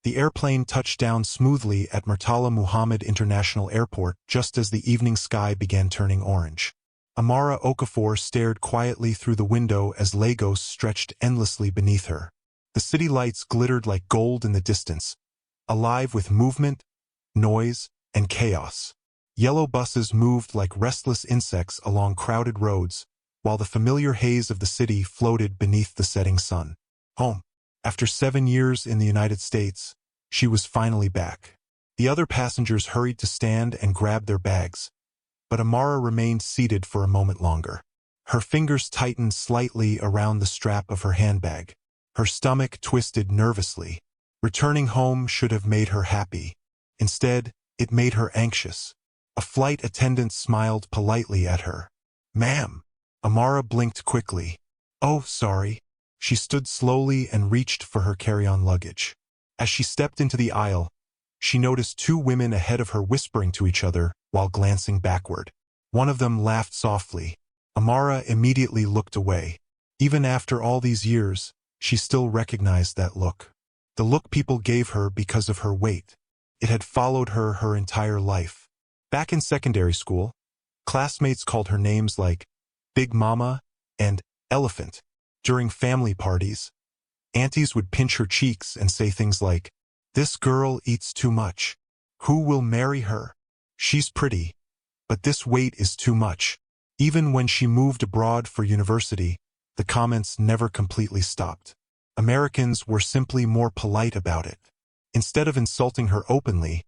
The airplane touched down smoothly at Murtala Muhammad International Airport just as the evening sky began turning orange. Amara Okafor stared quietly through the window as Lagos stretched endlessly beneath her. The city lights glittered like gold in the distance, alive with movement, noise, and chaos. Yellow buses moved like restless insects along crowded roads, while the familiar haze of the city floated beneath the setting sun. Home. After 7 years in the United States, she was finally back. The other passengers hurried to stand and grab their bags, but Amara remained seated for a moment longer. Her fingers tightened slightly around the strap of her handbag. Her stomach twisted nervously. Returning home should have made her happy. Instead, it made her anxious. A flight attendant smiled politely at her. "Ma'am." Amara blinked quickly. "Oh, sorry." She stood slowly and reached for her carry-on luggage. As she stepped into the aisle, she noticed 2 women ahead of her whispering to each other while glancing backward. One of them laughed softly. Amara immediately looked away. Even after all these years, she still recognized that look. The look people gave her because of her weight. It had followed her entire life. Back in secondary school, classmates called her names like Big Mama and Elephant. During family parties, aunties would pinch her cheeks and say things like, "This girl eats too much. Who will marry her? She's pretty, but this weight is too much." Even when she moved abroad for university, the comments never completely stopped. Americans were simply more polite about it. Instead of insulting her openly,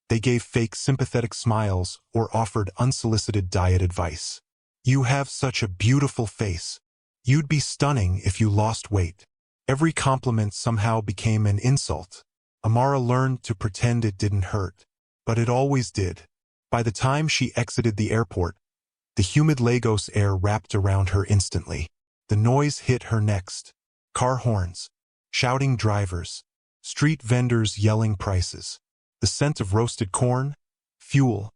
they gave fake sympathetic smiles or offered unsolicited diet advice. "You have such a beautiful face. You'd be stunning if you lost weight." Every compliment somehow became an insult. Amara learned to pretend it didn't hurt, but it always did. By the time she exited the airport, the humid Lagos air wrapped around her instantly. The noise hit her next. Car horns, shouting drivers, street vendors yelling prices. The scent of roasted corn, fuel,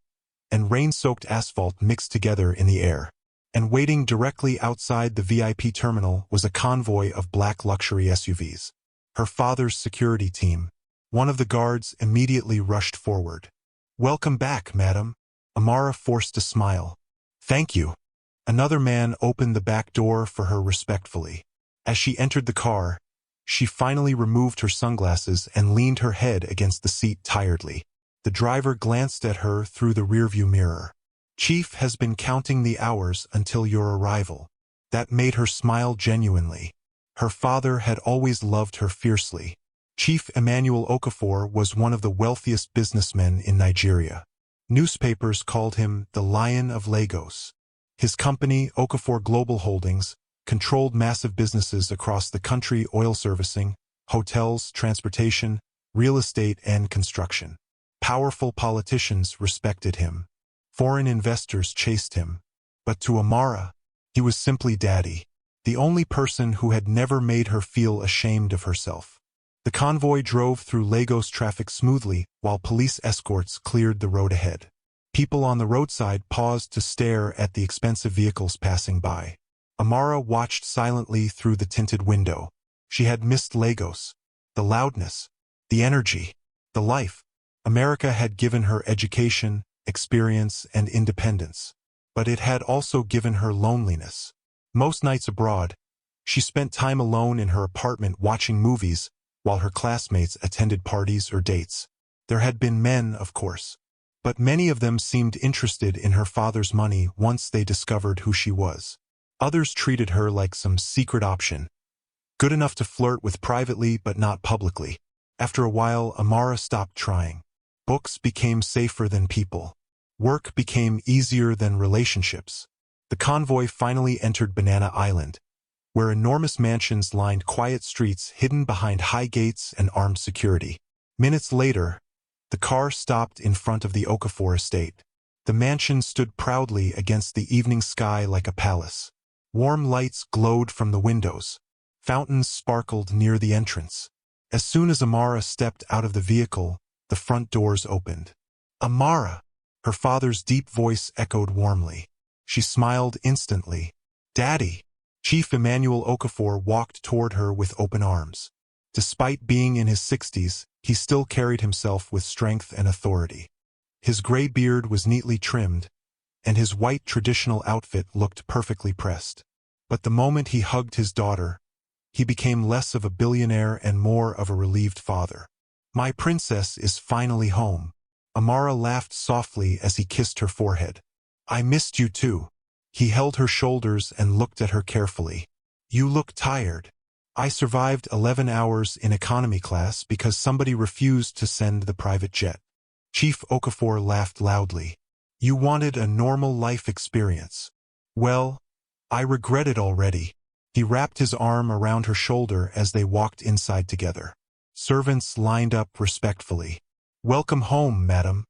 and rain-soaked asphalt mixed together in the air. And waiting directly outside the VIP terminal was a convoy of black luxury SUVs. Her father's security team. One of the guards immediately rushed forward. "Welcome back, madam." Amara forced a smile. "Thank you." Another man opened the back door for her respectfully. As she entered the car, she finally removed her sunglasses and leaned her head against the seat tiredly. The driver glanced at her through the rearview mirror. "Chief has been counting the hours until your arrival." That made her smile genuinely. Her father had always loved her fiercely. Chief Emmanuel Okafor was one of the wealthiest businessmen in Nigeria. Newspapers called him the Lion of Lagos. His company, Okafor Global Holdings, controlled massive businesses across the country: oil servicing, hotels, transportation, real estate, and construction. Powerful politicians respected him. Foreign investors chased him. But to Amara, he was simply daddy, the only person who had never made her feel ashamed of herself. The convoy drove through Lagos traffic smoothly while police escorts cleared the road ahead. People on the roadside paused to stare at the expensive vehicles passing by. Amara watched silently through the tinted window. She had missed Lagos. The loudness, the energy, the life. America had given her education, experience, and independence. But it had also given her loneliness. Most nights abroad, she spent time alone in her apartment watching movies while her classmates attended parties or dates. There had been men, of course, but many of them seemed interested in her father's money once they discovered who she was. Others treated her like some secret option, good enough to flirt with privately but not publicly. After a while, Amara stopped trying. Books became safer than people. Work became easier than relationships. The convoy finally entered Banana Island, where enormous mansions lined quiet streets hidden behind high gates and armed security. Minutes later, the car stopped in front of the Okafor estate. The mansion stood proudly against the evening sky like a palace. Warm lights glowed from the windows. Fountains sparkled near the entrance. As soon as Amara stepped out of the vehicle, the front doors opened. "Amara!" Her father's deep voice echoed warmly. She smiled instantly. "Daddy!" Chief Emmanuel Okafor walked toward her with open arms. Despite being in his 60s, he still carried himself with strength and authority. His gray beard was neatly trimmed, and his white traditional outfit looked perfectly pressed. But the moment he hugged his daughter, he became less of a billionaire and more of a relieved father. "My princess is finally home." Amara laughed softly as he kissed her forehead. "I missed you too." He held her shoulders and looked at her carefully. "You look tired." "I survived 11 hours in economy class because somebody refused to send the private jet." Chief Okafor laughed loudly. "You wanted a normal life experience. Well, I regret it already." He wrapped his arm around her shoulder as they walked inside together. Servants lined up respectfully. "Welcome home, madam."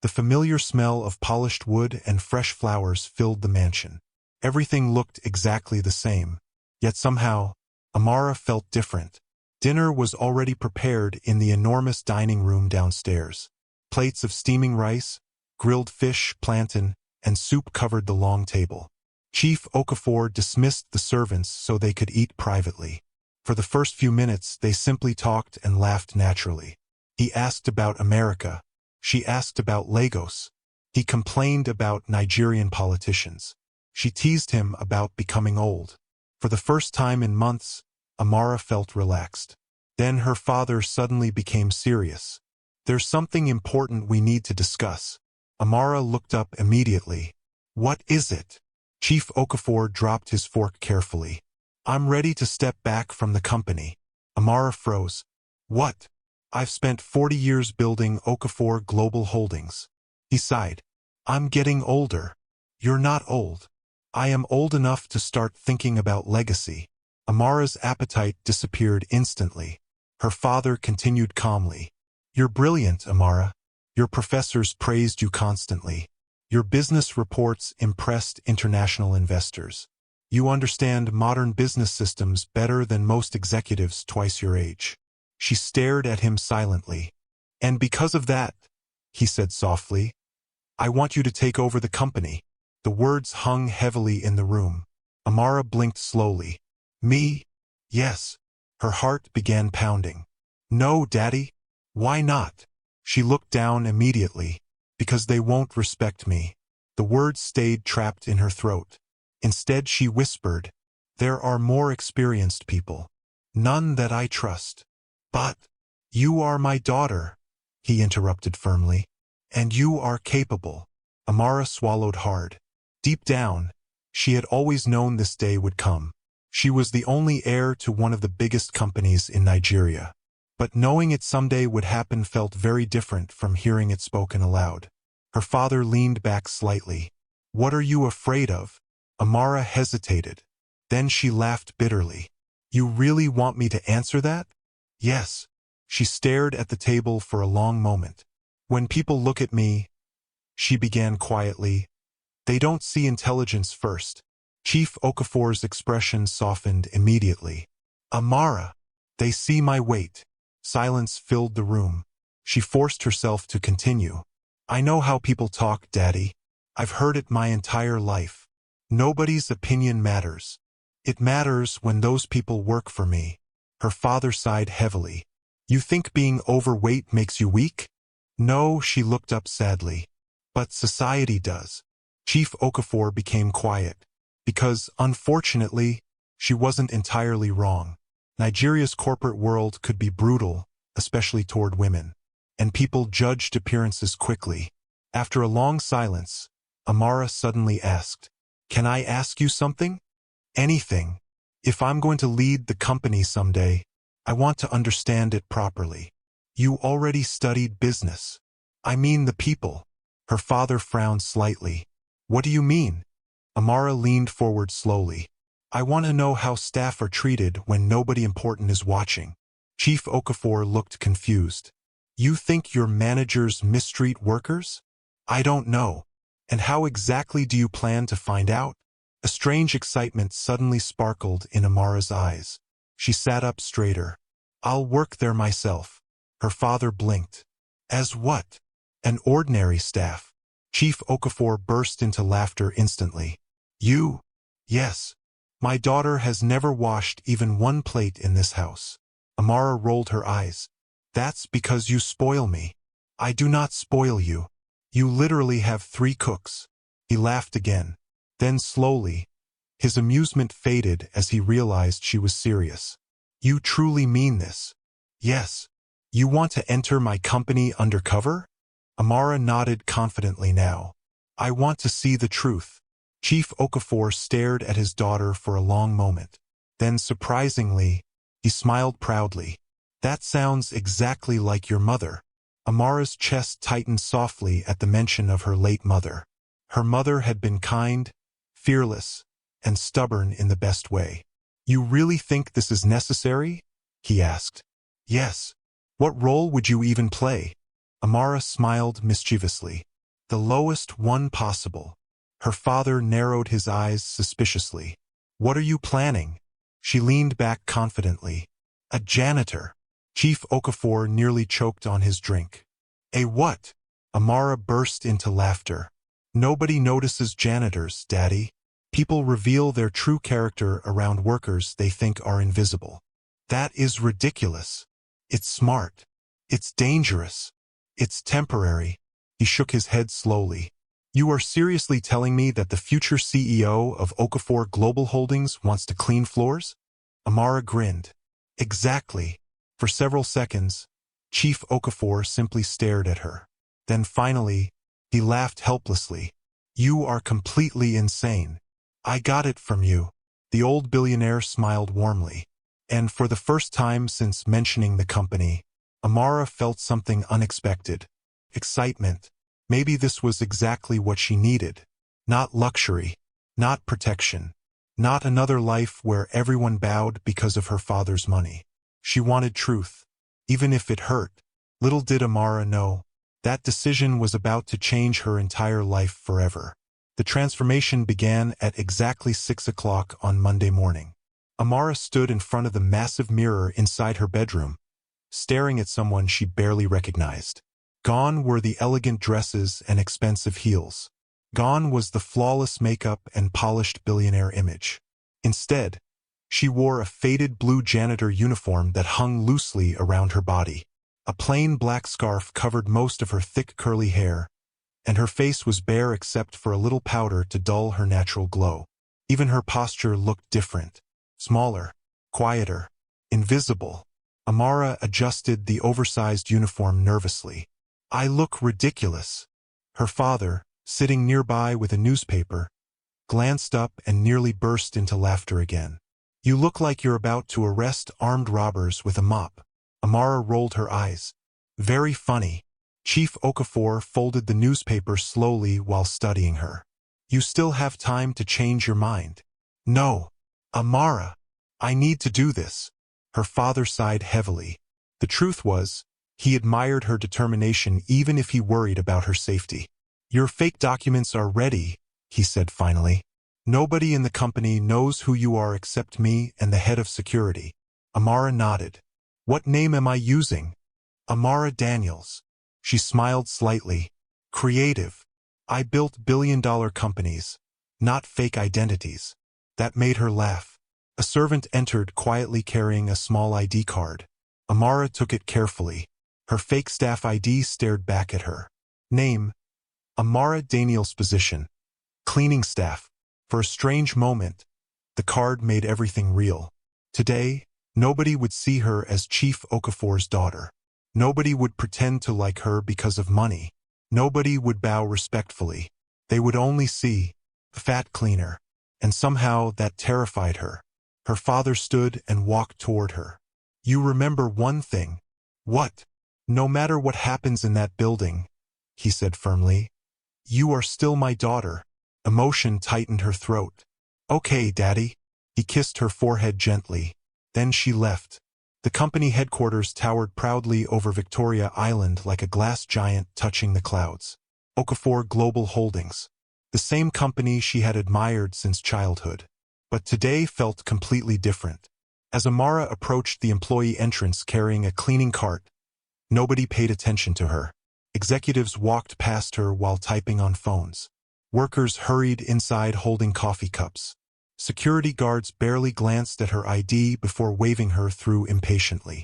The familiar smell of polished wood and fresh flowers filled the mansion. Everything looked exactly the same, yet somehow, Amara felt different. Dinner was already prepared in the enormous dining room downstairs. Plates of steaming rice, grilled fish, plantain, and soup covered the long table. Chief Okafor dismissed the servants so they could eat privately. For the first few minutes, they simply talked and laughed naturally. He asked about America. She asked about Lagos. He complained about Nigerian politicians. She teased him about becoming old. For the first time in months, Amara felt relaxed. Then her father suddenly became serious. "There's something important we need to discuss." Amara looked up immediately. "What is it?" Chief Okafor dropped his fork carefully. "I'm ready to step back from the company." Amara froze. "What?" "I've spent 40 years building Okafor Global Holdings." He sighed. "I'm getting older." "You're not old." "I am old enough to start thinking about legacy." Amara's appetite disappeared instantly. Her father continued calmly. "You're brilliant, Amara. Your professors praised you constantly. Your business reports impressed international investors. You understand modern business systems better than most executives twice your age." She stared at him silently. "And because of that," he said softly, "I want you to take over the company." The words hung heavily in the room. Amara blinked slowly. "Me? Yes." Her heart began pounding. "No, Daddy. Why not?" She looked down immediately. "Because they won't respect me." The words stayed trapped in her throat. Instead she whispered, "There are more experienced people. None that I trust." "But you are my daughter," he interrupted firmly. "And you are capable." Amara swallowed hard. Deep down, she had always known this day would come. She was the only heir to one of the biggest companies in Nigeria. But knowing it someday would happen felt very different from hearing it spoken aloud. Her father leaned back slightly. "What are you afraid of?" Amara hesitated. Then she laughed bitterly. "You really want me to answer that?" "Yes." She stared at the table for a long moment. "When people look at me," she began quietly, "they don't see intelligence first." Chief Okafor's expression softened immediately. "Amara, they see my weight." Silence filled the room. She forced herself to continue. "I know how people talk, Daddy. I've heard it my entire life. Nobody's opinion matters. It matters when those people work for me." Her father sighed heavily. "You think being overweight makes you weak?" "No," she looked up sadly. "But society does." Chief Okafor became quiet. Because, unfortunately, she wasn't entirely wrong. Nigeria's corporate world could be brutal, especially toward women. And people judged appearances quickly. After a long silence, Amara suddenly asked, "Can I ask you something?" "Anything. If I'm going to lead the company someday, I want to understand it properly." "You already studied business." "I mean the people." Her father frowned slightly. "What do you mean?" Amara leaned forward slowly. "I want to know how staff are treated when nobody important is watching." Chief Okafor looked confused. "You think your managers mistreat workers?" "I don't know." "And how exactly do you plan to find out?" A strange excitement suddenly sparkled in Amara's eyes. She sat up straighter. "I'll work there myself." Her father blinked. "As what?" "An ordinary staff." Chief Okafor burst into laughter instantly. "You?" "Yes. My daughter has never washed even one plate in this house." Amara rolled her eyes. That's because you spoil me. I do not spoil you. You literally have 3 cooks. He laughed again. Then slowly, his amusement faded as he realized she was serious. You truly mean this? Yes. You want to enter my company undercover? Amara nodded confidently now. I want to see the truth. Chief Okafor stared at his daughter for a long moment. Then surprisingly, he smiled proudly. That sounds exactly like your mother. Amara's chest tightened softly at the mention of her late mother. Her mother had been kind, fearless, and stubborn in the best way. You really think this is necessary? He asked. Yes. What role would you even play? Amara smiled mischievously. The lowest one possible. Her father narrowed his eyes suspiciously. What are you planning? She leaned back confidently. A janitor. Chief Okafor nearly choked on his drink. A what? Amara burst into laughter. Nobody notices janitors, Daddy. People reveal their true character around workers they think are invisible. That is ridiculous. It's smart. It's dangerous. It's temporary. He shook his head slowly. You are seriously telling me that the future CEO of Okafor Global Holdings wants to clean floors? Amara grinned. Exactly. For several seconds, Chief Okafor simply stared at her. Then finally, he laughed helplessly. You are completely insane. I got it from you. The old billionaire smiled warmly. And for the first time since mentioning the company, Amara felt something unexpected. Excitement. Maybe this was exactly what she needed. Not luxury. Not protection. Not another life where everyone bowed because of her father's money. She wanted truth. Even if it hurt. Little did Amara know, that decision was about to change her entire life forever. The transformation began at exactly 6 o'clock on Monday morning. Amara stood in front of the massive mirror inside her bedroom, staring at someone she barely recognized. Gone were the elegant dresses and expensive heels. Gone was the flawless makeup and polished billionaire image. Instead, she wore a faded blue janitor uniform that hung loosely around her body. A plain black scarf covered most of her thick curly hair, and her face was bare except for a little powder to dull her natural glow. Even her posture looked different. Smaller, quieter, invisible. Amara adjusted the oversized uniform nervously. I look ridiculous. Her father, sitting nearby with a newspaper, glanced up and nearly burst into laughter again. You look like you're about to arrest armed robbers with a mop. Amara rolled her eyes. Very funny. Chief Okafor folded the newspaper slowly while studying her. You still have time to change your mind. No. Amara. I need to do this. Her father sighed heavily. The truth was, he admired her determination even if he worried about her safety. Your fake documents are ready, he said finally. Nobody in the company knows who you are except me and the head of security. Amara nodded. What name am I using? Amara Daniels. She smiled slightly. Creative. I built billion-dollar companies, not fake identities. That made her laugh. A servant entered quietly carrying a small ID card. Amara took it carefully. Her fake staff ID stared back at her. Name: Amara Daniels. Position: cleaning staff. For a strange moment, the card made everything real. Today, nobody would see her as Chief Okafor's daughter. Nobody would pretend to like her because of money. Nobody would bow respectfully. They would only see a fat cleaner. And somehow that terrified her. Her father stood and walked toward her. You remember one thing. What? No matter what happens in that building, he said firmly, you are still my daughter. Emotion tightened her throat. Okay, Daddy. He kissed her forehead gently. Then she left. The company headquarters towered proudly over Victoria Island like a glass giant touching the clouds. Okafor Global Holdings. The same company she had admired since childhood. But today felt completely different. As Amara approached the employee entrance carrying a cleaning cart, nobody paid attention to her. Executives walked past her while typing on phones. Workers hurried inside holding coffee cups. Security guards barely glanced at her ID before waving her through impatiently.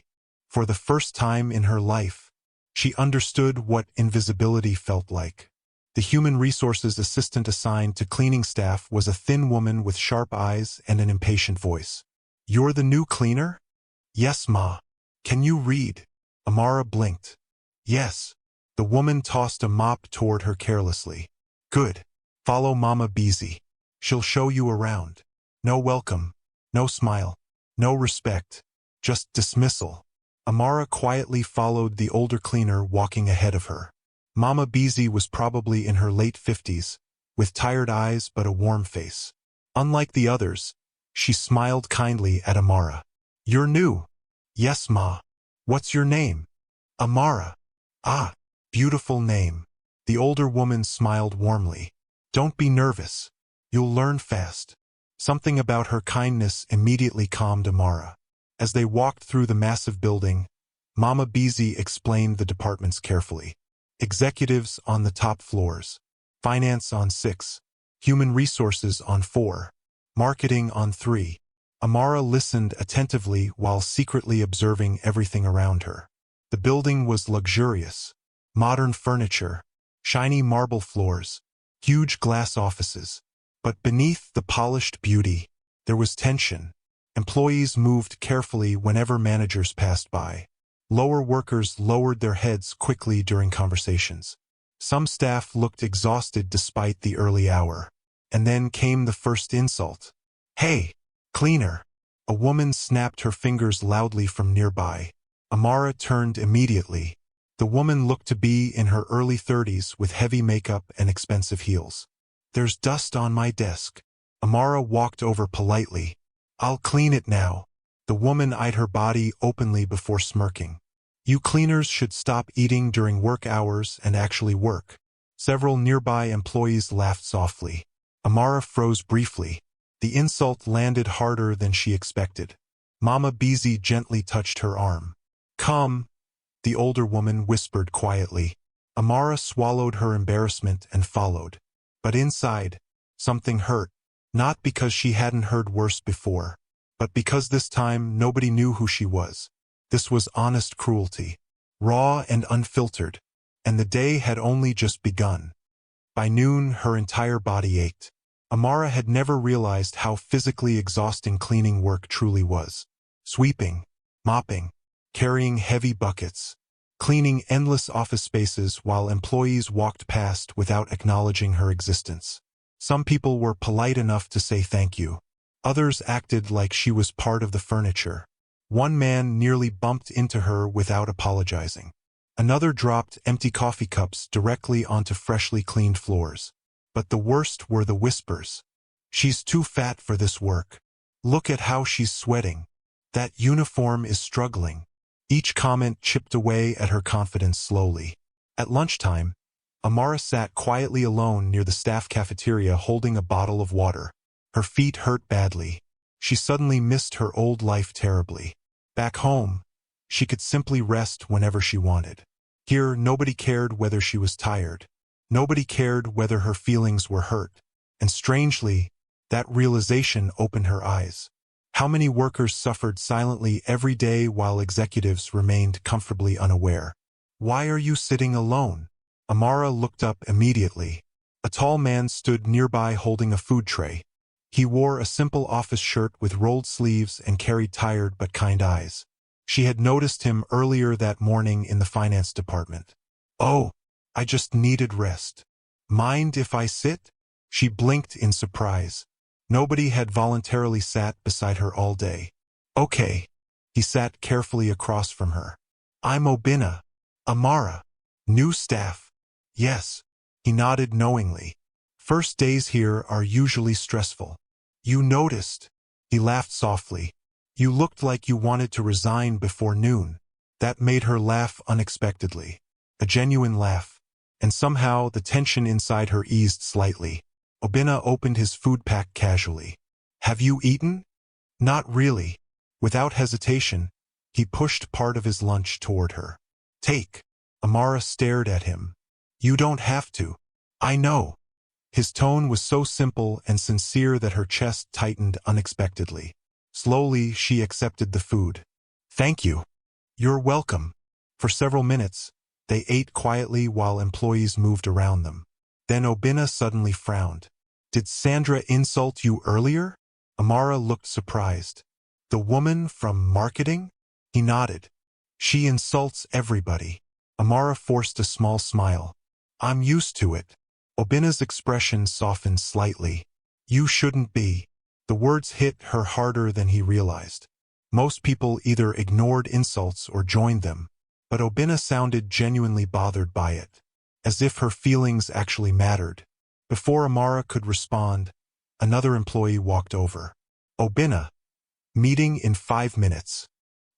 For the first time in her life, she understood what invisibility felt like. The human resources assistant assigned to cleaning staff was a thin woman with sharp eyes and an impatient voice. "You're the new cleaner?" "Yes, Ma." "Can you read?" Amara blinked. "Yes." The woman tossed a mop toward her carelessly. "Good. Follow Mama Beezy. She'll show you around. No welcome, no smile, no respect, just dismissal." Amara quietly followed the older cleaner walking ahead of her. Mama Beezy was probably in her late 50s, with tired eyes but a warm face. Unlike the others, she smiled kindly at Amara. "You're new." "Yes, Ma." "What's your name?" "Amara." "Ah, beautiful name." The older woman smiled warmly. "Don't be nervous. You'll learn fast." Something about her kindness immediately calmed Amara. As they walked through the massive building, Mama Beezy explained the departments carefully. Executives on the top floors, finance on 6, human resources on 4, marketing on 3. Amara listened attentively while secretly observing everything around her. The building was luxurious. Modern furniture, shiny marble floors, huge glass offices. But beneath the polished beauty, there was tension. Employees moved carefully whenever managers passed by. Lower workers lowered their heads quickly during conversations. Some staff looked exhausted despite the early hour. And then came the first insult. "Hey, cleaner!" A woman snapped her fingers loudly from nearby. Amara turned immediately. The woman looked to be in her early 30s with heavy makeup and expensive heels. "There's dust on my desk." Amara walked over politely. "I'll clean it now." The woman eyed her body openly before smirking. "You cleaners should stop eating during work hours and actually work." Several nearby employees laughed softly. Amara froze briefly. The insult landed harder than she expected. Mama Beezy gently touched her arm. "Come," the older woman whispered quietly. Amara swallowed her embarrassment and followed. But inside, something hurt. Not because she hadn't heard worse before, but because this time nobody knew who she was. This was honest cruelty, raw and unfiltered, and the day had only just begun. By noon, her entire body ached. Amara had never realized how physically exhausting cleaning work truly was. Sweeping, mopping, carrying heavy buckets, cleaning endless office spaces while employees walked past without acknowledging her existence. Some people were polite enough to say thank you. Others acted like she was part of the furniture. One man nearly bumped into her without apologizing. Another dropped empty coffee cups directly onto freshly cleaned floors. But the worst were the whispers. "She's too fat for this work. Look at how she's sweating. That uniform is struggling." Each comment chipped away at her confidence slowly. At lunchtime, Amara sat quietly alone near the staff cafeteria holding a bottle of water. Her feet hurt badly. She suddenly missed her old life terribly. Back home, she could simply rest whenever she wanted. Here, nobody cared whether she was tired. Nobody cared whether her feelings were hurt. And strangely, that realization opened her eyes. How many workers suffered silently every day while executives remained comfortably unaware? "Why are you sitting alone?" Amara looked up immediately. A tall man stood nearby holding a food tray. He wore a simple office shirt with rolled sleeves and carried tired but kind eyes. She had noticed him earlier that morning in the finance department. "Oh, I just needed rest. Mind if I sit?" She blinked in surprise. Nobody had voluntarily sat beside her all day. "Okay." He sat carefully across from her. "I'm Obina. Amara. New staff." "Yes." He nodded knowingly. "First days here are usually stressful." "You noticed." He laughed softly. "You looked like you wanted to resign before noon." That made her laugh unexpectedly. A genuine laugh. And somehow the tension inside her eased slightly. Obina opened his food pack casually. "Have you eaten?" "Not really." Without hesitation, he pushed part of his lunch toward her. "Take." Amara stared at him. "You don't have to." "I know." His tone was so simple and sincere that her chest tightened unexpectedly. Slowly, she accepted the food. "Thank you." You're welcome. For several minutes, they ate quietly while employees moved around them. Then Obina suddenly frowned. Did Sandra insult you earlier? Amara looked surprised. The woman from marketing? He nodded. She insults everybody. Amara forced a small smile. I'm used to it. Obina's expression softened slightly. You shouldn't be. The words hit her harder than he realized. Most people either ignored insults or joined them, but Obina sounded genuinely bothered by it, as if her feelings actually mattered. Before Amara could respond, another employee walked over. Obina. Meeting in 5 minutes.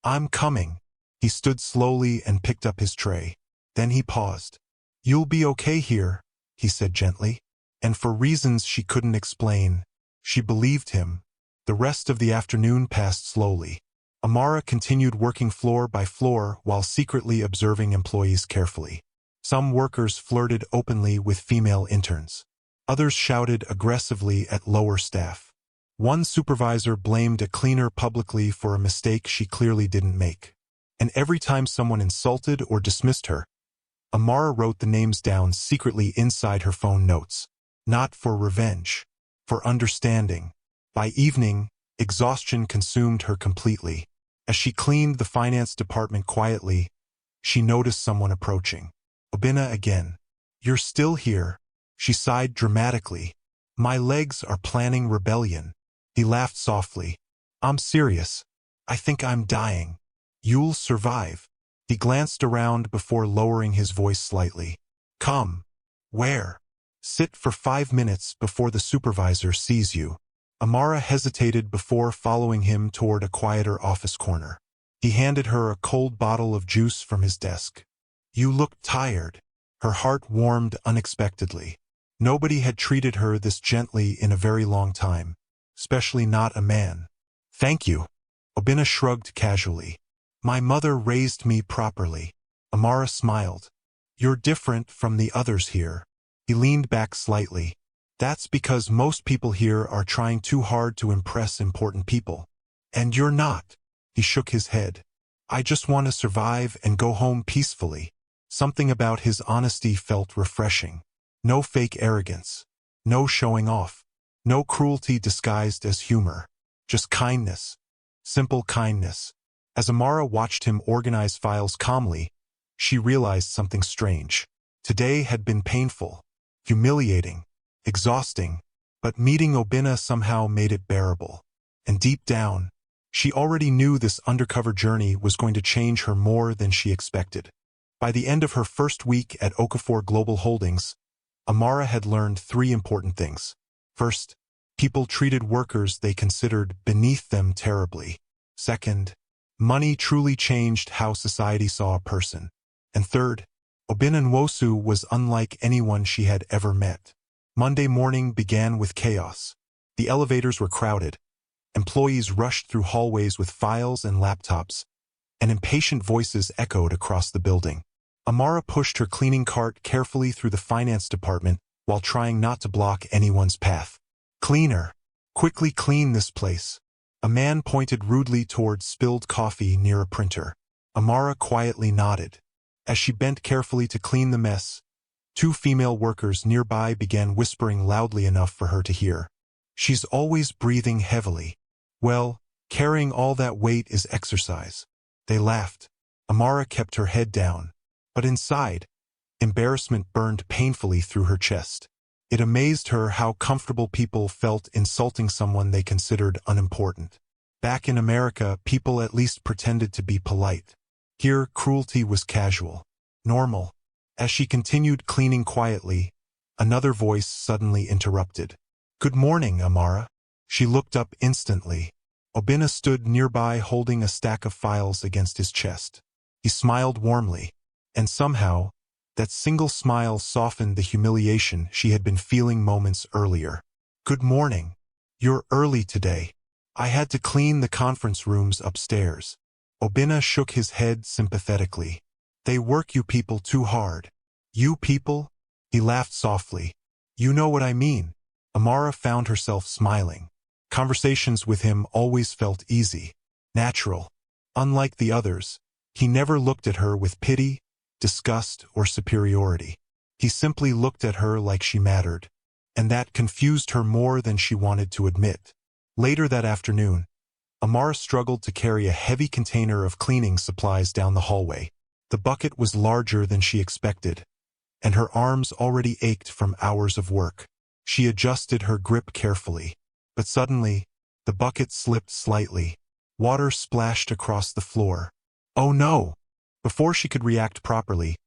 I'm coming. He stood slowly and picked up his tray. Then he paused. You'll be okay here, he said gently. And for reasons she couldn't explain, she believed him. The rest of the afternoon passed slowly. Amara continued working floor by floor while secretly observing employees carefully. Some workers flirted openly with female interns. Others shouted aggressively at lower staff. One supervisor blamed a cleaner publicly for a mistake she clearly didn't make. And every time someone insulted or dismissed her, Amara wrote the names down secretly inside her phone notes. Not for revenge, for understanding. By evening, exhaustion consumed her completely. As she cleaned the finance department quietly, she noticed someone approaching. Obina again. You're still here, she sighed dramatically. My legs are planning rebellion. He laughed softly. I'm serious. I think I'm dying. You'll survive. He glanced around before lowering his voice slightly. Come. Where? Sit for 5 minutes before the supervisor sees you. Amara hesitated before following him toward a quieter office corner. He handed her a cold bottle of juice from his desk. You look tired. Her heart warmed unexpectedly. Nobody had treated her this gently in a very long time, especially not a man. Thank you. Obina shrugged casually. My mother raised me properly. Amara smiled. You're different from the others here. He leaned back slightly. That's because most people here are trying too hard to impress important people. And you're not. He shook his head. I just want to survive and go home peacefully. Something about his honesty felt refreshing. No fake arrogance. No showing off. No cruelty disguised as humor. Just kindness. Simple kindness. As Amara watched him organize files calmly, she realized something strange. Today had been painful, humiliating, exhausting, but meeting Obina somehow made it bearable. And deep down, she already knew this undercover journey was going to change her more than she expected. By the end of her first week at Okafor Global Holdings, Amara had learned 3 important things. First, people treated workers they considered beneath them terribly. Second, money truly changed how society saw a person. And third, Obina Nwosu was unlike anyone she had ever met. Monday morning began with chaos. The elevators were crowded. Employees rushed through hallways with files and laptops, and impatient voices echoed across the building. Amara pushed her cleaning cart carefully through the finance department while trying not to block anyone's path. Cleaner. Quickly clean this place. A man pointed rudely towards spilled coffee near a printer. Amara quietly nodded. As she bent carefully to clean the mess, 2 female workers nearby began whispering loudly enough for her to hear. She's always breathing heavily. Well, carrying all that weight is exercise. They laughed. Amara kept her head down. But inside, embarrassment burned painfully through her chest. It amazed her how comfortable people felt insulting someone they considered unimportant. Back in America, people at least pretended to be polite. Here, cruelty was casual, normal. As she continued cleaning quietly, another voice suddenly interrupted. Good morning, Amara. She looked up instantly. Obina stood nearby holding a stack of files against his chest. He smiled warmly, and somehow, that single smile softened the humiliation she had been feeling moments earlier. Good morning. You're early today. I had to clean the conference rooms upstairs. Obina shook his head sympathetically. They work you people too hard. You people? He laughed softly. You know what I mean. Amara found herself smiling. Conversations with him always felt easy, natural. Unlike the others, He never looked at her with pity, disgust, or superiority. He simply looked at her like she mattered, and that confused her more than she wanted to admit. Later that afternoon, Amara struggled to carry a heavy container of cleaning supplies down the hallway. The bucket was larger than she expected, and her arms already ached from hours of work. She adjusted her grip carefully, but suddenly, the bucket slipped slightly. Water splashed across the floor. "Oh no!" Before she could react properly,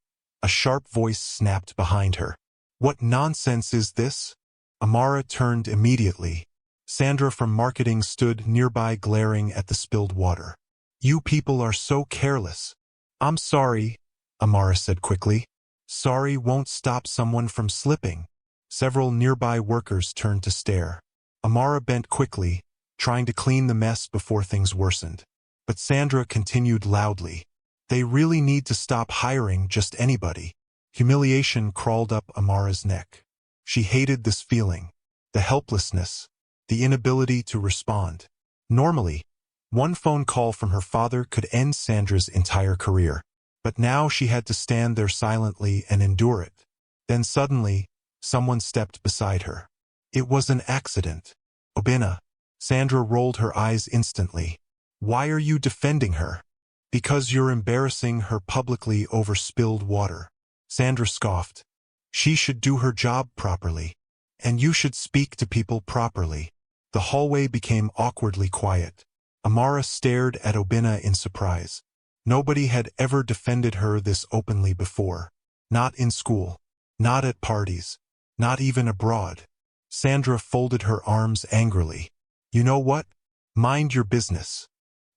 a sharp voice snapped behind her. "What nonsense is this?" Amara turned immediately. Sandra from marketing stood nearby glaring at the spilled water. "You people are so careless." "I'm sorry," Amara said quickly. "Sorry won't stop someone from slipping." Several nearby workers turned to stare. Amara bent quickly, trying to clean the mess before things worsened. But Sandra continued loudly. "They really need to stop hiring just anybody." Humiliation crawled up Amara's neck. She hated this feeling, the helplessness, the inability to respond. Normally, one phone call from her father could end Sandra's entire career. But now she had to stand there silently and endure it. Then suddenly, someone stepped beside her. It was an accident. Obina. Sandra rolled her eyes instantly. "Why are you defending her?" "Because you're embarrassing her publicly over spilled water." Sandra scoffed. "She should do her job properly. And you should speak to people properly." The hallway became awkwardly quiet. Amara stared at Obina in surprise. Nobody had ever defended her this openly before. Not in school. Not at parties. Not even abroad. Sandra folded her arms angrily. "You know what? Mind your business."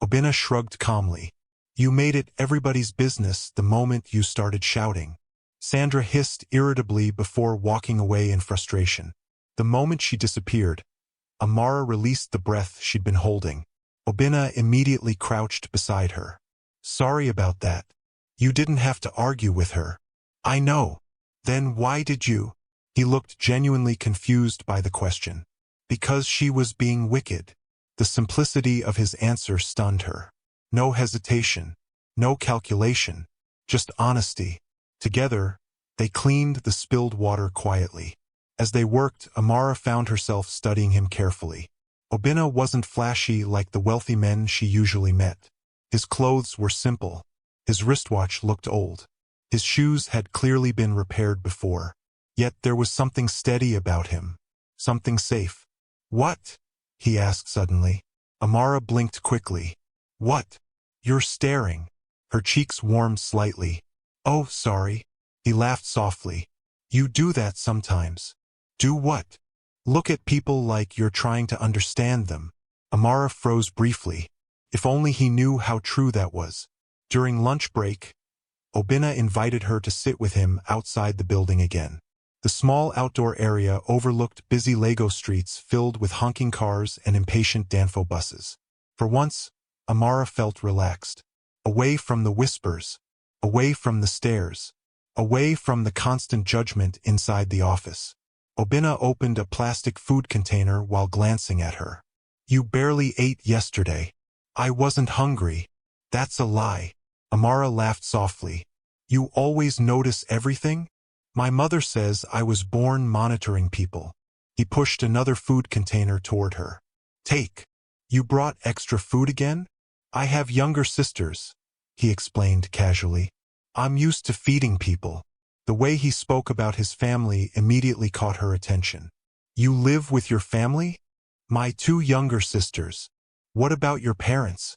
Obina shrugged calmly. "You made it everybody's business the moment you started shouting." Sandra hissed irritably before walking away in frustration. The moment she disappeared, Amara released the breath she'd been holding. Obina immediately crouched beside her. "Sorry about that. You didn't have to argue with her." "I know. Then why did you?" He looked genuinely confused by the question. "Because she was being wicked." The simplicity of his answer stunned her. No hesitation, no calculation, just honesty. Together, they cleaned the spilled water quietly. As they worked, Amara found herself studying him carefully. Obina wasn't flashy like the wealthy men she usually met. His clothes were simple. His wristwatch looked old. His shoes had clearly been repaired before. Yet there was something steady about him. Something safe. "What?" he asked suddenly. Amara blinked quickly. "What?" "You're staring." Her cheeks warmed slightly. "Oh, sorry." He laughed softly. "You do that sometimes." "Do what?" "Look at people like you're trying to understand them." Amara froze briefly. If only he knew how true that was. During lunch break, Obina invited her to sit with him outside the building again. The small outdoor area overlooked busy Lego streets filled with honking cars and impatient Danfo buses. For once, Amara felt relaxed. Away from the whispers. Away from the stares. Away from the constant judgment inside the office. Obina opened a plastic food container while glancing at her. "You barely ate yesterday." "I wasn't hungry." "That's a lie." Amara laughed softly. "You always notice everything?" "My mother says I was born monitoring people." He pushed another food container toward her. "Take." "You brought extra food again?" "I have younger sisters," he explained casually. "I'm used to feeding people." The way he spoke about his family immediately caught her attention. "You live with your family?" "My 2 younger sisters." "What about your parents?"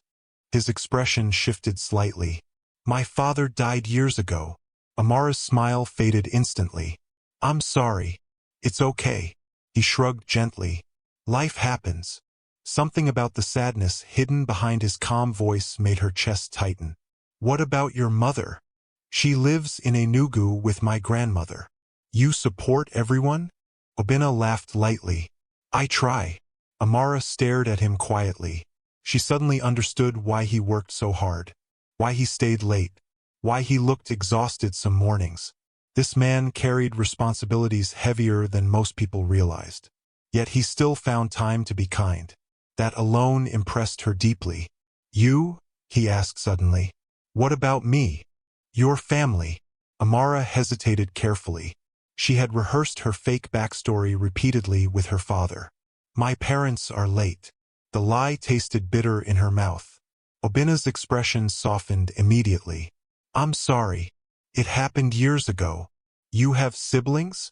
His expression shifted slightly. "My father died years ago." Amara's smile faded instantly. "I'm sorry." "It's okay." He shrugged gently. "Life happens." Something about the sadness hidden behind his calm voice made her chest tighten. "What about your mother?" "She lives in Enugu with my grandmother." "You support everyone?" Obina laughed lightly. "I try." Amara stared at him quietly. She suddenly understood why he worked so hard. Why he stayed late. Why he looked exhausted some mornings. This man carried responsibilities heavier than most people realized. Yet he still found time to be kind. That alone impressed her deeply. "You?" he asked suddenly. What about me? Your family? Amara hesitated carefully. She had rehearsed her fake backstory repeatedly with her father. My parents are late. The lie tasted bitter in her mouth. Obina's expression softened immediately. I'm sorry. It happened years ago. You have siblings?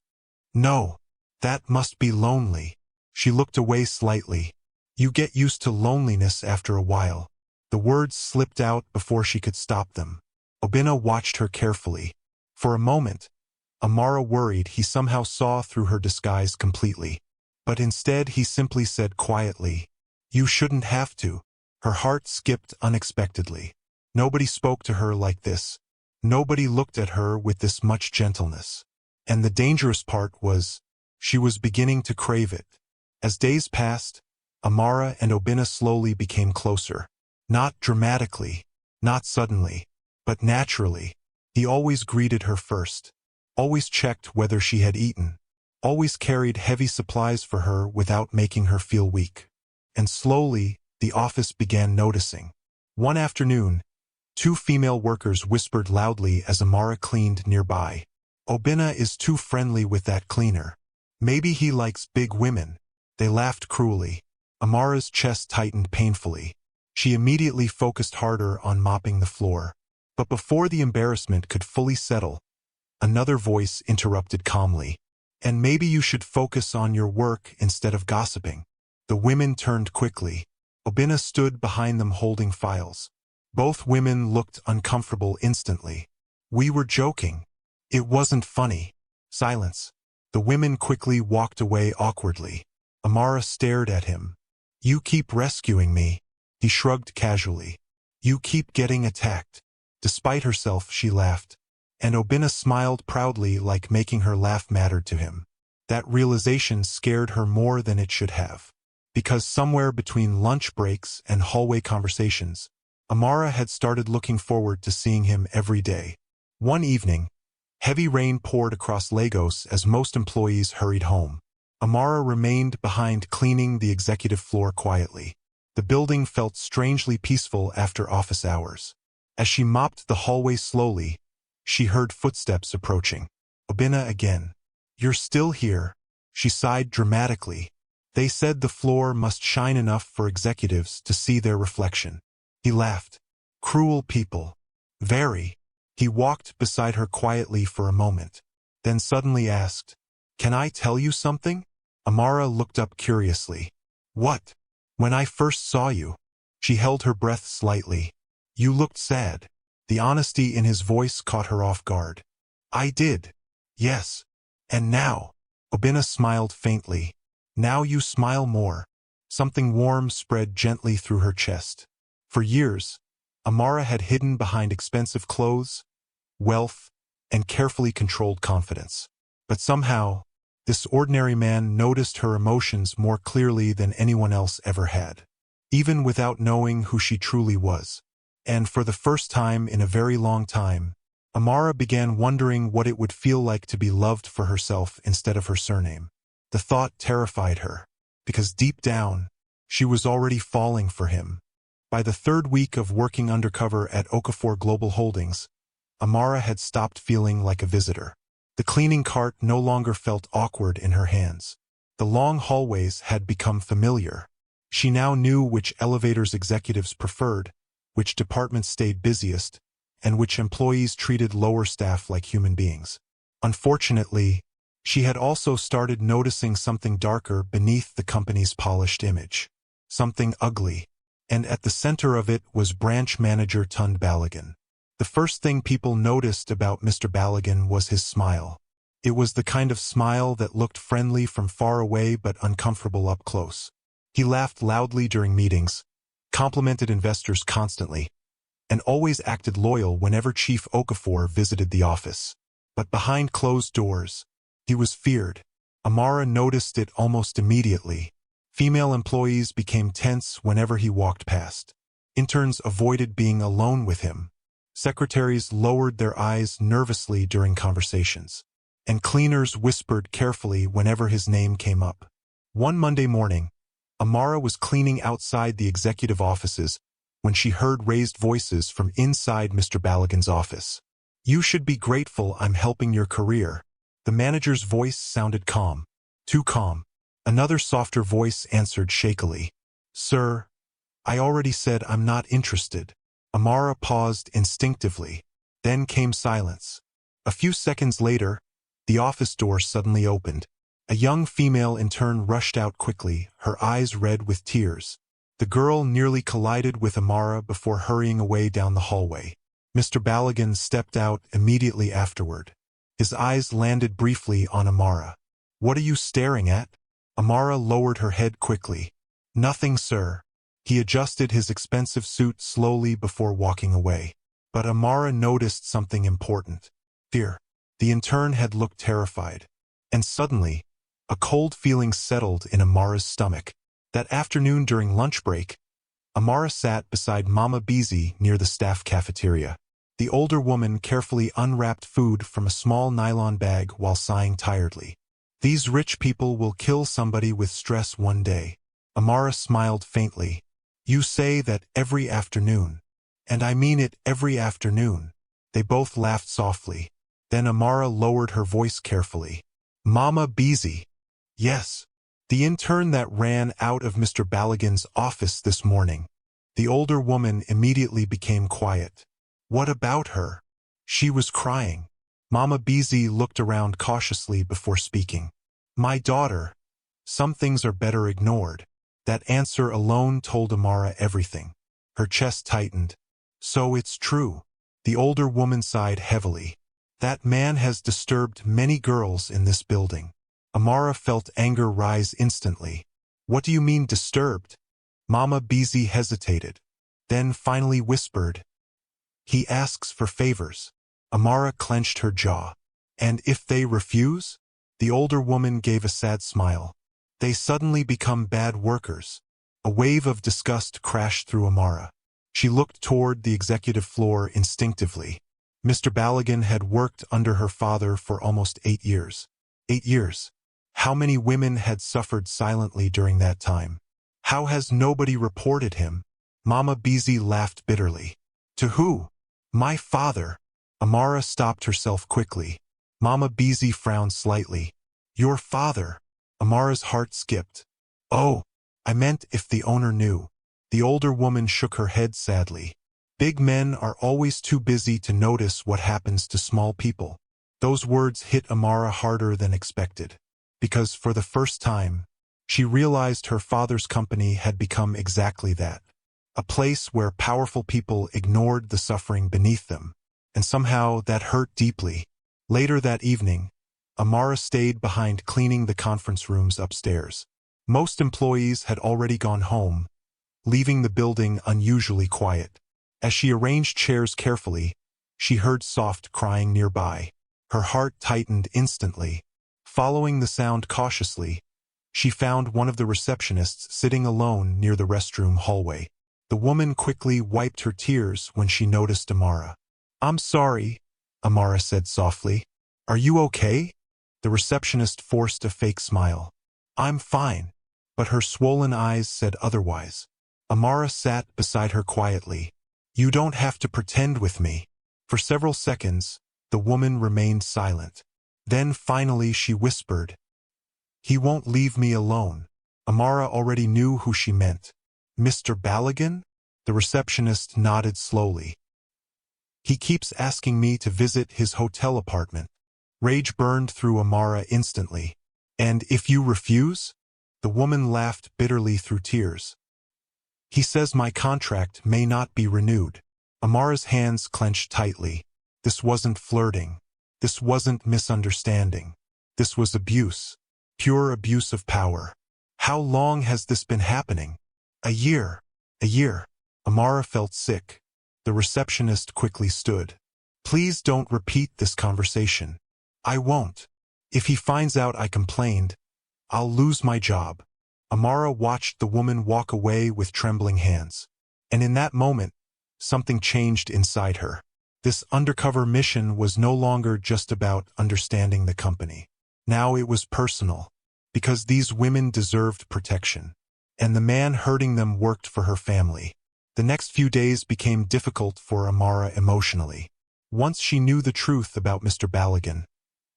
No. That must be lonely. She looked away slightly. You get used to loneliness after a while. The words slipped out before she could stop them. Obina watched her carefully. For a moment, Amara worried he somehow saw through her disguise completely. But instead he simply said quietly, You shouldn't have to. Her heart skipped unexpectedly. Nobody spoke to her like this. Nobody looked at her with this much gentleness. And the dangerous part was, she was beginning to crave it. As days passed, Amara and Obina slowly became closer. Not dramatically, not suddenly, but naturally. He always greeted her first, always checked whether she had eaten, always carried heavy supplies for her without making her feel weak. And slowly, the office began noticing. One afternoon, two female workers whispered loudly as Amara cleaned nearby. Obina is too friendly with that cleaner. Maybe he likes big women. They laughed cruelly. Amara's chest tightened painfully. She immediately focused harder on mopping the floor. But before the embarrassment could fully settle, another voice interrupted calmly. And maybe you should focus on your work instead of gossiping. The women turned quickly. Obina stood behind them holding files. Both women looked uncomfortable instantly. We were joking. It wasn't funny. Silence. The women quickly walked away awkwardly. Amara stared at him. You keep rescuing me. He shrugged casually. You keep getting attacked. Despite herself, she laughed. And Obina smiled proudly, like making her laugh mattered to him. That realization scared her more than it should have. Because somewhere between lunch breaks and hallway conversations, Amara had started looking forward to seeing him every day. One evening, heavy rain poured across Lagos as most employees hurried home. Amara remained behind cleaning the executive floor quietly. The building felt strangely peaceful after office hours. As she mopped the hallway slowly, she heard footsteps approaching. Obina again. You're still here. She sighed dramatically. They said the floor must shine enough for executives to see their reflection. He laughed. Cruel people. Very. He walked beside her quietly for a moment, then suddenly asked, Can I tell you something? Amara looked up curiously. What? When I first saw you. She held her breath slightly. You looked sad. The honesty in his voice caught her off guard. I did. Yes. And now? Obina smiled faintly. Now you smile more. Something warm spread gently through her chest. For years, Amara had hidden behind expensive clothes, wealth, and carefully controlled confidence. But somehow, this ordinary man noticed her emotions more clearly than anyone else ever had, even without knowing who she truly was. And for the first time in a very long time, Amara began wondering what it would feel like to be loved for herself instead of her surname. The thought terrified her, because deep down, she was already falling for him. By the third week of working undercover at Okafor Global Holdings, Amara had stopped feeling like a visitor. The cleaning cart no longer felt awkward in her hands. The long hallways had become familiar. She now knew which elevators executives preferred, which departments stayed busiest, and which employees treated lower staff like human beings. Unfortunately, she had also started noticing something darker beneath the company's polished image. Something ugly. And at the center of it was branch manager Tund Balagan. The first thing people noticed about Mr. Balagan was his smile. It was the kind of smile that looked friendly from far away but uncomfortable up close. He laughed loudly during meetings, complimented investors constantly, and always acted loyal whenever Chief Okafor visited the office. But behind closed doors, he was feared. Amara noticed it almost immediately. Female employees became tense whenever he walked past. Interns avoided being alone with him. Secretaries lowered their eyes nervously during conversations. And cleaners whispered carefully whenever his name came up. One Monday morning, Amara was cleaning outside the executive offices when she heard raised voices from inside Mr. Baligan's office. "You should be grateful I'm helping your career." The manager's voice sounded calm. Too calm. Another softer voice answered shakily. "Sir, I already said I'm not interested." Amara paused instinctively. Then came silence. A few seconds later, the office door suddenly opened. A young female intern rushed out quickly, her eyes red with tears. The girl nearly collided with Amara before hurrying away down the hallway. Mr. Baligan stepped out immediately afterward. His eyes landed briefly on Amara. "What are you staring at?" Amara lowered her head quickly. "Nothing, sir." He adjusted his expensive suit slowly before walking away. But Amara noticed something important. Fear. The intern had looked terrified. And suddenly, a cold feeling settled in Amara's stomach. That afternoon during lunch break, Amara sat beside Mama Beezy near the staff cafeteria. The older woman carefully unwrapped food from a small nylon bag while sighing tiredly. "These rich people will kill somebody with stress one day." Amara smiled faintly. "You say that every afternoon." "And I mean it every afternoon." They both laughed softly. Then Amara lowered her voice carefully. "Mama Beezy." "Yes. The intern that ran out of Mr. Baligan's office this morning." The older woman immediately became quiet. "What about her?" "She was crying." Mama Beezy looked around cautiously before speaking. "My daughter. Some things are better ignored." That answer alone told Amara everything. Her chest tightened. "So it's true." The older woman sighed heavily. "That man has disturbed many girls in this building." Amara felt anger rise instantly. "What do you mean disturbed?" Mama Beezy hesitated, then finally whispered, "He asks for favors." Amara clenched her jaw. "And if they refuse?" The older woman gave a sad smile. "They suddenly become bad workers." A wave of disgust crashed through Amara. She looked toward the executive floor instinctively. Mr. Baligan had worked under her father for almost 8 years. 8 years. How many women had suffered silently during that time? How has nobody reported him? Mama Beezy laughed bitterly. "To who?" "My father." Amara stopped herself quickly. Mama Beezy frowned slightly. "Your father." Amara's heart skipped. "Oh, I meant if the owner knew." The older woman shook her head sadly. "Big men are always too busy to notice what happens to small people." Those words hit Amara harder than expected. Because for the first time, she realized her father's company had become exactly that. A place where powerful people ignored the suffering beneath them. And somehow that hurt deeply. Later that evening, Amara stayed behind cleaning the conference rooms upstairs. Most employees had already gone home, leaving the building unusually quiet. As she arranged chairs carefully, she heard soft crying nearby. Her heart tightened instantly. Following the sound cautiously, she found one of the receptionists sitting alone near the restroom hallway. The woman quickly wiped her tears when she noticed Amara. "I'm sorry," Amara said softly. "Are you okay?" The receptionist forced a fake smile. "I'm fine." But her swollen eyes said otherwise. Amara sat beside her quietly. "You don't have to pretend with me." For several seconds, the woman remained silent. Then finally she whispered, "He won't leave me alone." Amara already knew who she meant. "Mr. Baligan?" The receptionist nodded slowly. "He keeps asking me to visit his hotel apartment." Rage burned through Amara instantly. "And if you refuse?" The woman laughed bitterly through tears. "He says my contract may not be renewed." Amara's hands clenched tightly. This wasn't flirting. This wasn't misunderstanding. This was abuse. Pure abuse of power. How long has this been happening? A year. A year. Amara felt sick. The receptionist quickly stood. "Please don't repeat this conversation." "I won't. If he finds out I complained, I'll lose my job." Amara watched the woman walk away with trembling hands. And in that moment, something changed inside her. This undercover mission was no longer just about understanding the company. Now it was personal. Because these women deserved protection. And the man hurting them worked for her family. The next few days became difficult for Amara emotionally. Once she knew the truth about Mr. Balogun,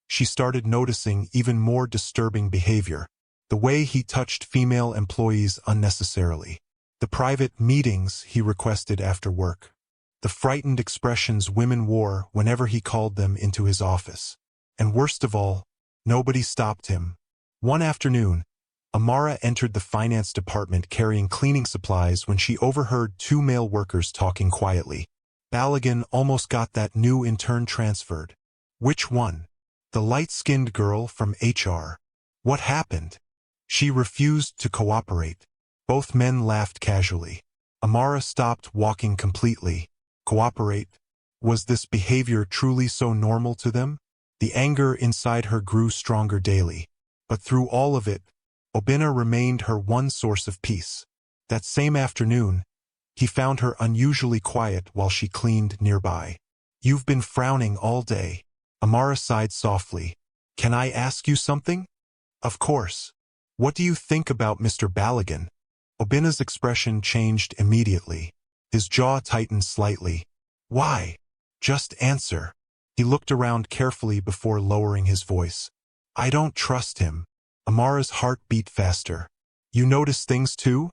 she started noticing even more disturbing behavior. The way he touched female employees unnecessarily. The private meetings he requested after work. The frightened expressions women wore whenever he called them into his office. And worst of all, nobody stopped him. One afternoon, Amara entered the finance department carrying cleaning supplies when she overheard two male workers talking quietly. Balogun almost got that new intern transferred. Which one? The light-skinned girl from HR. What happened? She refused to cooperate. Both men laughed casually. Amara stopped walking completely. Cooperate? Was this behavior truly so normal to them? The anger inside her grew stronger daily. But through all of it, Obinna remained her one source of peace. That same afternoon, he found her unusually quiet while she cleaned nearby. You've been frowning all day. Amara sighed softly. Can I ask you something? Of course. What do you think about Mr. Balogun? Obinna's expression changed immediately. His jaw tightened slightly. Why? Just answer. He looked around carefully before lowering his voice. I don't trust him. Amara's heart beat faster. You notice things too?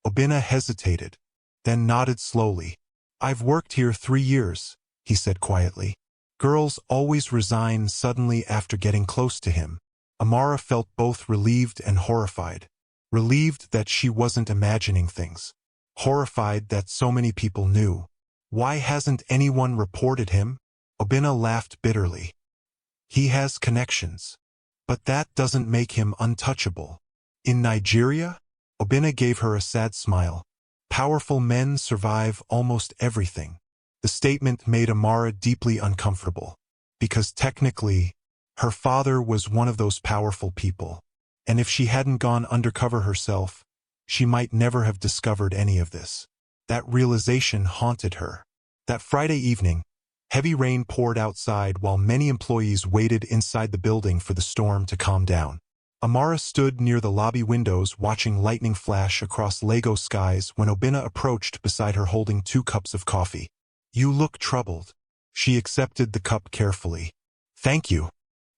Obinna hesitated, then nodded slowly. I've worked here 3 years, he said quietly. Girls always resign suddenly after getting close to him. Amara felt both relieved and horrified. Relieved that she wasn't imagining things. Horrified that so many people knew. Why hasn't anyone reported him? Obinna laughed bitterly. He has connections. But that doesn't make him untouchable. In Nigeria? Obinna gave her a sad smile. Powerful men survive almost everything. The statement made Amara deeply uncomfortable. Because technically, her father was one of those powerful people. And if she hadn't gone undercover herself, she might never have discovered any of this. That realization haunted her. That Friday evening, heavy rain poured outside while many employees waited inside the building for the storm to calm down. Amara stood near the lobby windows watching lightning flash across Lagos skies when Obinna approached beside her holding 2 cups of coffee. You look troubled. She accepted the cup carefully. Thank you.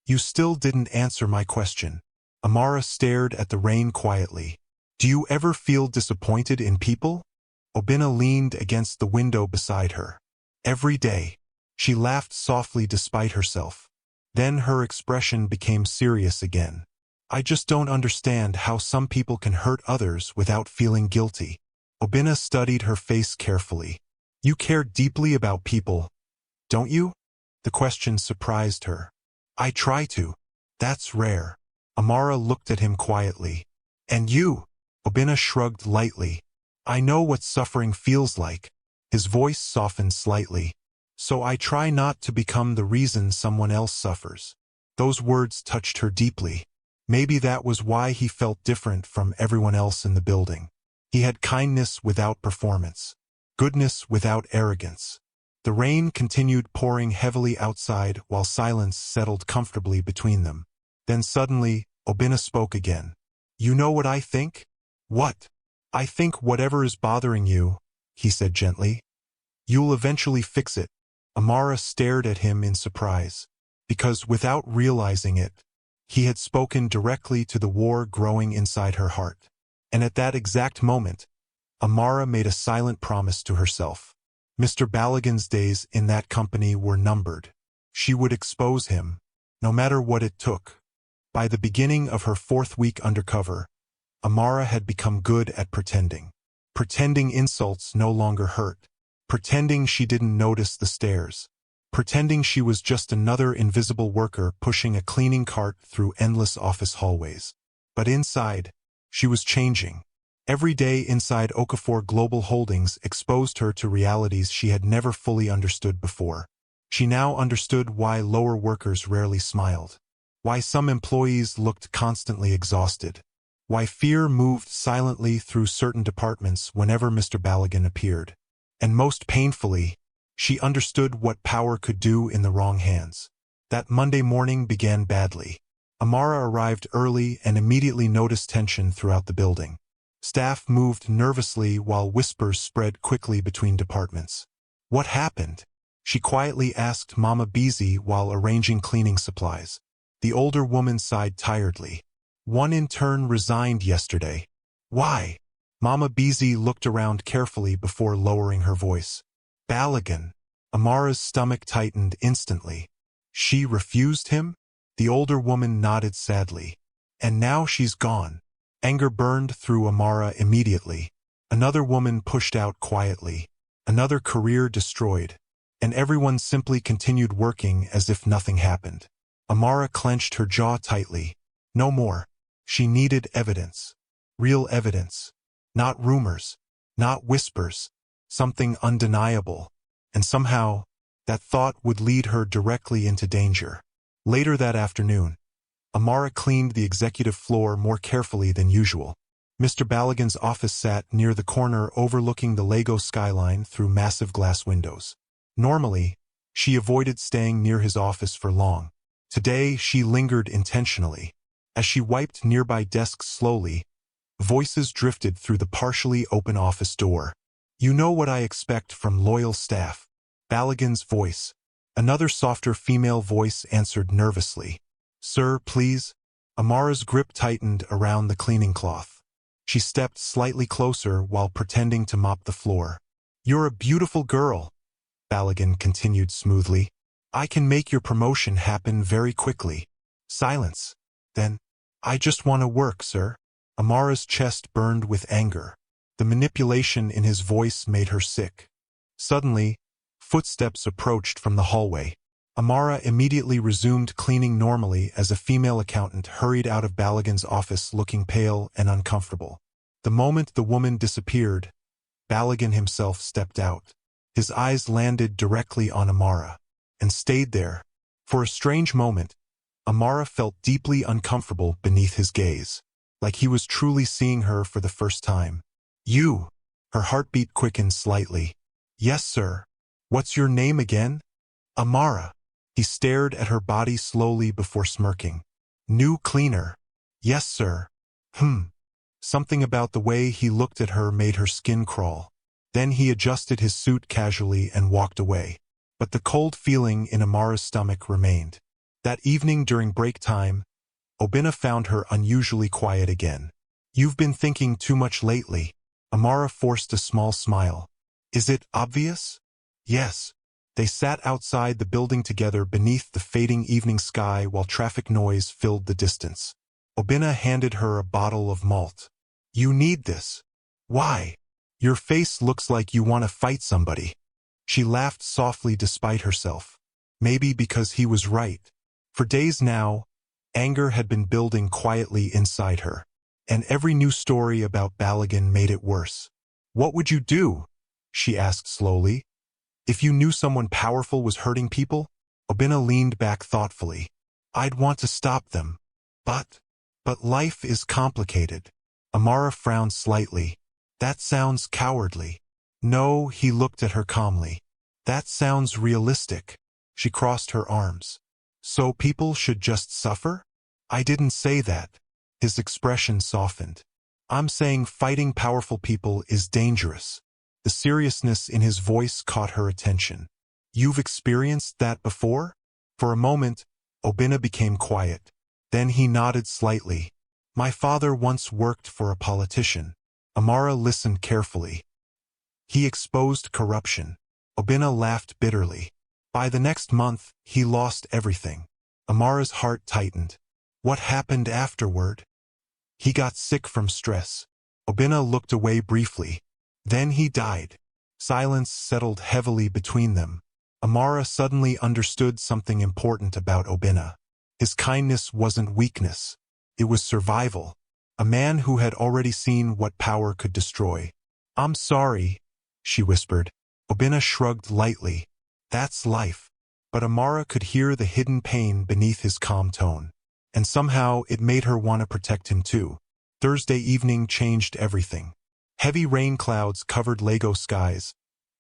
You still didn't answer my question. Amara stared at the rain quietly. Do you ever feel disappointed in people? Obinna leaned against the window beside her. Every day. She laughed softly despite herself. Then her expression became serious again. I just don't understand how some people can hurt others without feeling guilty. Obinna studied her face carefully. You care deeply about people, don't you? The question surprised her. I try to. That's rare. Amara looked at him quietly. And you? Obinna shrugged lightly. I know what suffering feels like. His voice softened slightly. So I try not to become the reason someone else suffers. Those words touched her deeply. Maybe that was why he felt different from everyone else in the building. He had kindness without performance. Goodness without arrogance. The rain continued pouring heavily outside while silence settled comfortably between them. Then suddenly, Obinna spoke again. You know what I think? What? I think whatever is bothering you, he said gently. You'll eventually fix it. Amara stared at him in surprise. Because without realizing it, he had spoken directly to the war growing inside her heart. And at that exact moment, Amara made a silent promise to herself. Mr. Balogun's days in that company were numbered. She would expose him, no matter what it took. By the beginning of her 4th week undercover, Amara had become good at pretending. Pretending insults no longer hurt. Pretending she didn't notice the stares. Pretending she was just another invisible worker pushing a cleaning cart through endless office hallways. But inside, she was changing. Every day inside Okafor Global Holdings exposed her to realities she had never fully understood before. She now understood why lower workers rarely smiled. Why some employees looked constantly exhausted. Why fear moved silently through certain departments whenever Mr. Balogun appeared. And most painfully, she understood what power could do in the wrong hands. That Monday morning began badly. Amara arrived early and immediately noticed tension throughout the building. Staff moved nervously while whispers spread quickly between departments. What happened? She quietly asked Mama Beezy while arranging cleaning supplies. The older woman sighed tiredly. One intern resigned yesterday. Why? Mama Beezy looked around carefully before lowering her voice. Balogun. Amara's stomach tightened instantly. She refused him? The older woman nodded sadly. And now she's gone. Anger burned through Amara immediately. Another woman pushed out quietly. Another career destroyed. And everyone simply continued working as if nothing happened. Amara clenched her jaw tightly. No more. She needed evidence. Real evidence. Not rumors. Not whispers. Something undeniable. And somehow, that thought would lead her directly into danger. Later that afternoon, Amara cleaned the executive floor more carefully than usual. Mr. Balogun's office sat near the corner overlooking the Lego skyline through massive glass windows. Normally, she avoided staying near his office for long. Today, she lingered intentionally. As she wiped nearby desks slowly, voices drifted through the partially open office door. You know what I expect from loyal staff. Balogun's voice. Another softer female voice answered nervously. Sir, please? Amara's grip tightened around the cleaning cloth. She stepped slightly closer while pretending to mop the floor. You're a beautiful girl, Balogun continued smoothly. I can make your promotion happen very quickly. Silence. Then, I just want to work, sir. Amara's chest burned with anger. The manipulation in his voice made her sick. Suddenly, footsteps approached from the hallway. Amara immediately resumed cleaning normally as a female accountant hurried out of Balogun's office looking pale and uncomfortable. The moment the woman disappeared, Balogun himself stepped out. His eyes landed directly on Amara, and stayed there. For a strange moment, Amara felt deeply uncomfortable beneath his gaze, like he was truly seeing her for the first time. You! Her heartbeat quickened slightly. Yes, sir. What's your name again? Amara. He stared at her body slowly before smirking. New cleaner. Yes, sir. Something about the way he looked at her made her skin crawl. Then he adjusted his suit casually and walked away. But the cold feeling in Amara's stomach remained. That evening during break time, Obinna found her unusually quiet again. You've been thinking too much lately. Amara forced a small smile. Is it obvious? Yes. They sat outside the building together beneath the fading evening sky while traffic noise filled the distance. Obinna handed her a bottle of malt. You need this. Why? Your face looks like you want to fight somebody. She laughed softly despite herself. Maybe because he was right. For days now, anger had been building quietly inside her. And every new story about Balogun made it worse. What would you do? She asked slowly. If you knew someone powerful was hurting people? Obinna leaned back thoughtfully. I'd want to stop them. But life is complicated. Amara frowned slightly. That sounds cowardly. No, he looked at her calmly. That sounds realistic. She crossed her arms. So people should just suffer? I didn't say that. His expression softened. I'm saying fighting powerful people is dangerous. The seriousness in his voice caught her attention. You've experienced that before? For a moment, Obinna became quiet. Then he nodded slightly. My father once worked for a politician. Amara listened carefully. He exposed corruption. Obinna laughed bitterly. By the next month, he lost everything. Amara's heart tightened. What happened afterward? He got sick from stress. Obinna looked away briefly. Then he died. Silence settled heavily between them. Amara suddenly understood something important about Obinna. His kindness wasn't weakness. It was survival. A man who had already seen what power could destroy. I'm sorry, she whispered. Obinna shrugged lightly. That's life. But Amara could hear the hidden pain beneath his calm tone. And somehow it made her want to protect him too. Thursday evening changed everything. Heavy rain clouds covered Lego skies,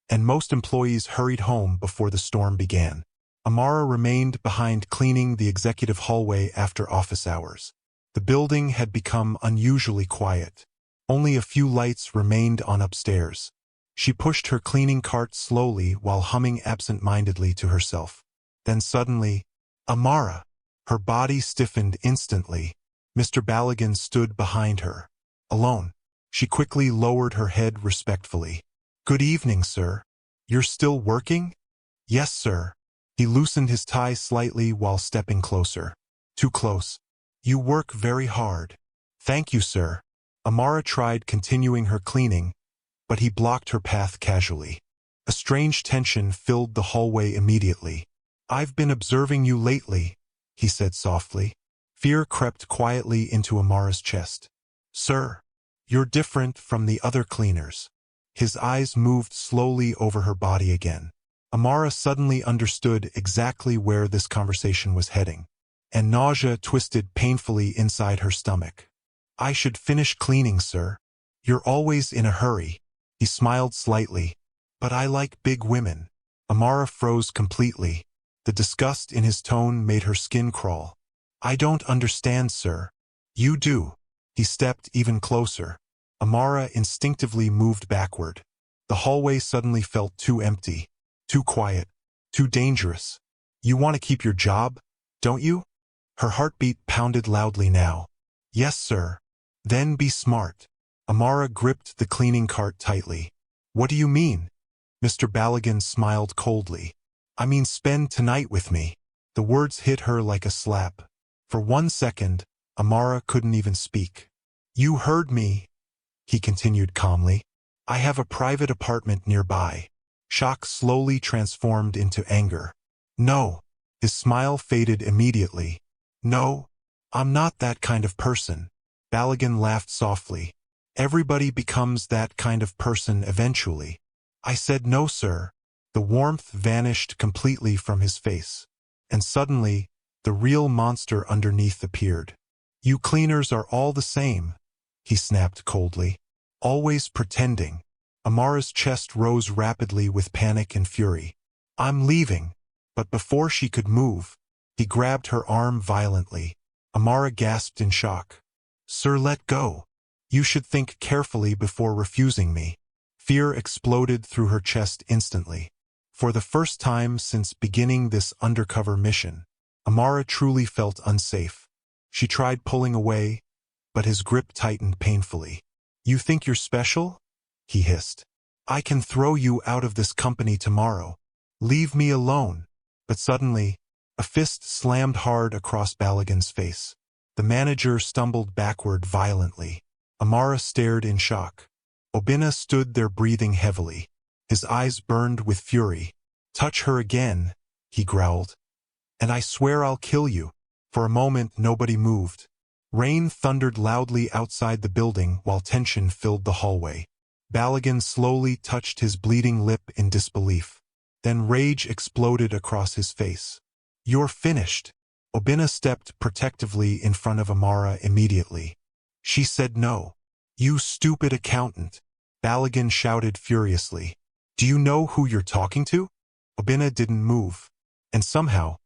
and most employees hurried home before the storm began. Amara remained behind cleaning the executive hallway after office hours. The building had become unusually quiet. Only a few lights remained on upstairs. She pushed her cleaning cart slowly while humming absent-mindedly to herself. Then suddenly, Amara! Her body stiffened instantly. Mr. Ballaghan stood behind her. Alone. She quickly lowered her head respectfully. "Good evening, sir. You're still working?" "Yes, sir." He loosened his tie slightly while stepping closer. "Too close. You work very hard." "Thank you, sir." Amara tried continuing her cleaning, but he blocked her path casually. A strange tension filled the hallway immediately. "I've been observing you lately," he said softly. Fear crept quietly into Amara's chest. "Sir, you're different from the other cleaners." His eyes moved slowly over her body again. Amara suddenly understood exactly where this conversation was heading, and nausea twisted painfully inside her stomach. "I should finish cleaning, sir. You're always in a hurry." He smiled slightly. "But I like big women." Amara froze completely. The disgust in his tone made her skin crawl. "I don't understand, sir." "You do." He stepped even closer. Amara instinctively moved backward. The hallway suddenly felt too empty, too quiet, too dangerous. "You want to keep your job, don't you?" Her heartbeat pounded loudly now. "Yes, sir." "Then be smart." Amara gripped the cleaning cart tightly. "What do you mean?" Mr. Ballaghan smiled coldly. "I mean spend tonight with me." The words hit her like a slap. For 1 second, Amara couldn't even speak. "You heard me," he continued calmly. "I have a private apartment nearby." Shock slowly transformed into anger. "No." His smile faded immediately. "No, I'm not that kind of person." Ballaghan laughed softly. "Everybody becomes that kind of person eventually." "I said no, sir." The warmth vanished completely from his face. And suddenly, the real monster underneath appeared. "You cleaners are all the same," he snapped coldly. "Always pretending." Amara's chest rose rapidly with panic and fury. "I'm leaving." But before she could move, he grabbed her arm violently. Amara gasped in shock. "Sir, let go. You should think carefully before refusing me." Fear exploded through her chest instantly. For the first time since beginning this undercover mission, Amara truly felt unsafe. She tried pulling away, but his grip tightened painfully. "You think you're special?" he hissed. "I can throw you out of this company tomorrow. Leave me alone." But suddenly, a fist slammed hard across Ballaghan's face. The manager stumbled backward violently. Amara stared in shock. Obinna stood there breathing heavily. His eyes burned with fury. "Touch her again," he growled, "and I swear I'll kill you." For a moment nobody moved. Rain thundered loudly outside the building while tension filled the hallway. Ballaghan slowly touched his bleeding lip in disbelief. Then rage exploded across his face. "You're finished." Obinna stepped protectively in front of Amara immediately. "She said no." "You stupid accountant," Ballaghan shouted furiously. "Do you know who you're talking to?" Obinna didn't move. And somehow,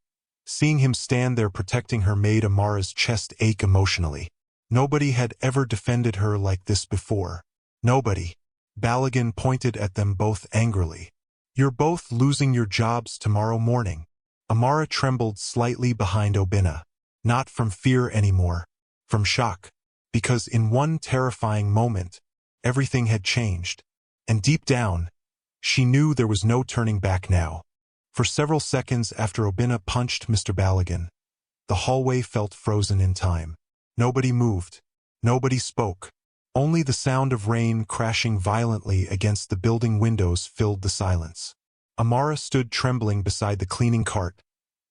seeing him stand there protecting her made Amara's chest ache emotionally. Nobody had ever defended her like this before. Nobody. Ballaghan pointed at them both angrily. "You're both losing your jobs tomorrow morning." Amara trembled slightly behind Obinna. Not from fear anymore. From shock. Because in one terrifying moment, everything had changed. And deep down, she knew there was no turning back now. For several seconds after Obinna punched Mr. Ballaghan, the hallway felt frozen in time. Nobody moved. Nobody spoke. Only the sound of rain crashing violently against the building windows filled the silence. Amara stood trembling beside the cleaning cart,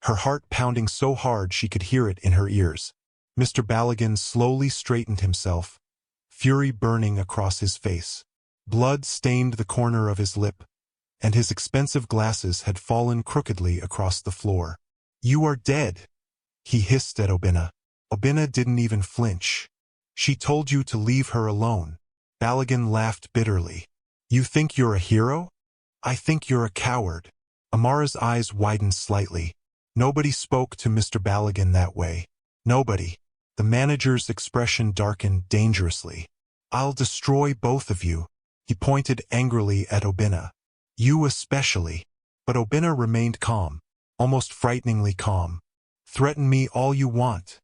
her heart pounding so hard she could hear it in her ears. Mr. Ballaghan slowly straightened himself, fury burning across his face. Blood stained the corner of his lip, and his expensive glasses had fallen crookedly across the floor. "You are dead," he hissed at Obinna. Obinna didn't even flinch. "She told you to leave her alone." Ballaghan laughed bitterly. "You think you're a hero? I think you're a coward." Amara's eyes widened slightly. Nobody spoke to Mr. Ballaghan that way. Nobody. The manager's expression darkened dangerously. I'll destroy both of you. He pointed angrily at Obinna. You especially. But Obinna remained calm, almost frighteningly calm. Threaten me all you want,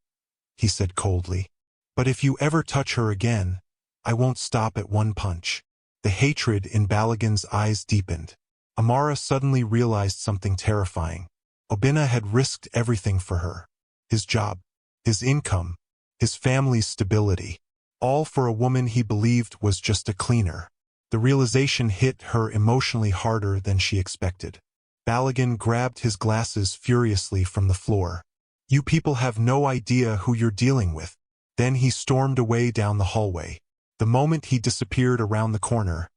he said coldly. But if you ever touch her again, I won't stop at one punch. The hatred in Balagan's eyes deepened. Amara suddenly realized something terrifying. Obinna had risked everything for her. His job, his income, his family's stability. All for a woman he believed was just a cleaner. The realization hit her emotionally harder than she expected. Balagan grabbed his glasses furiously from the floor. You people have no idea who you're dealing with. Then he stormed away down the hallway. The moment he disappeared around the corner,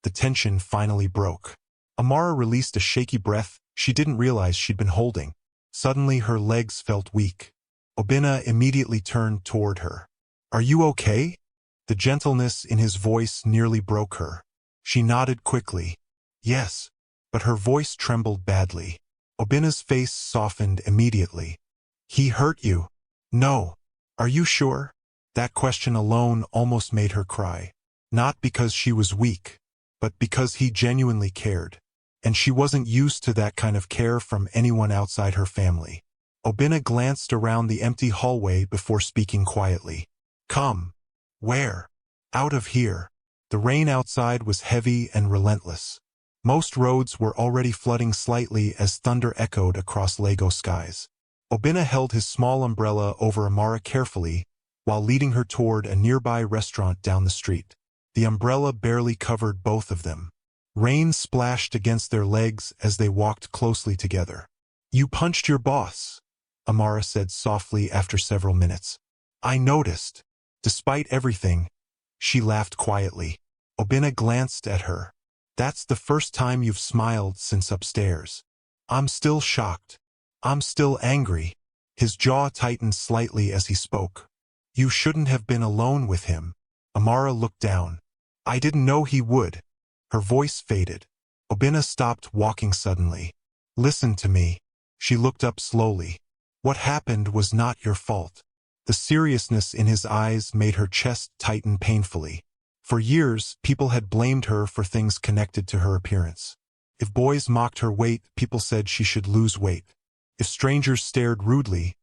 the tension finally broke. Amara released a shaky breath she didn't realize she'd been holding. Suddenly her legs felt weak. Obinna immediately turned toward her. Are you okay? The gentleness in his voice nearly broke her. She nodded quickly. Yes, but her voice trembled badly. Obinna's face softened immediately. He hurt you? No. Are you sure? That question alone almost made her cry. Not because she was weak, but because he genuinely cared. And she wasn't used to that kind of care from anyone outside her family. Obinna glanced around the empty hallway before speaking quietly. Come. Where? Out of here. The rain outside was heavy and relentless. Most roads were already flooding slightly as thunder echoed across Lagos skies. Obinna held his small umbrella over Amara carefully while leading her toward a nearby restaurant down the street. The umbrella barely covered both of them. Rain splashed against their legs as they walked closely together. You punched your boss, Amara said softly after several minutes. I noticed. Despite everything, she laughed quietly. Obinna glanced at her. That's the first time you've smiled since upstairs. I'm still shocked. I'm still angry. His jaw tightened slightly as he spoke. You shouldn't have been alone with him. Amara looked down. I didn't know he would. Her voice faded. Obinna stopped walking suddenly. Listen to me. She looked up slowly. What happened was not your fault. The seriousness in his eyes made her chest tighten painfully. For years, people had blamed her for things connected to her appearance. If boys mocked her weight, people said she should lose weight. If strangers stared rudely,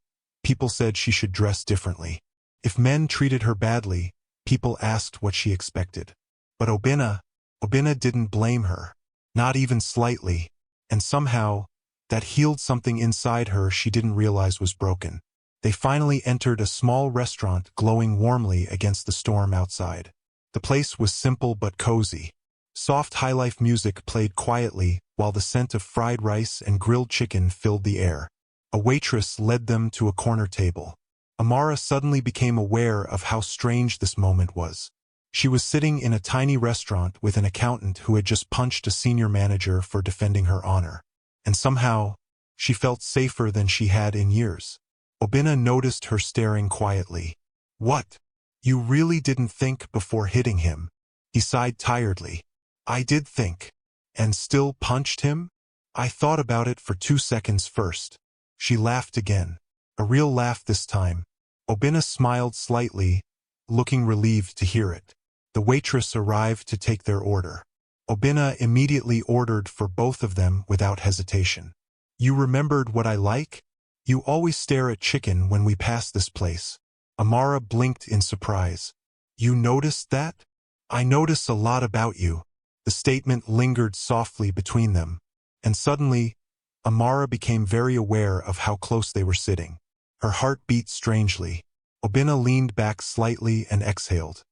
people said she should dress differently. If men treated her badly, people asked what she expected. But Obinna didn't blame her. Not even slightly. And somehow, that healed something inside her she didn't realize was broken. They finally entered a small restaurant glowing warmly against the storm outside. The place was simple but cozy. Soft high-life music played quietly while the scent of fried rice and grilled chicken filled the air. A waitress led them to a corner table. Amara suddenly became aware of how strange this moment was. She was sitting in a tiny restaurant with an accountant who had just punched a senior manager for defending her honor. And somehow, she felt safer than she had in years. Obinna noticed her staring quietly. What? You really didn't think before hitting him? He sighed tiredly. I did think. And still punched him? I thought about it for 2 seconds first. She laughed again. A real laugh this time. Obinna smiled slightly, looking relieved to hear it. The waitress arrived to take their order. Obinna immediately ordered for both of them without hesitation. You remembered what I like? You always stare at chicken when we pass this place. Amara blinked in surprise. You noticed that? I notice a lot about you. The statement lingered softly between them. And suddenly, Amara became very aware of how close they were sitting. Her heart beat strangely. Obinna leaned back slightly and exhaled.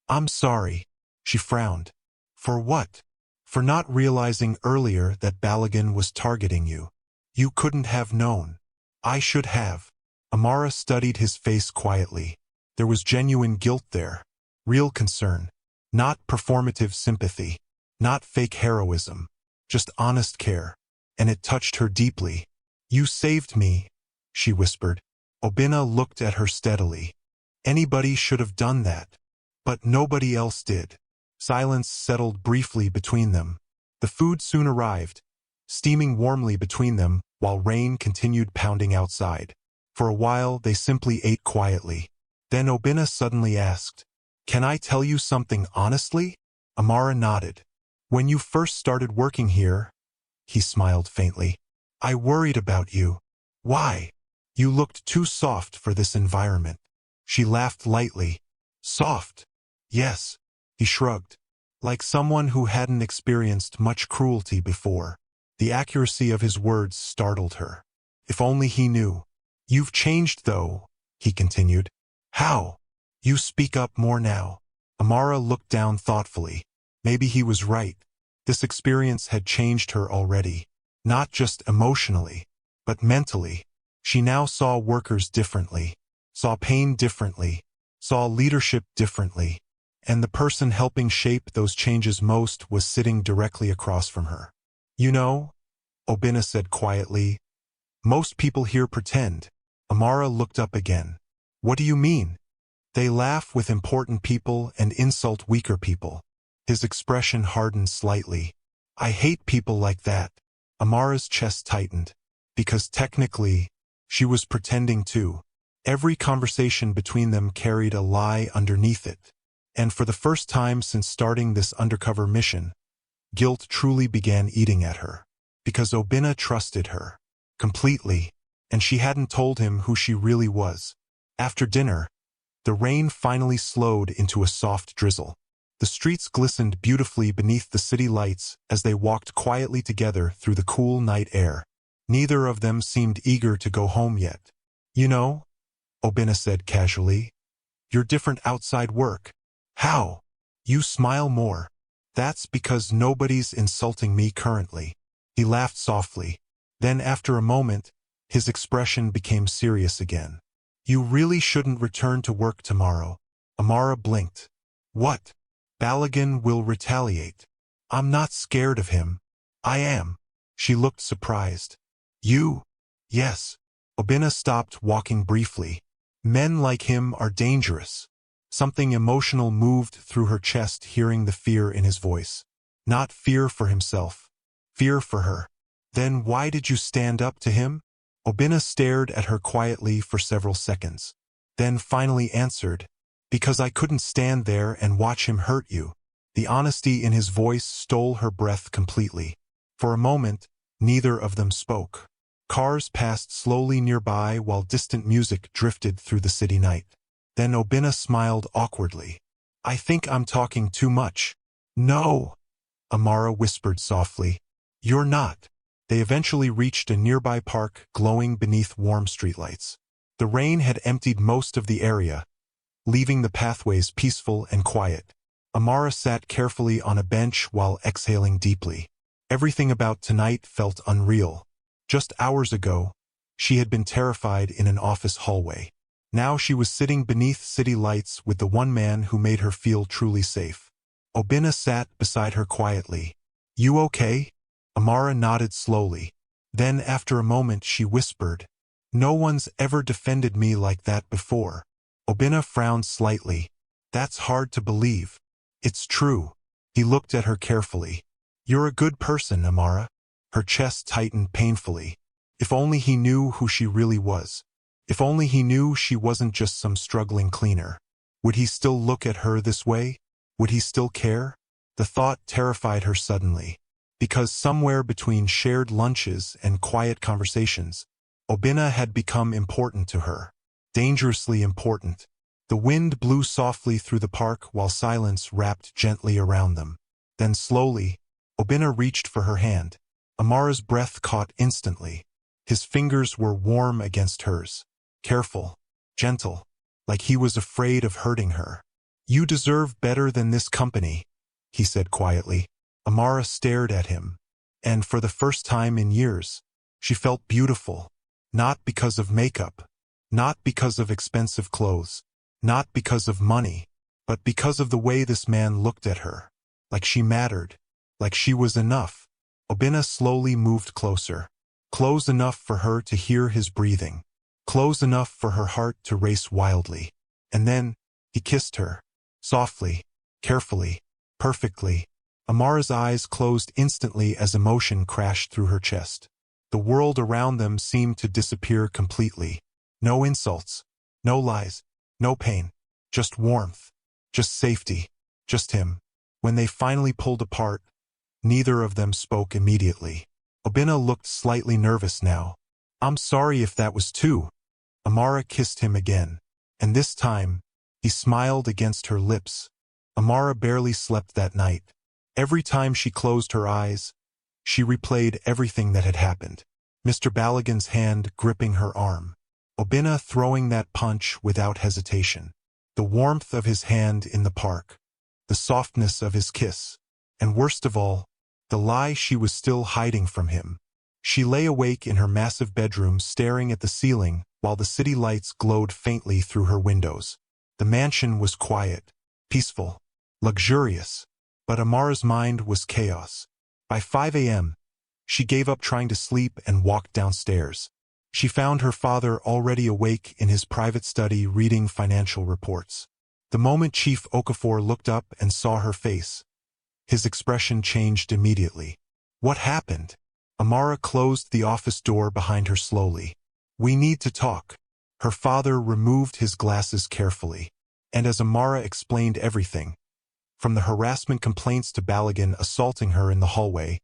I'm sorry. She frowned. For what? For not realizing earlier that Balagan was targeting you. You couldn't have known. I should have. Amara studied his face quietly. There was genuine guilt there. Real concern. Not performative sympathy. Not fake heroism. Just honest care. And it touched her deeply. You saved me, she whispered. Obinna looked at her steadily. Anybody should have done that. But nobody else did. Silence settled briefly between them. The food soon arrived, steaming warmly between them while rain continued pounding outside. For a while they simply ate quietly. Then Obinna suddenly asked, Can I tell you something honestly? Amara nodded. When you first started working here, he smiled faintly, I worried about you. Why? You looked too soft for this environment. She laughed lightly. Soft? Yes. He shrugged. Like someone who hadn't experienced much cruelty before. The accuracy of his words startled her. If only he knew. You've changed though, he continued. How? You speak up more now. Amara looked down thoughtfully. Maybe he was right. This experience had changed her already. Not just emotionally, but mentally. She now saw workers differently, saw pain differently, saw leadership differently, and the person helping shape those changes most was sitting directly across from her. You know, Obina said quietly, most people here pretend. Amara looked up again. What do you mean? They laugh with important people and insult weaker people. His expression hardened slightly. I hate people like that. Amara's chest tightened. Because technically, she was pretending too. Every conversation between them carried a lie underneath it. And for the first time since starting this undercover mission, guilt truly began eating at her. Because Obina trusted her. Completely. And she hadn't told him who she really was. After dinner, the rain finally slowed into a soft drizzle. The streets glistened beautifully beneath the city lights as they walked quietly together through the cool night air. Neither of them seemed eager to go home yet. You know, Obina said casually, you're different outside work. How? You smile more. That's because nobody's insulting me currently. He laughed softly. Then after a moment, his expression became serious again. You really shouldn't return to work tomorrow. Amara blinked. What? Balagan will retaliate. I'm not scared of him. I am. She looked surprised. You? Yes. Obina stopped walking briefly. Men like him are dangerous. Something emotional moved through her chest hearing the fear in his voice. Not fear for himself. Fear for her. Then why did you stand up to him? Obina stared at her quietly for several seconds. Then finally answered, because I couldn't stand there and watch him hurt you. The honesty in his voice stole her breath completely. For a moment, neither of them spoke. Cars passed slowly nearby while distant music drifted through the city night. Then Obina smiled awkwardly. I think I'm talking too much. No, Amara whispered softly. You're not. They eventually reached a nearby park glowing beneath warm streetlights. The rain had emptied most of the area, leaving the pathways peaceful and quiet. Amara sat carefully on a bench while exhaling deeply. Everything about tonight felt unreal. Just hours ago, she had been terrified in an office hallway. Now she was sitting beneath city lights with the one man who made her feel truly safe. Obina sat beside her quietly. You okay? Amara nodded slowly. Then after a moment she whispered, no one's ever defended me like that before. Obina frowned slightly. That's hard to believe. It's true. He looked at her carefully. You're a good person, Amara. Her chest tightened painfully. If only he knew who she really was. If only he knew she wasn't just some struggling cleaner. Would he still look at her this way? Would he still care? The thought terrified her suddenly. Because somewhere between shared lunches and quiet conversations, Obina had become important to her. Dangerously important. The wind blew softly through the park while silence wrapped gently around them. Then slowly, Obina reached for her hand. Amara's breath caught instantly. His fingers were warm against hers. Careful, gentle, like he was afraid of hurting her. You deserve better than this company, he said quietly. Amara stared at him, and for the first time in years, she felt beautiful. Not because of makeup, not because of expensive clothes, not because of money, but because of the way this man looked at her. Like she mattered, like she was enough. Obina slowly moved closer. Close enough for her to hear his breathing. Close enough for her heart to race wildly. And then, he kissed her. Softly, carefully, perfectly. Amara's eyes closed instantly as emotion crashed through her chest. The world around them seemed to disappear completely. No insults, no lies, no pain, just warmth. Just safety. Just him. When they finally pulled apart, neither of them spoke immediately. Obinna looked slightly nervous now. I'm sorry if that was too. Amara kissed him again. And this time, he smiled against her lips. Amara barely slept that night. Every time she closed her eyes, she replayed everything that had happened. Mr. Baligan's hand gripping her arm. Obinna throwing that punch without hesitation. The warmth of his hand in the park. The softness of his kiss. And worst of all, the lie she was still hiding from him. She lay awake in her massive bedroom staring at the ceiling while the city lights glowed faintly through her windows. The mansion was quiet, peaceful, luxurious, but Amara's mind was chaos. By 5 a.m., she gave up trying to sleep and walked downstairs. She found her father already awake in his private study reading financial reports. The moment Chief Okafor looked up and saw her face, his expression changed immediately. What happened? Amara closed the office door behind her slowly. We need to talk. Her father removed his glasses carefully. And as Amara explained everything, from the harassment complaints to Baligan assaulting her in the hallway,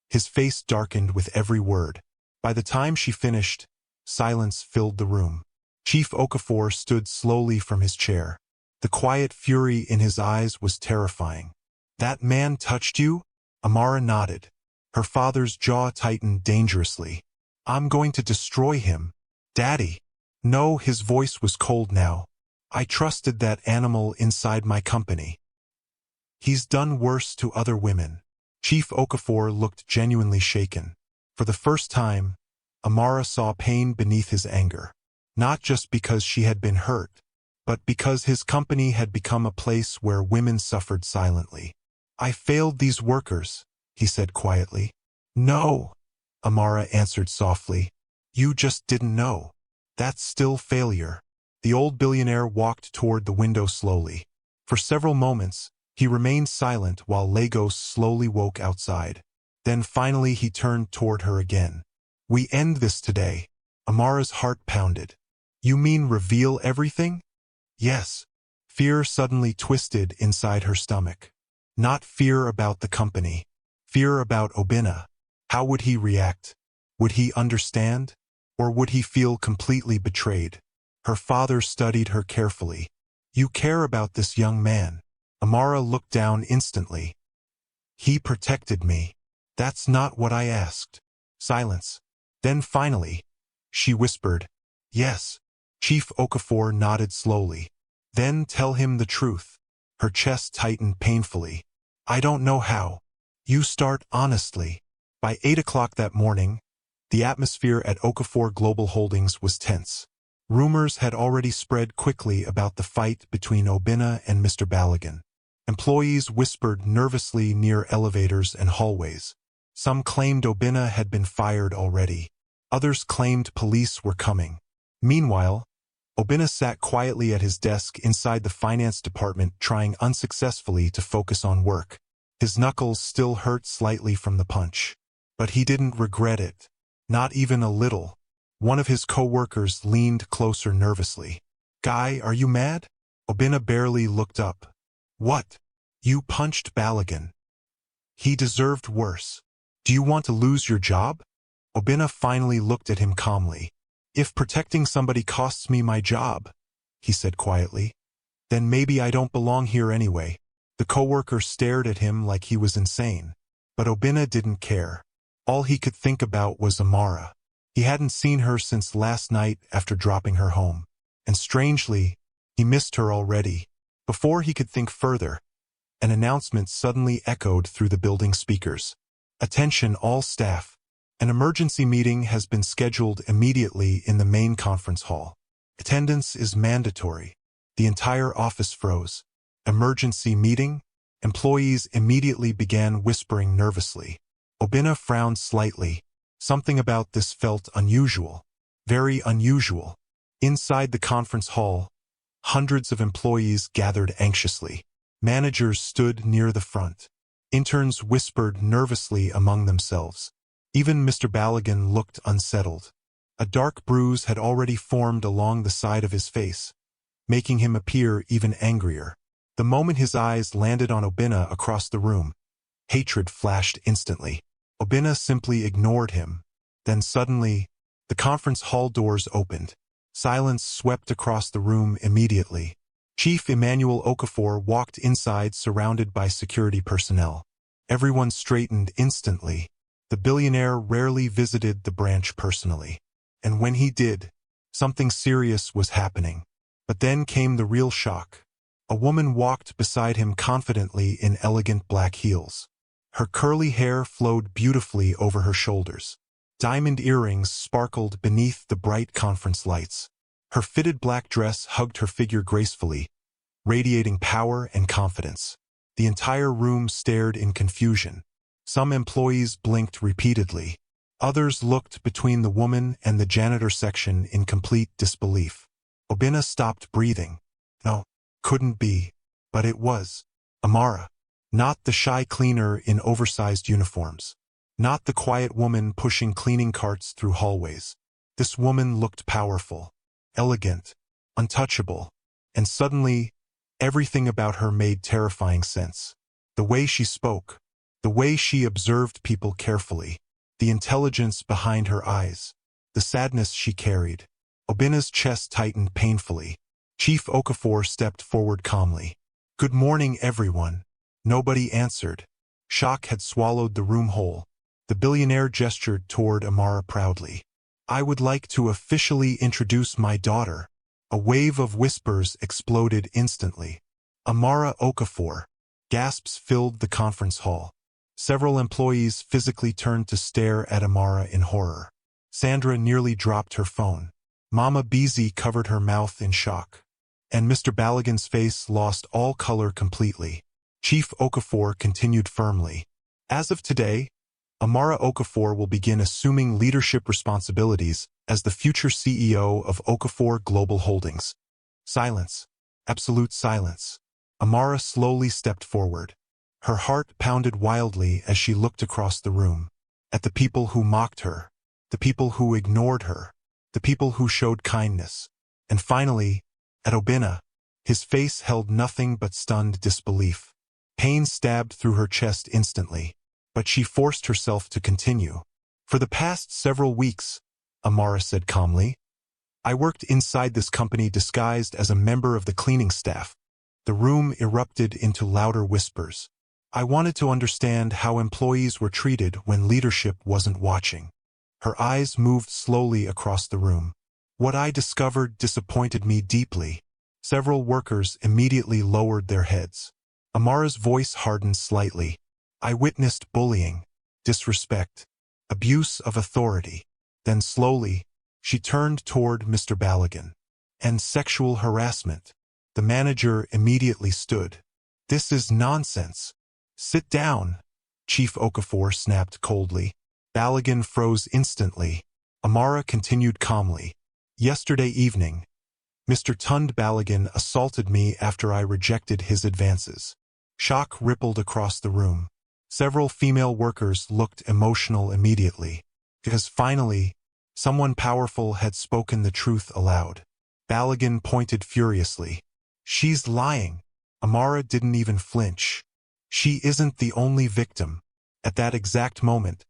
his face darkened with every word. By the time she finished, silence filled the room. Chief Okafor stood slowly from his chair. The quiet fury in his eyes was terrifying. That man touched you? Amara nodded. Her father's jaw tightened dangerously. I'm going to destroy him. Daddy. No, his voice was cold now. I trusted that animal inside my company. He's done worse to other women. Chief Okafor looked genuinely shaken. For the first time, Amara saw pain beneath his anger. Not just because she had been hurt, but because his company had become a place where women suffered silently. I failed these workers, he said quietly. No, Amara answered softly. You just didn't know. That's still failure. The old billionaire walked toward the window slowly. For several moments, he remained silent while Lagos slowly woke outside. Then finally he turned toward her again. We end this today. Amara's heart pounded. You mean reveal everything? Yes. Fear suddenly twisted inside her stomach. Not fear about the company. Fear about Obinna. How would he react? Would he understand? Or would he feel completely betrayed? Her father studied her carefully. You care about this young man. Amara looked down instantly. He protected me. That's not what I asked. Silence. Then finally, she whispered, yes. Chief Okafor nodded slowly. Then tell him the truth. Her chest tightened painfully. I don't know how. You start honestly. By 8 o'clock that morning, the atmosphere at Okafor Global Holdings was tense. Rumors had already spread quickly about the fight between Obinna and Mr. Baligan. Employees whispered nervously near elevators and hallways. Some claimed Obinna had been fired already. Others claimed police were coming. Meanwhile, Obinna sat quietly at his desk inside the finance department trying unsuccessfully to focus on work. His knuckles still hurt slightly from the punch. But he didn't regret it. Not even a little. One of his co-workers leaned closer nervously. Guy, are you mad? Obinna barely looked up. What? You punched Baligan. He deserved worse. Do you want to lose your job? Obinna finally looked at him calmly. If protecting somebody costs me my job, he said quietly, then maybe I don't belong here anyway. The coworker stared at him like he was insane. But Obinna didn't care. All he could think about was Amara. He hadn't seen her since last night after dropping her home. And strangely, he missed her already. Before he could think further, an announcement suddenly echoed through the building speakers. Attention all staff. An emergency meeting has been scheduled immediately in the main conference hall. Attendance is mandatory. The entire office froze. Emergency meeting? Employees immediately began whispering nervously. Obinna frowned slightly. Something about this felt unusual. Very unusual. Inside the conference hall, hundreds of employees gathered anxiously. Managers stood near the front. Interns whispered nervously among themselves. Even Mr. Baligan looked unsettled. A dark bruise had already formed along the side of his face, making him appear even angrier. The moment his eyes landed on Obinna across the room, hatred flashed instantly. Obinna simply ignored him. Then suddenly, the conference hall doors opened. Silence swept across the room immediately. Chief Emmanuel Okafor walked inside surrounded by security personnel. Everyone straightened instantly. The billionaire rarely visited the branch personally. And when he did, something serious was happening. But then came the real shock. A woman walked beside him confidently in elegant black heels. Her curly hair flowed beautifully over her shoulders. Diamond earrings sparkled beneath the bright conference lights. Her fitted black dress hugged her figure gracefully, radiating power and confidence. The entire room stared in confusion. Some employees blinked repeatedly. Others looked between the woman and the janitor section in complete disbelief. Obinna stopped breathing. No, couldn't be. But it was. Amara. Not the shy cleaner in oversized uniforms. Not the quiet woman pushing cleaning carts through hallways. This woman looked powerful, elegant, untouchable, and suddenly, everything about her made terrifying sense. The way she spoke, the way she observed people carefully, the intelligence behind her eyes, the sadness she carried. Obinna's chest tightened painfully. Chief Okafor stepped forward calmly. "Good morning, everyone." Nobody answered. Shock had swallowed the room whole. The billionaire gestured toward Amara proudly. "I would like to officially introduce my daughter." A wave of whispers exploded instantly. "Amara Okafor." Gasps filled the conference hall. Several employees physically turned to stare at Amara in horror. Sandra nearly dropped her phone. Mama Beezy covered her mouth in shock. And Mr. Balogun's face lost all color completely. Chief Okafor continued firmly. "As of today, Amara Okafor will begin assuming leadership responsibilities as the future CEO of Okafor Global Holdings." Silence. Absolute silence. Amara slowly stepped forward. Her heart pounded wildly as she looked across the room. At the people who mocked her. The people who ignored her. The people who showed kindness. And finally, at Obinna. His face held nothing but stunned disbelief. Pain stabbed through her chest instantly. But she forced herself to continue. "For the past several weeks," Amara said calmly, "I worked inside this company disguised as a member of the cleaning staff." The room erupted into louder whispers. "I wanted to understand how employees were treated when leadership wasn't watching." Her eyes moved slowly across the room. "What I discovered disappointed me deeply." Several workers immediately lowered their heads. Amara's voice hardened slightly. "I witnessed bullying, disrespect, abuse of authority." Then slowly, she turned toward Mr. Balogun. "And sexual harassment." The manager immediately stood. "This is nonsense." "Sit down," Chief Okafor snapped coldly. Balogun froze instantly. Amara continued calmly. "Yesterday evening, Mr. Tund Balogun assaulted me after I rejected his advances." Shock rippled across the room. Several female workers looked emotional immediately, because finally, someone powerful had spoken the truth aloud. Balogun pointed furiously. "She's lying." Amara didn't even flinch. "She isn't the only victim." At that exact moment,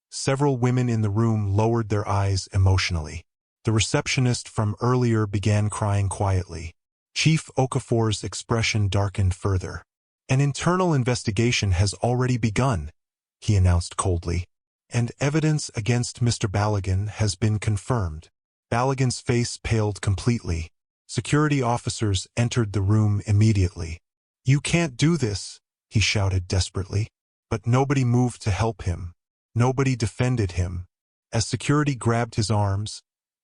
several women in the room lowered their eyes emotionally. The receptionist from earlier began crying quietly. Chief Okafor's expression darkened further. "An internal investigation has already begun," he announced coldly. "And evidence against Mr. Balogun has been confirmed." Balogun's face paled completely. Security officers entered the room immediately. "You can't do this," he shouted desperately. But nobody moved to help him. Nobody defended him. As security grabbed his arms,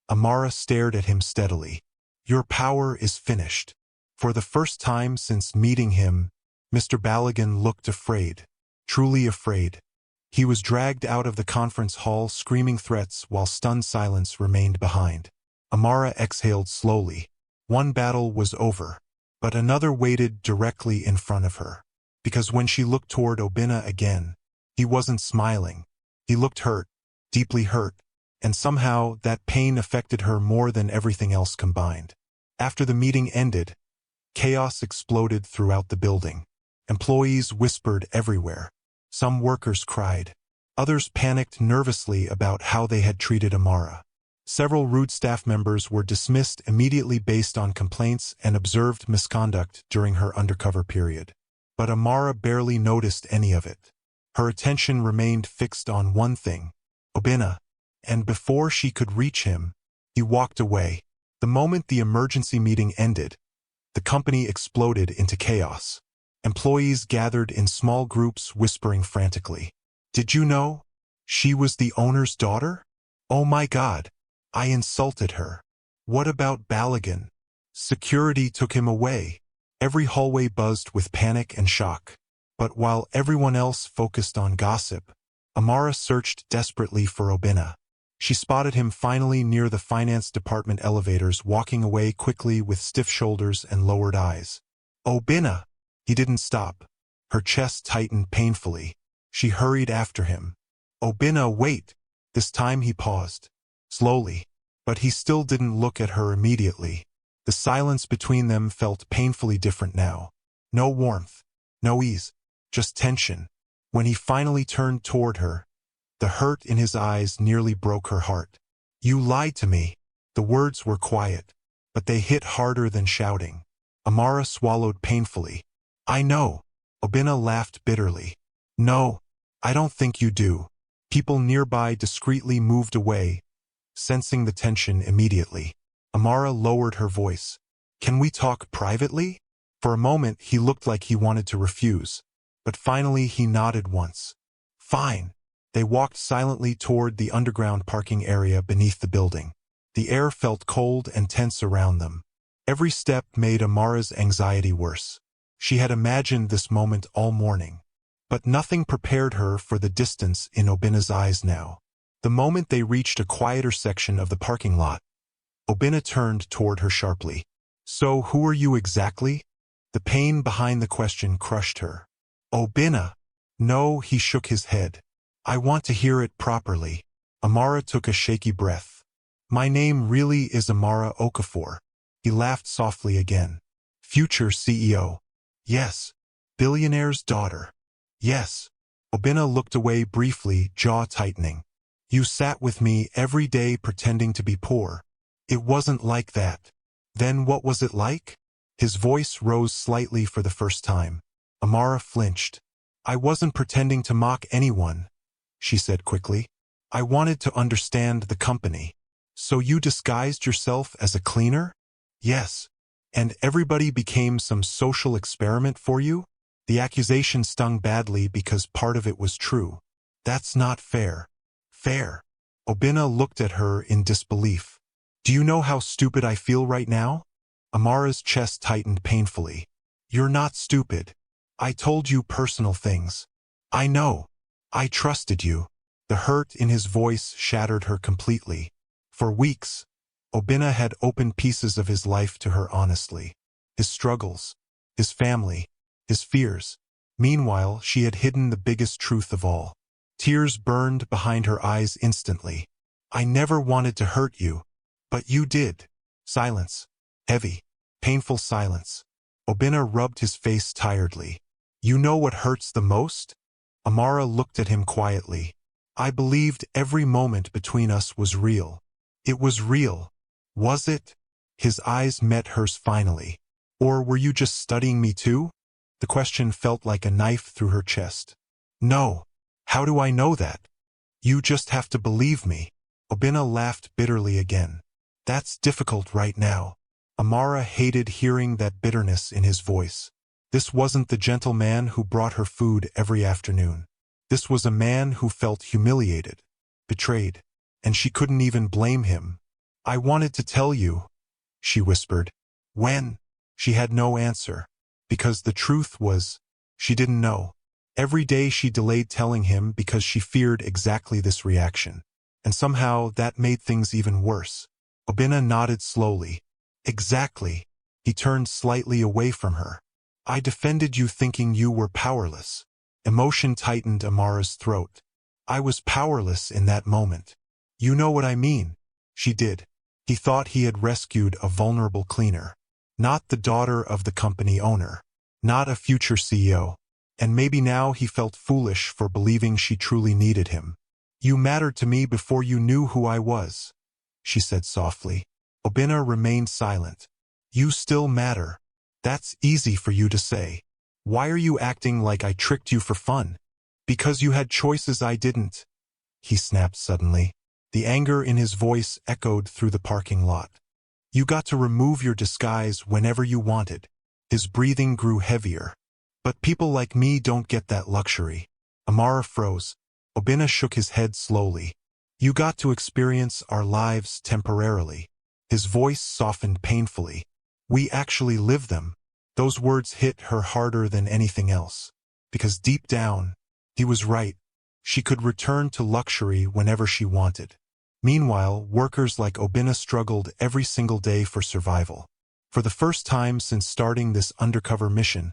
Amara stared at him steadily. "Your power is finished." For the first time since meeting him, Mr. Balogun looked afraid, truly afraid. He was dragged out of the conference hall screaming threats while stunned silence remained behind. Amara exhaled slowly. One battle was over, but another waited directly in front of her. Because when she looked toward Obinna again, he wasn't smiling. He looked hurt, deeply hurt, and somehow that pain affected her more than everything else combined. After the meeting ended, Chaos exploded throughout the building. Employees whispered everywhere. Some workers cried. Others panicked nervously about how they had treated Amara. Several rude staff members were dismissed immediately based on complaints and observed misconduct during her undercover period. But Amara barely noticed any of it. Her attention remained fixed on one thing, Obinna, and before she could reach him, he walked away. The moment the emergency meeting ended, the company exploded into chaos. Employees gathered in small groups whispering frantically. "Did you know? She was the owner's daughter? Oh my God! I insulted her. What about Balagan? Security took him away." Every hallway buzzed with panic and shock. But while everyone else focused on gossip, Amara searched desperately for Obinna. She spotted him finally near the finance department elevators, walking away quickly with stiff shoulders and lowered eyes. "Obinna!" He didn't stop. Her chest tightened painfully. She hurried after him. "Obinna, wait!" This time he paused. Slowly. But he still didn't look at her immediately. The silence between them felt painfully different now. No warmth. No ease. Just tension. When he finally turned toward her, the hurt in his eyes nearly broke her heart. "You lied to me." The words were quiet, but they hit harder than shouting. Amara swallowed painfully. "I know." Obinna laughed bitterly. "No, I don't think you do." People nearby discreetly moved away, sensing the tension immediately. Amara lowered her voice. "Can we talk privately?" For a moment he looked like he wanted to refuse, but finally he nodded once. "Fine." They walked silently toward the underground parking area beneath the building. The air felt cold and tense around them. Every step made Amara's anxiety worse. She had imagined this moment all morning. But nothing prepared her for the distance in Obinna's eyes now. The moment they reached a quieter section of the parking lot, Obinna turned toward her sharply. "So who are you exactly?" The pain behind the question crushed her. "Obinna." "No," he shook his head. "I want to hear it properly." Amara took a shaky breath. "My name really is Amara Okafor." He laughed softly again. "Future CEO." "Yes." "Billionaire's daughter." "Yes." Obinna looked away briefly, jaw tightening. "You sat with me every day pretending to be poor." "It wasn't like that." "Then what was it like?" His voice rose slightly for the first time. Amara flinched. "I wasn't pretending to mock anyone," she said quickly. "I wanted to understand the company." "So you disguised yourself as a cleaner?" "Yes." "And everybody became some social experiment for you?" The accusation stung badly because part of it was true. "That's not fair." "Fair?" Obinna looked at her in disbelief. "Do you know how stupid I feel right now?" Amara's chest tightened painfully. "You're not stupid. I told you personal things." "I know. I trusted you." The hurt in his voice shattered her completely. For weeks, Obinna had opened pieces of his life to her honestly. His struggles, his family, his fears. Meanwhile, she had hidden the biggest truth of all. Tears burned behind her eyes instantly. "I never wanted to hurt you. But you did." Silence. Heavy, painful silence. Obinna rubbed his face tiredly. "You know what hurts the most?" Amara looked at him quietly. "I believed every moment between us was real." "It was real. Was it?" His eyes met hers finally. "Or were you just studying me too?" The question felt like a knife through her chest. "No. How do I know that?" "You just have to believe me." Obinna laughed bitterly again. "That's difficult right now." Amara hated hearing that bitterness in his voice. This wasn't the gentleman who brought her food every afternoon. This was a man who felt humiliated, betrayed, and she couldn't even blame him. "I wanted to tell you," she whispered. "When?" She had no answer, because the truth was, she didn't know. Every day she delayed telling him because she feared exactly this reaction. And somehow that made things even worse. Obinna nodded slowly. "Exactly." He turned slightly away from her. "I defended you thinking you were powerless." Emotion tightened Amara's throat. "I was powerless in that moment." "You know what I mean." She did. He thought he had rescued a vulnerable cleaner. Not the daughter of the company owner. Not a future CEO. And maybe now he felt foolish for believing she truly needed him. You mattered to me before you knew who I was, she said softly. Obinna remained silent. You still matter. That's easy for you to say. Why are you acting like I tricked you for fun? Because you had choices I didn't, he snapped suddenly. The anger in his voice echoed through the parking lot. You got to remove your disguise whenever you wanted. His breathing grew heavier. But people like me don't get that luxury. Amara froze. Obinna shook his head slowly. You got to experience our lives temporarily. His voice softened painfully. We actually live them. Those words hit her harder than anything else. Because deep down, he was right. She could return to luxury whenever she wanted. Meanwhile, workers like Obinna struggled every single day for survival. For the first time since starting this undercover mission,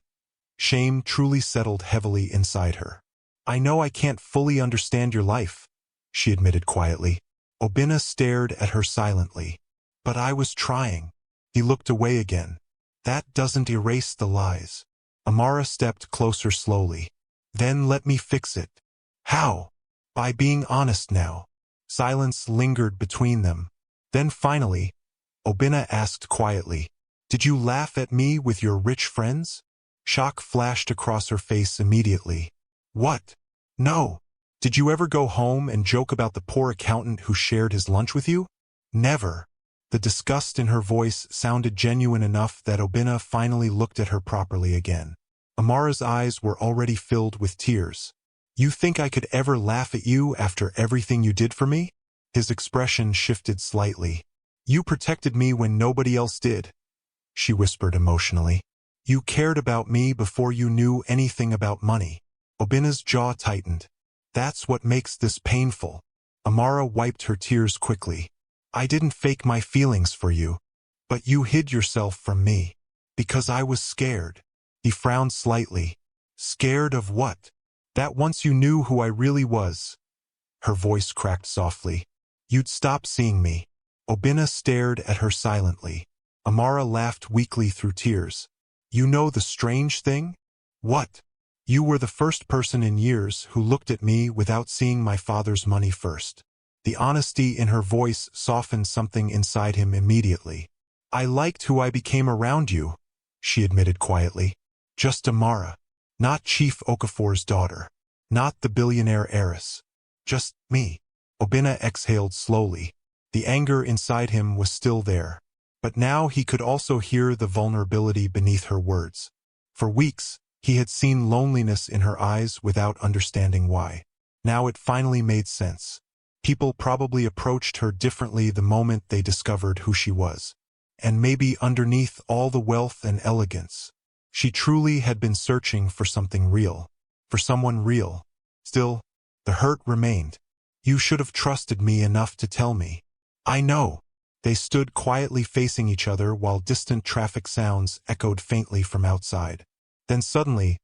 shame truly settled heavily inside her. I know I can't fully understand your life, she admitted quietly. Obinna stared at her silently. But I was trying. He looked away again. That doesn't erase the lies. Amara stepped closer slowly. Then let me fix it. How? By being honest now. Silence lingered between them. Then finally, Obinna asked quietly, Did you laugh at me with your rich friends? Shock flashed across her face immediately. What? No. Did you ever go home and joke about the poor accountant who shared his lunch with you? Never. The disgust in her voice sounded genuine enough that Obinna finally looked at her properly again. Amara's eyes were already filled with tears. You think I could ever laugh at you after everything you did for me? His expression shifted slightly. You protected me when nobody else did, she whispered emotionally. You cared about me before you knew anything about money. Obinna's jaw tightened. That's what makes this painful. Amara wiped her tears quickly. I didn't fake my feelings for you, but you hid yourself from me. Because I was scared. He frowned slightly. Scared of what? That once you knew who I really was. Her voice cracked softly. You'd stop seeing me. Obinna stared at her silently. Amara laughed weakly through tears. You know the strange thing? What? You were the first person in years who looked at me without seeing my father's money first. The honesty in her voice softened something inside him immediately. I liked who I became around you, she admitted quietly. Just Amara. Not Chief Okafor's daughter. Not the billionaire heiress. Just me. Obinna exhaled slowly. The anger inside him was still there. But now he could also hear the vulnerability beneath her words. For weeks, he had seen loneliness in her eyes without understanding why. Now it finally made sense. People probably approached her differently the moment they discovered who she was. And maybe underneath all the wealth and elegance, she truly had been searching for something real. For someone real. Still, the hurt remained. You should have trusted me enough to tell me. I know. They stood quietly facing each other while distant traffic sounds echoed faintly from outside. Then suddenly,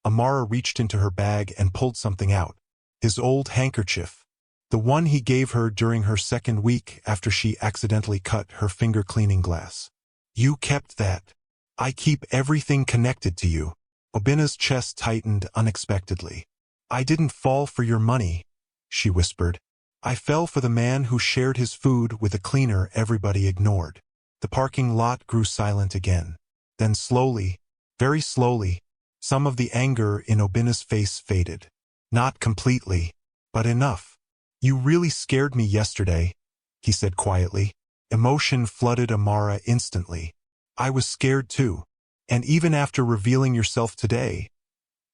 Amara reached into her bag and pulled something out. His old handkerchief. The one he gave her during her second week after she accidentally cut her finger cleaning glass. You kept that. I keep everything connected to you. Obinna's chest tightened unexpectedly. I didn't fall for your money, she whispered. I fell for the man who shared his food with a cleaner everybody ignored. The parking lot grew silent again. Then slowly, very slowly, some of the anger in Obinna's face faded. Not completely, but enough. You really scared me yesterday, he said quietly. Emotion flooded Amara instantly. I was scared too. And even after revealing yourself today,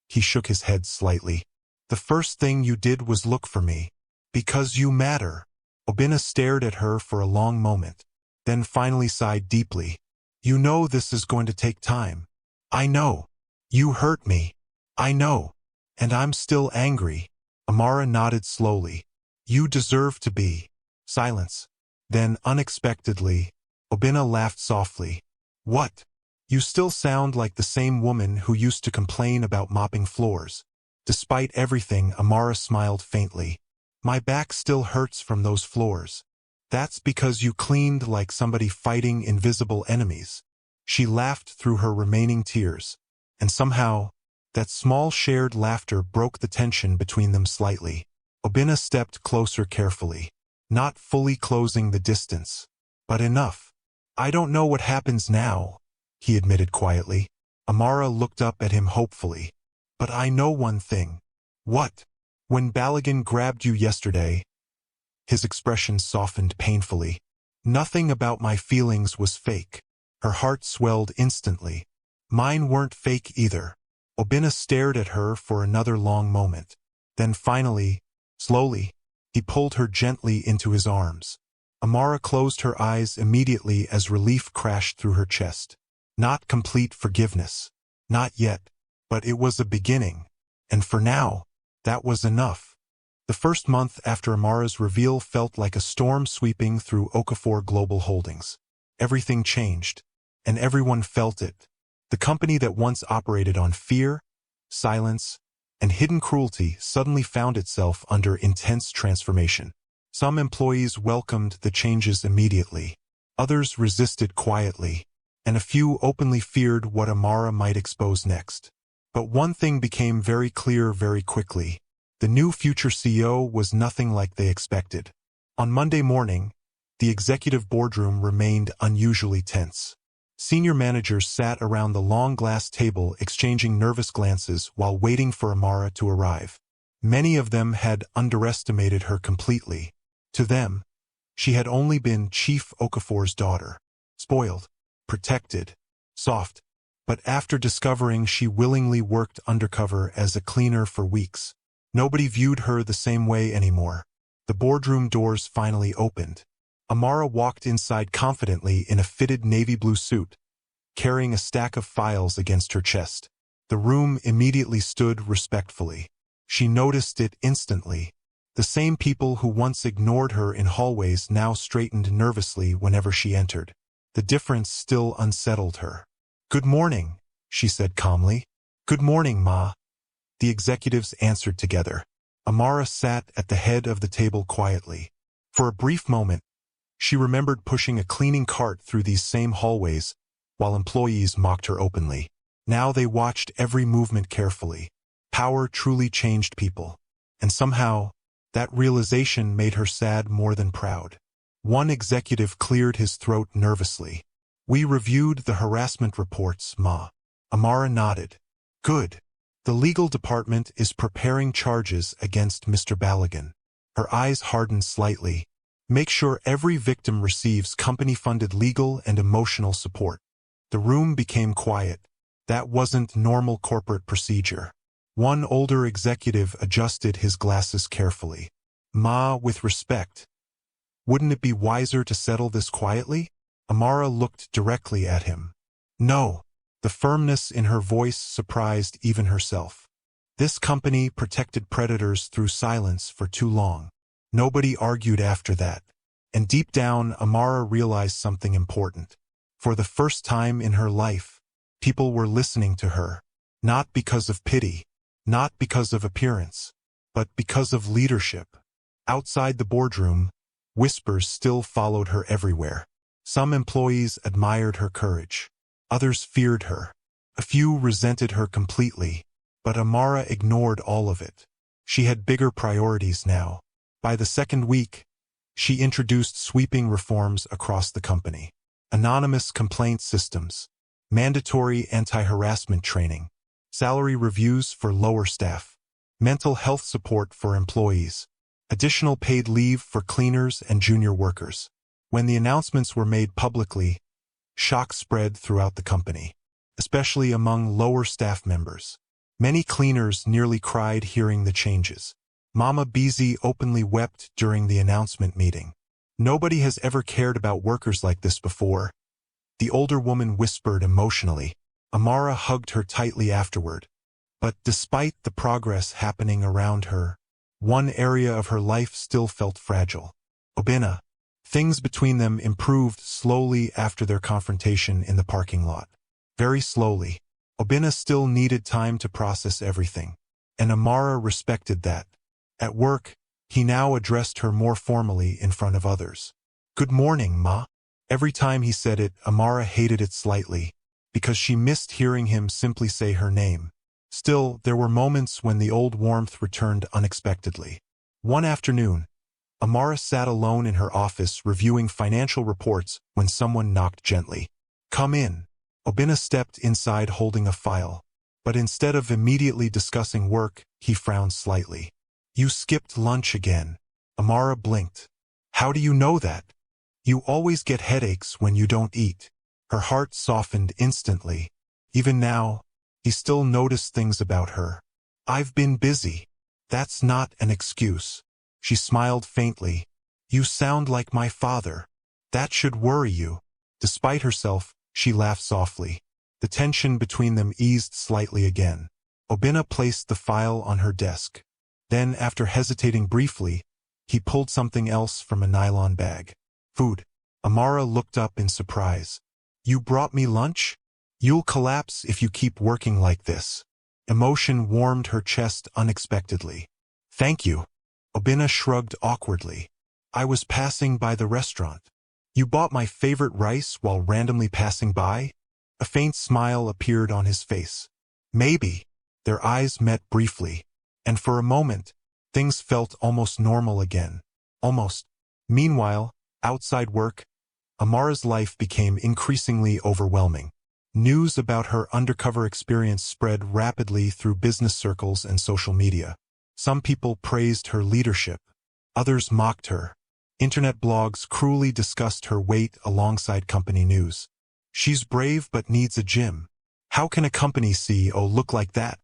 he shook his head slightly. The first thing you did was look for me. Because you matter. Obinna stared at her for a long moment, then finally sighed deeply. You know this is going to take time. I know. You hurt me. I know. And I'm still angry. Amara nodded slowly. You deserve to be. Silence. Then, unexpectedly, Obinna laughed softly. What? You still sound like the same woman who used to complain about mopping floors. Despite everything, Amara smiled faintly. My back still hurts from those floors. That's because you cleaned like somebody fighting invisible enemies. She laughed through her remaining tears, and somehow, that small shared laughter broke the tension between them slightly. Obinna stepped closer carefully, not fully closing the distance, but enough. "I don't know what happens now," he admitted quietly. Amara looked up at him hopefully. "But I know one thing." "What?" "When Balogun grabbed you yesterday," his expression softened painfully, "nothing about my feelings was fake." Her heart swelled instantly. "Mine weren't fake either." Obinna stared at her for another long moment. Then finally, slowly, he pulled her gently into his arms. Amara closed her eyes immediately as relief crashed through her chest. Not complete forgiveness. Not yet. But it was a beginning. And for now, that was enough. The first month after Amara's reveal felt like a storm sweeping through Okafor Global Holdings. Everything changed. And everyone felt it. The company that once operated on fear, silence, and hidden cruelty suddenly found itself under intense transformation. Some employees welcomed the changes immediately. Others resisted quietly, and a few openly feared what Amara might expose next. But one thing became very clear very quickly. The new future CEO was nothing like they expected. On Monday morning, the executive boardroom remained unusually tense. Senior managers sat around the long glass table exchanging nervous glances while waiting for Amara to arrive. Many of them had underestimated her completely. To them, she had only been Chief Okafor's daughter. Spoiled, protected, soft. But after discovering she willingly worked undercover as a cleaner for weeks, nobody viewed her the same way anymore. The boardroom doors finally opened. Amara walked inside confidently in a fitted navy blue suit, carrying a stack of files against her chest. The room immediately stood respectfully. She noticed it instantly. The same people who once ignored her in hallways now straightened nervously whenever she entered. The difference still unsettled her. "Good morning," she said calmly. "Good morning, Ma." The executives answered together. Amara sat at the head of the table quietly. For a brief moment, she remembered pushing a cleaning cart through these same hallways while employees mocked her openly. Now they watched every movement carefully. Power truly changed people. And somehow, that realization made her sad more than proud. One executive cleared his throat nervously. "We reviewed the harassment reports, Ma." Amara nodded. "Good. The legal department is preparing charges against Mr. Balogun." Her eyes hardened slightly. "Make sure every victim receives company-funded legal and emotional support." The room became quiet. That wasn't normal corporate procedure. One older executive adjusted his glasses carefully. "Ma, with respect, wouldn't it be wiser to settle this quietly?" Amara looked directly at him. "No." The firmness in her voice surprised even herself. This company protected predators through silence for too long. Nobody argued after that. And deep down, Amara realized something important. For the first time in her life, people were listening to her, not because of pity, not because of appearance, but because of leadership. Outside the boardroom, whispers still followed her everywhere. Some employees admired her courage. Others feared her. A few resented her completely. But Amara ignored all of it. She had bigger priorities now. By the second week, she introduced sweeping reforms across the company. Anonymous complaint systems, mandatory anti-harassment training, salary reviews for lower staff, mental health support for employees, additional paid leave for cleaners and junior workers. When the announcements were made publicly, shock spread throughout the company, especially among lower staff members. Many cleaners nearly cried hearing the changes. Mama Beezy openly wept during the announcement meeting. "Nobody has ever cared about workers like this before," the older woman whispered emotionally. Amara hugged her tightly afterward. But despite the progress happening around her, one area of her life still felt fragile. Obinna. Things between them improved slowly after their confrontation in the parking lot. Very slowly. Obinna still needed time to process everything. And Amara respected that. At work, he now addressed her more formally in front of others. "Good morning, Ma." Every time he said it, Amara hated it slightly. because she missed hearing him simply say her name. Still, there were moments when the old warmth returned unexpectedly. One afternoon, Amara sat alone in her office reviewing financial reports when someone knocked gently. "Come in." Obinna stepped inside holding a file. But instead of immediately discussing work, he frowned slightly. "You skipped lunch again." Amara blinked. "How do you know that?" "You always get headaches when you don't eat." Her heart softened instantly. Even now, he still noticed things about her. "I've been busy." "That's not an excuse." She smiled faintly. "You sound like my father. That should worry you." Despite herself, she laughed softly. The tension between them eased slightly again. Obinna placed the file on her desk. Then, after hesitating briefly, he pulled something else from a nylon bag. "Food." Amara looked up in surprise. "You brought me lunch?" "You'll collapse if you keep working like this." Emotion warmed her chest unexpectedly. "Thank you." Obinna shrugged awkwardly. "I was passing by the restaurant." "You bought my favorite rice while randomly passing by?" A faint smile appeared on his face. "Maybe." Their eyes met briefly, and for a moment, things felt almost normal again. Almost. Meanwhile, outside work, Amara's life became increasingly overwhelming. News about her undercover experience spread rapidly through business circles and social media. Some people praised her leadership. Others mocked her. Internet blogs cruelly discussed her weight alongside company news. "She's brave but needs a gym. How can a company CEO look like that?"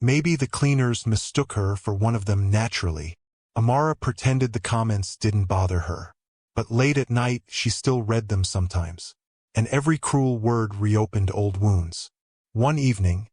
Maybe the cleaners mistook her for one of them naturally. Amara pretended the comments didn't bother her. But late at night, she still read them sometimes. And every cruel word reopened old wounds. One evening,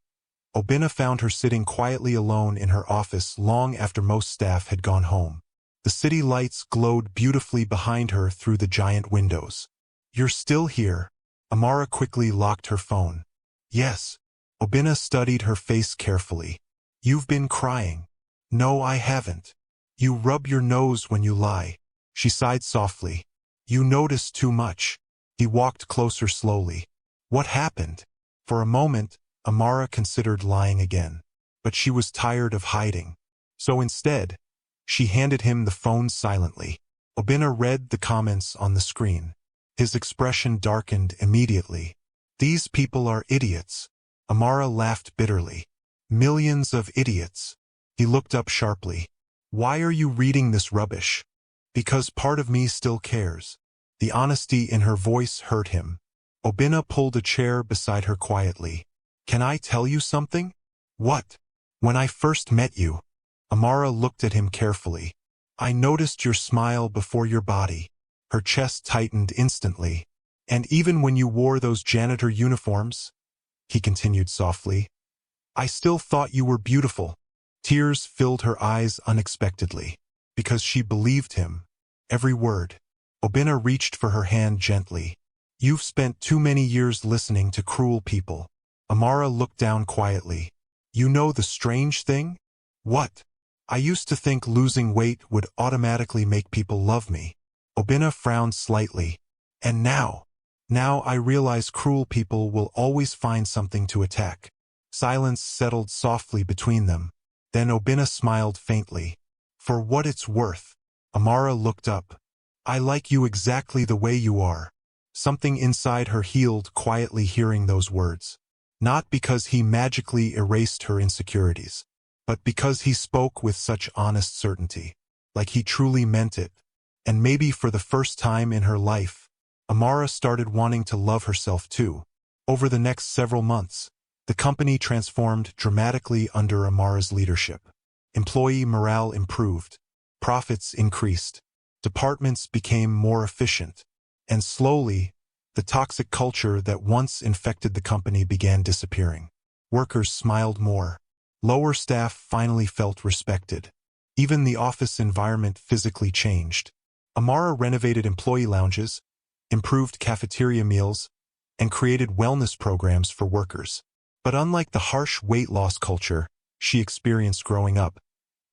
Obinna found her sitting quietly alone in her office long after most staff had gone home. The city lights glowed beautifully behind her through the giant windows. "You're still here?" Amara quickly locked her phone. "Yes." Obinna studied her face carefully. "You've been crying." "No, I haven't." "You rub your nose when you lie." She sighed softly. "You notice too much." He walked closer slowly. "What happened?" For a moment, Amara considered lying again. But she was tired of hiding. So instead, she handed him the phone silently. Obinna read the comments on the screen. His expression darkened immediately. "These people are idiots." Amara laughed bitterly. "Millions of idiots." He looked up sharply. "Why are you reading this rubbish?" "Because part of me still cares." The honesty in her voice hurt him. Obinna pulled a chair beside her quietly. "Can I tell you something?" "What?" "When I first met you." Amara looked at him carefully. "I noticed your smile before your body." Her chest tightened instantly. "And even when you wore those janitor uniforms," he continued softly, "I still thought you were beautiful." Tears filled her eyes unexpectedly. Because she believed him. Every word. Obinna reached for her hand gently. "You've spent too many years listening to cruel people." Amara looked down quietly. "You know the strange thing?" "What?" "I used to think losing weight would automatically make people love me." Obinna frowned slightly. "And now I realize cruel people will always find something to attack." Silence settled softly between them. Then Obinna smiled faintly. "For what it's worth." Amara looked up. "I like you exactly the way you are." Something inside her healed quietly hearing those words. Not because he magically erased her insecurities, but because he spoke with such honest certainty. Like he truly meant it. And maybe for the first time in her life, Amara started wanting to love herself too. Over the next several months, the company transformed dramatically under Amara's leadership. Employee morale improved. Profits increased. Departments became more efficient. And slowly, the toxic culture that once infected the company began disappearing. Workers smiled more. Lower staff finally felt respected. Even the office environment physically changed. Amara renovated employee lounges, improved cafeteria meals, and created wellness programs for workers. But unlike the harsh weight loss culture she experienced growing up,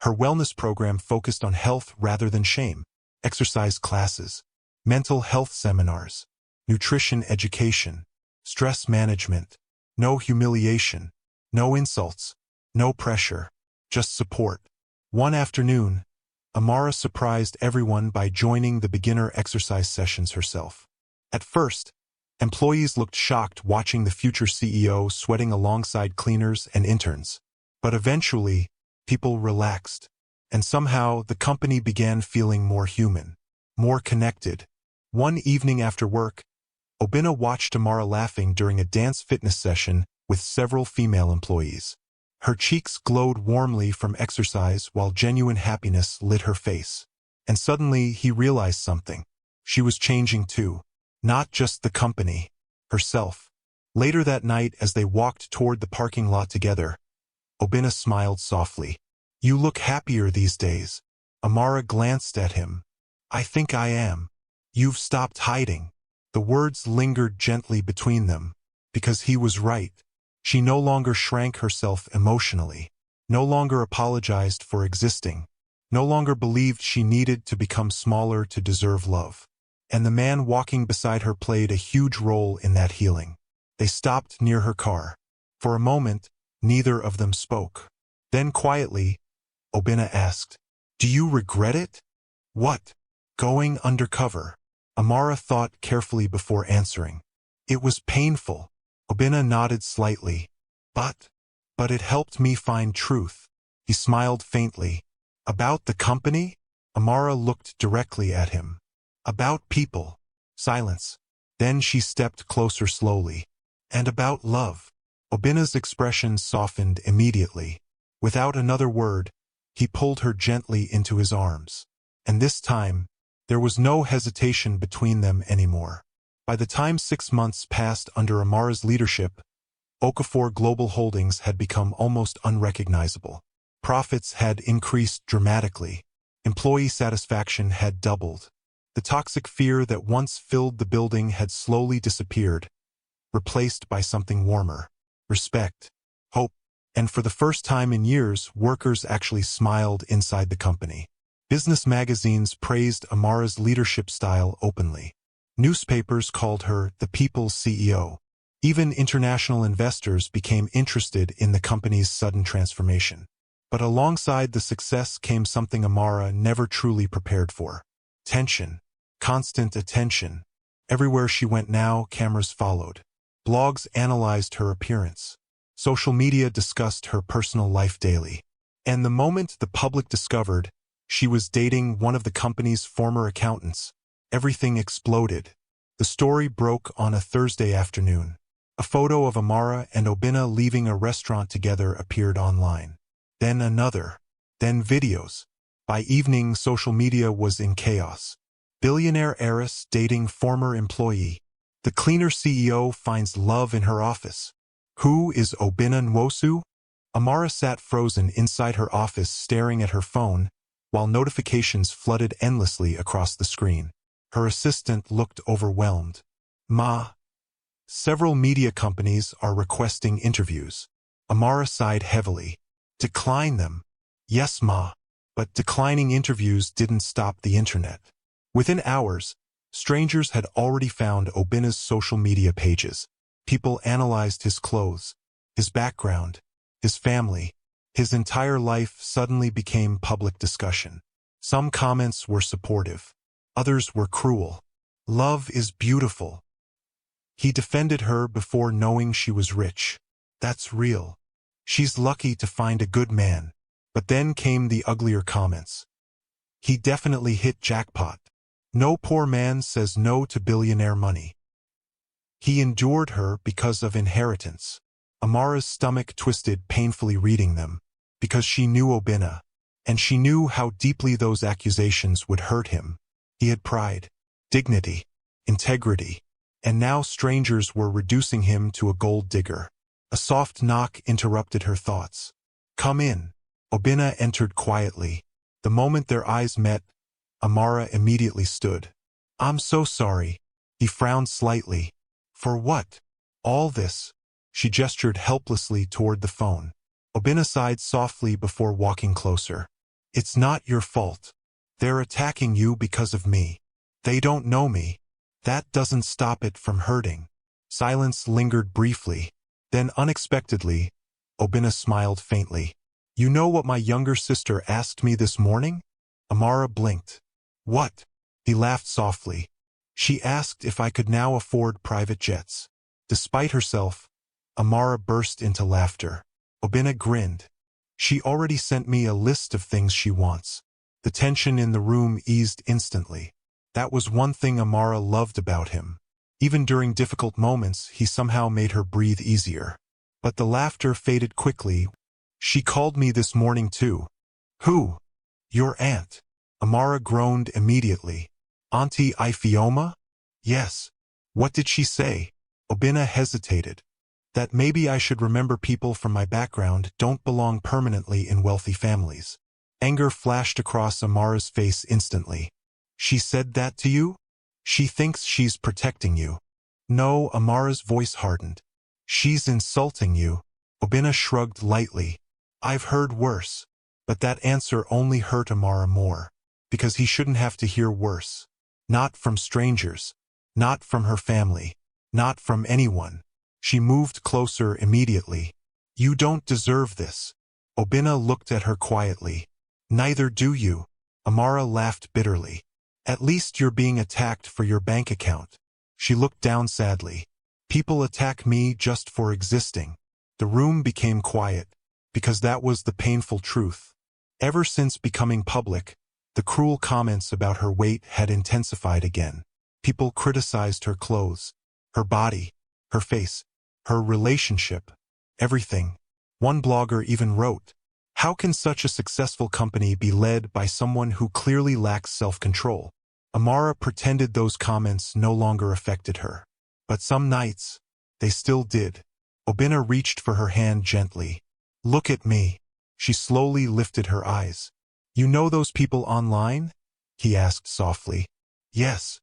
her wellness program focused on health rather than shame. Exercise classes, mental health seminars, nutrition education, stress management. No humiliation. No insults. No pressure. Just support. One afternoon, Amara surprised everyone by joining the beginner exercise sessions herself. At first, employees looked shocked watching the future CEO sweating alongside cleaners and interns. But eventually, people relaxed, and somehow the company began feeling more human, more connected. One evening after work, Obina watched Amara laughing during a dance fitness session with several female employees. Her cheeks glowed warmly from exercise while genuine happiness lit her face. And suddenly he realized something. She was changing too. Not just the company, herself. Later that night, as they walked toward the parking lot together, Obina smiled softly. "You look happier these days." Amara glanced at him. "I think I am. You've stopped hiding." The words lingered gently between them, because he was right. She no longer shrank herself emotionally, no longer apologized for existing, no longer believed she needed to become smaller to deserve love. And the man walking beside her played a huge role in that healing. They stopped near her car. For a moment, neither of them spoke. Then quietly, Obina asked, "Do you regret it?" "What?" "Going undercover." Amara thought carefully before answering. "It was painful." Obina nodded slightly. But it helped me find truth." He smiled faintly. "About the company?" Amara looked directly at him. "About people." Silence. Then she stepped closer slowly. "And about love." Obina's expression softened immediately. Without another word, he pulled her gently into his arms. And this time, there was no hesitation between them anymore. By the time 6 months passed under Amara's leadership, Okafor Global Holdings had become almost unrecognizable. Profits had increased dramatically. Employee satisfaction had doubled. The toxic fear that once filled the building had slowly disappeared, replaced by something warmer. Respect. Hope. And for the first time in years, workers actually smiled inside the company. Business magazines praised Amara's leadership style openly. Newspapers called her the people's CEO. Even international investors became interested in the company's sudden transformation. But alongside the success came something Amara never truly prepared for. Tension. Constant attention. Everywhere she went now, cameras followed. Blogs analyzed her appearance. Social media discussed her personal life daily. And the moment the public discovered she was dating one of the company's former accountants, everything exploded. The story broke on a Thursday afternoon. A photo of Amara and Obina leaving a restaurant together appeared online. Then another. Then videos. By evening, social media was in chaos. Billionaire heiress dating former employee. The cleaner CEO finds love in her office. Who is Obina Nwosu? Amara sat frozen inside her office staring at her phone, while notifications flooded endlessly across the screen. Her assistant looked overwhelmed. "Ma, several media companies are requesting interviews." Amara sighed heavily. "Decline them." "Yes, Ma." But declining interviews didn't stop the internet. Within hours, strangers had already found Obina's social media pages. People analyzed his clothes, his background, his family. His entire life suddenly became public discussion. Some comments were supportive. Others were cruel. "Love is beautiful." He defended her before knowing she was rich. "That's real. She's lucky to find a good man." But then came the uglier comments. "He definitely hit jackpot. No poor man says no to billionaire money." He endured her because of inheritance. Amara's stomach twisted painfully reading them, because she knew Obina, and she knew how deeply those accusations would hurt him. He had pride, dignity, integrity, and now strangers were reducing him to a gold digger. A soft knock interrupted her thoughts. "Come in." Obina entered quietly. The moment their eyes met, Amara immediately stood. "I'm so sorry." He frowned slightly. "For what?" "All this." She gestured helplessly toward the phone. Obina sighed softly before walking closer. "It's not your fault. They're attacking you because of me. They don't know me. That doesn't stop it from hurting." Silence lingered briefly. Then unexpectedly, Obina smiled faintly. You know what my younger sister asked me this morning? Amara blinked. What? He laughed softly. She asked if I could now afford private jets. Despite herself, Amara burst into laughter. Obina grinned. She already sent me a list of things she wants. The tension in the room eased instantly. That was one thing Amara loved about him. Even during difficult moments, he somehow made her breathe easier. But the laughter faded quickly. She called me this morning too. Who? Your aunt. Amara groaned immediately. Auntie Ifioma? Yes. What did she say? Obina hesitated. That maybe I should remember people from my background don't belong permanently in wealthy families. Anger flashed across Amara's face instantly. She said that to you? She thinks she's protecting you. No, Amara's voice hardened. She's insulting you. Obina shrugged lightly. I've heard worse. But that answer only hurt Amara more. Because he shouldn't have to hear worse. Not from strangers. Not from her family. Not from anyone. She moved closer immediately. You don't deserve this. Obina looked at her quietly. Neither do you. Amara laughed bitterly. At least you're being attacked for your bank account. She looked down sadly. People attack me just for existing. The room became quiet, because that was the painful truth. Ever since becoming public, the cruel comments about her weight had intensified again. People criticized her clothes, her body, her face, her relationship, everything. One blogger even wrote, "How can such a successful company be led by someone who clearly lacks self-control?" Amara pretended those comments no longer affected her. But some nights, they still did. Obina reached for her hand gently. Look at me. She slowly lifted her eyes. You know those people online? He asked softly. Yes.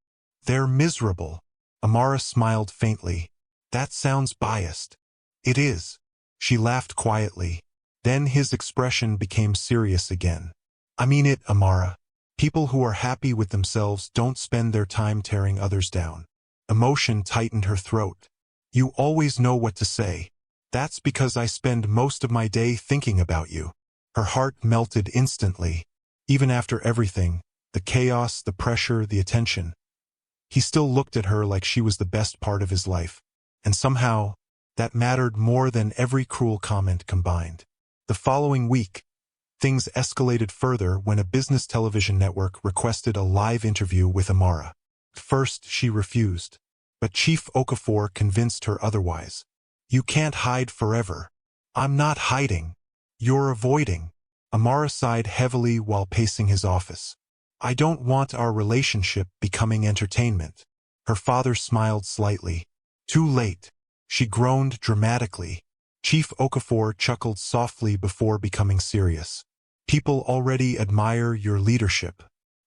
They're miserable. Amara smiled faintly. That sounds biased. It is. She laughed quietly. Then his expression became serious again. I mean it, Amara. People who are happy with themselves don't spend their time tearing others down. Emotion tightened her throat. You always know what to say. That's because I spend most of my day thinking about you. Her heart melted instantly. Even after everything, the chaos, the pressure, the attention. He still looked at her like she was the best part of his life. And somehow, that mattered more than every cruel comment combined. The following week, things escalated further when a business television network requested a live interview with Amara. First, she refused. But Chief Okafor convinced her otherwise. You can't hide forever. I'm not hiding. You're avoiding. Amara sighed heavily while pacing his office. I don't want our relationship becoming entertainment. Her father smiled slightly. Too late. She groaned dramatically. Chief Okafor chuckled softly before becoming serious. People already admire your leadership.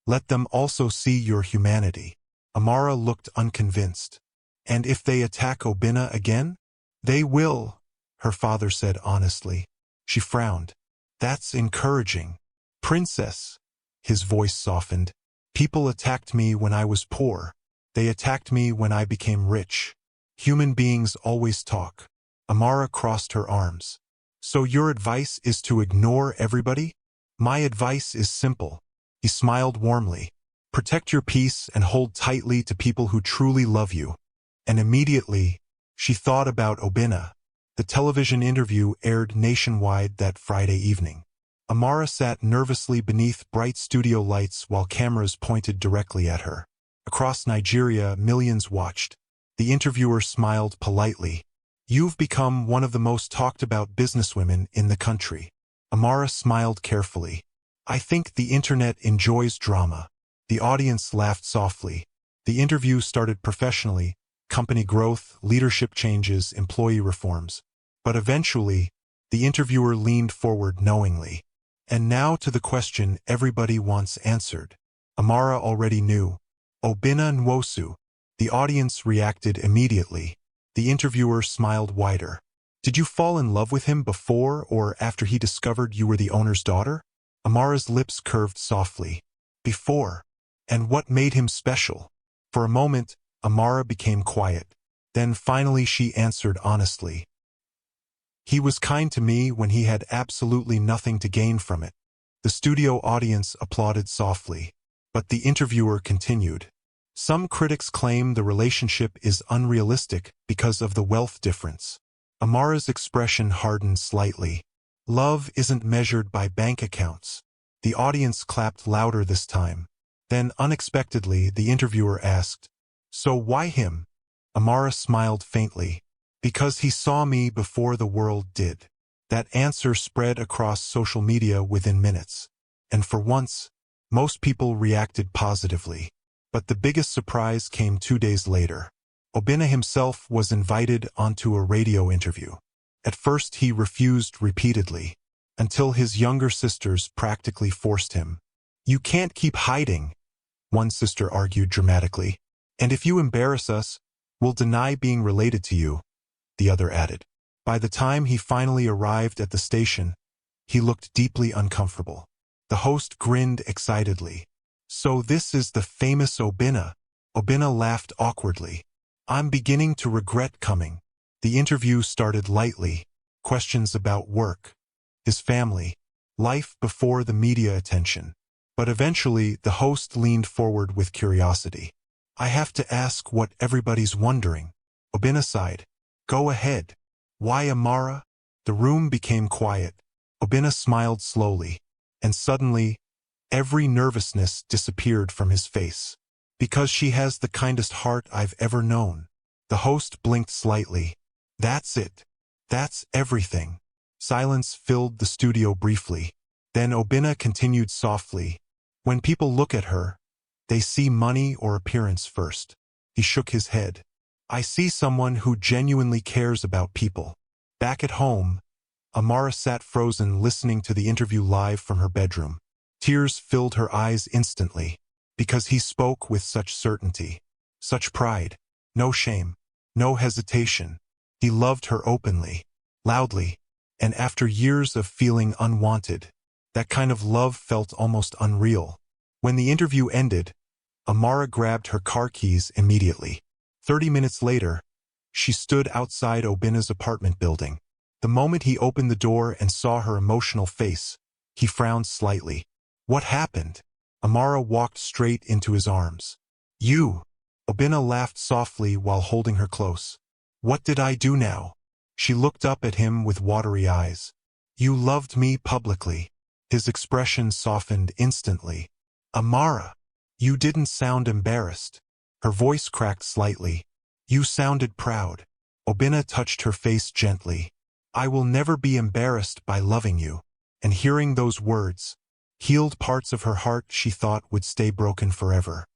Let them also see your humanity. Amara looked unconvinced. And if they attack Obina again? They will, her father said honestly. She frowned. That's encouraging. Princess. His voice softened. People attacked me when I was poor. They attacked me when I became rich. Human beings always talk. Amara crossed her arms. So your advice is to ignore everybody? My advice is simple. He smiled warmly. Protect your peace and hold tightly to people who truly love you. And immediately, she thought about Obina. The television interview aired nationwide that Friday evening. Amara sat nervously beneath bright studio lights while cameras pointed directly at her. Across Nigeria, millions watched. The interviewer smiled politely. You've become one of the most talked about businesswomen in the country. Amara smiled carefully. I think the internet enjoys drama. The audience laughed softly. The interview started professionally. Company growth, leadership changes, employee reforms. But eventually, the interviewer leaned forward knowingly. And now to the question everybody wants answered. Amara already knew. Obina Nwosu. The audience reacted immediately. The interviewer smiled wider. Did you fall in love with him before or after he discovered you were the owner's daughter? Amara's lips curved softly. Before. And what made him special? For a moment, Amara became quiet. Then finally she answered honestly. He was kind to me when he had absolutely nothing to gain from it. The studio audience applauded softly, but the interviewer continued. Some critics claim the relationship is unrealistic because of the wealth difference. Amara's expression hardened slightly. Love isn't measured by bank accounts. The audience clapped louder this time. Then, unexpectedly, the interviewer asked, "So why him?" Amara smiled faintly. "Because he saw me before the world did." That answer spread across social media within minutes. And for once, most people reacted positively. But the biggest surprise came 2 days later. Obinna himself was invited onto a radio interview. At first he refused repeatedly, until his younger sisters practically forced him. "You can't keep hiding," one sister argued dramatically. "And if you embarrass us, we'll deny being related to you," the other added. By the time he finally arrived at the station, he looked deeply uncomfortable. The host grinned excitedly. "So this is the famous Obinna." Obinna laughed awkwardly. "I'm beginning to regret coming." The interview started lightly. Questions about work, his family, life before the media attention. But eventually, the host leaned forward with curiosity. "I have to ask what everybody's wondering." Obinna sighed. "Go ahead." "Why Amara?" The room became quiet. Obinna smiled slowly, and suddenly, every nervousness disappeared from his face. "Because she has the kindest heart I've ever known." The host blinked slightly. "That's it. That's everything." Silence filled the studio briefly. Then Obinna continued softly. "When people look at her, they see money or appearance first." He shook his head. "I see someone who genuinely cares about people." Back at home, Amara sat frozen listening to the interview live from her bedroom. Tears filled her eyes instantly, because he spoke with such certainty, such pride, no shame, no hesitation. He loved her openly, loudly, and after years of feeling unwanted, that kind of love felt almost unreal. When the interview ended, Amara grabbed her car keys immediately. 30 minutes later, she stood outside Obinna's apartment building. The moment he opened the door and saw her emotional face, he frowned slightly. "What happened?" Amara walked straight into his arms. "You." Obinna laughed softly while holding her close. "What did I do now?" She looked up at him with watery eyes. "You loved me publicly." His expression softened instantly. "Amara, you didn't sound embarrassed." Her voice cracked slightly. "You sounded proud." Obinna touched her face gently. "I will never be embarrassed by loving you." And hearing those words, healed parts of her heart she thought would stay broken forever.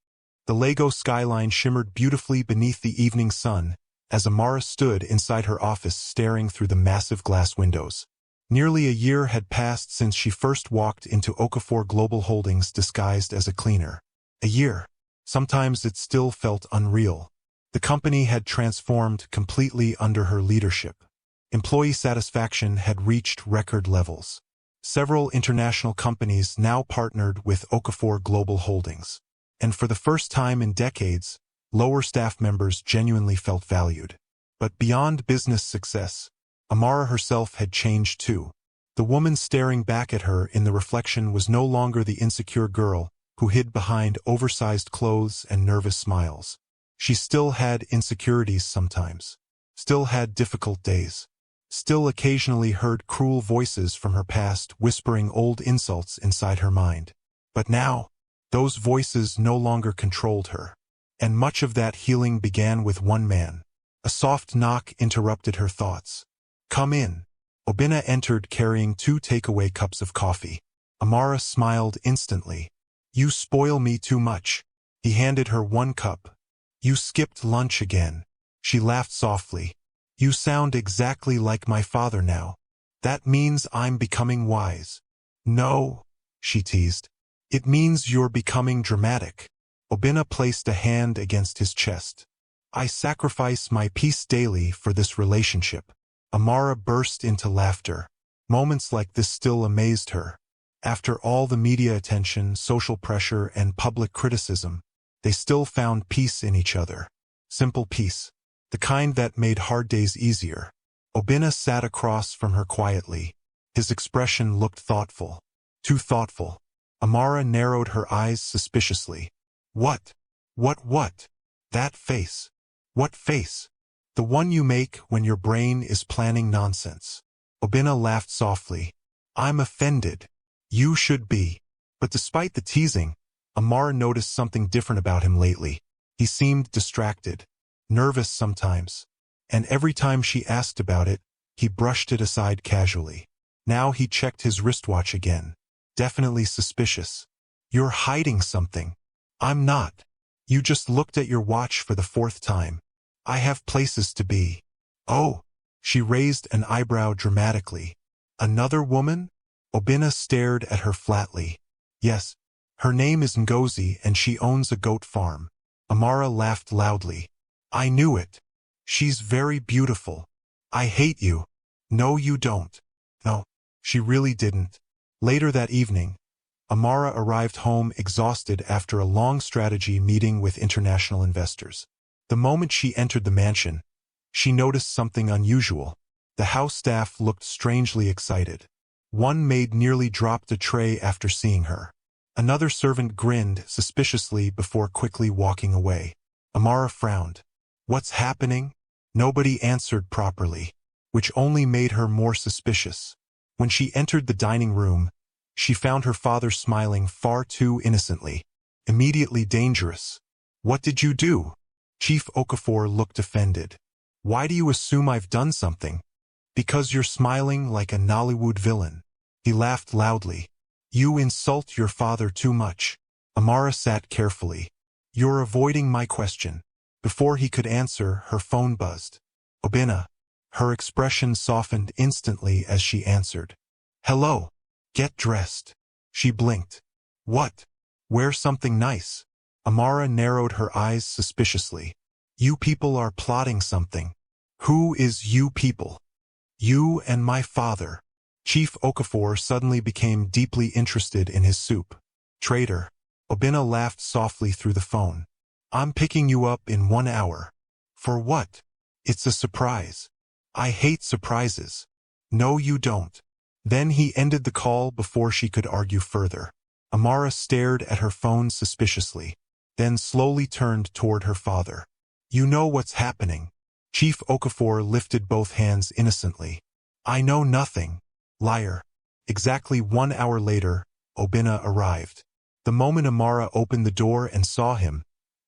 The Lego skyline shimmered beautifully beneath the evening sun, as Amara stood inside her office staring through the massive glass windows. Nearly a year had passed since she first walked into Okafor Global Holdings disguised as a cleaner. A year. Sometimes it still felt unreal. The company had transformed completely under her leadership. Employee satisfaction had reached record levels. Several international companies now partnered with Okafor Global Holdings. And for the first time in decades, lower staff members genuinely felt valued. But beyond business success, Amara herself had changed too. The woman staring back at her in the reflection was no longer the insecure girl who hid behind oversized clothes and nervous smiles. She still had insecurities sometimes, still had difficult days, still occasionally heard cruel voices from her past whispering old insults inside her mind. But now, those voices no longer controlled her. And much of that healing began with one man. A soft knock interrupted her thoughts. "Come in." Obinna entered carrying 2 takeaway cups of coffee. Amara smiled instantly. "You spoil me too much." He handed her 1 cup. "You skipped lunch again." She laughed softly. "You sound exactly like my father now. That means I'm becoming wise." "No," she teased. "It means you're becoming dramatic." Obinna placed a hand against his chest. "I sacrifice my peace daily for this relationship." Amara burst into laughter. Moments like this still amazed her. After all the media attention, social pressure, and public criticism, they still found peace in each other. Simple peace. The kind that made hard days easier. Obinna sat across from her quietly. His expression looked thoughtful. Too thoughtful. Amara narrowed her eyes suspiciously. What? What? That face. What face? The one you make when your brain is planning nonsense. Obinna laughed softly. I'm offended. You should be. But despite the teasing, Amara noticed something different about him lately. He seemed distracted, nervous sometimes, and every time she asked about it, he brushed it aside casually. Now he checked his wristwatch again. Definitely suspicious. You're hiding something. I'm not. You just looked at your watch for the 4th time. I have places to be. Oh. She raised an eyebrow dramatically. Another woman? Obinna stared at her flatly. Yes. Her name is Ngozi and she owns a goat farm. Amara laughed loudly. I knew it. She's very beautiful. I hate you. No, you don't. No, she really didn't. Later that evening, Amara arrived home exhausted after a long strategy meeting with international investors. The moment she entered the mansion, she noticed something unusual. The house staff looked strangely excited. One maid nearly dropped a tray after seeing her. Another servant grinned suspiciously before quickly walking away. Amara frowned. What's happening? Nobody answered properly, which only made her more suspicious. When she entered the dining room, she found her father smiling far too innocently. Immediately dangerous. What did you do? Chief Okafor looked offended. Why do you assume I've done something? Because you're smiling like a Nollywood villain. He laughed loudly. You insult your father too much. Amara sat carefully. You're avoiding my question. Before he could answer, her phone buzzed. Obinna. Her expression softened instantly as she answered. Hello. Get dressed. She blinked. What? Wear something nice. Amara narrowed her eyes suspiciously. You people are plotting something. Who is you people? You and my father. Chief Okafor suddenly became deeply interested in his soup. Traitor. Obinna laughed softly through the phone. I'm picking you up in 1 hour. For what? It's a surprise. I hate surprises. No, you don't. Then he ended the call before she could argue further. Amara stared at her phone suspiciously, then slowly turned toward her father. You know what's happening. Chief Okafor lifted both hands innocently. I know nothing. Liar. Exactly 1 hour later, Obinna arrived. The moment Amara opened the door and saw him,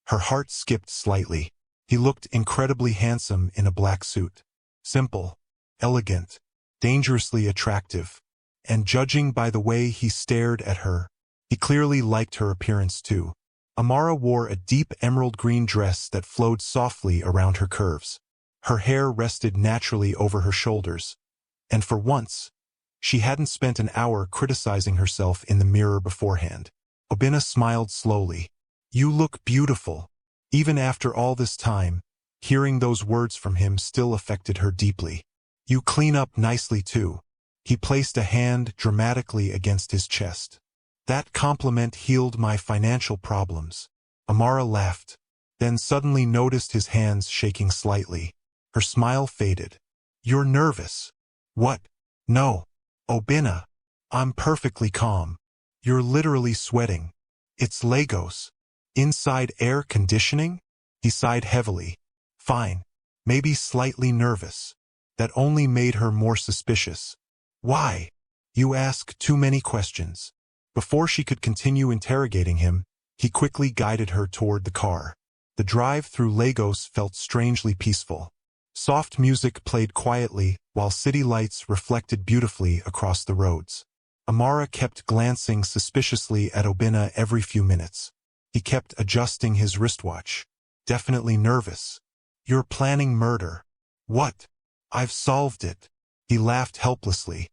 her heart skipped slightly. He looked incredibly handsome in a black suit. Simple, elegant, dangerously attractive. And judging by the way he stared at her, he clearly liked her appearance too. Amara wore a deep emerald green dress that flowed softly around her curves. Her hair rested naturally over her shoulders, and for once, she hadn't spent an hour criticizing herself in the mirror beforehand. Obinna smiled slowly. You look beautiful. Even after all this time, hearing those words from him still affected her deeply. You clean up nicely too. He placed a hand dramatically against his chest. That compliment healed my financial problems. Amara laughed, then suddenly noticed his hands shaking slightly. Her smile faded. You're nervous. What? No. Obinna. I'm perfectly calm. You're literally sweating. It's Lagos. Inside air conditioning? He sighed heavily. Fine. Maybe slightly nervous. That only made her more suspicious. Why? You ask too many questions. Before she could continue interrogating him, he quickly guided her toward the car. The drive through Lagos felt strangely peaceful. Soft music played quietly while city lights reflected beautifully across the roads. Amara kept glancing suspiciously at Obinna every few minutes. He kept adjusting his wristwatch. Definitely nervous. You're planning murder. What? I've solved it. He laughed helplessly.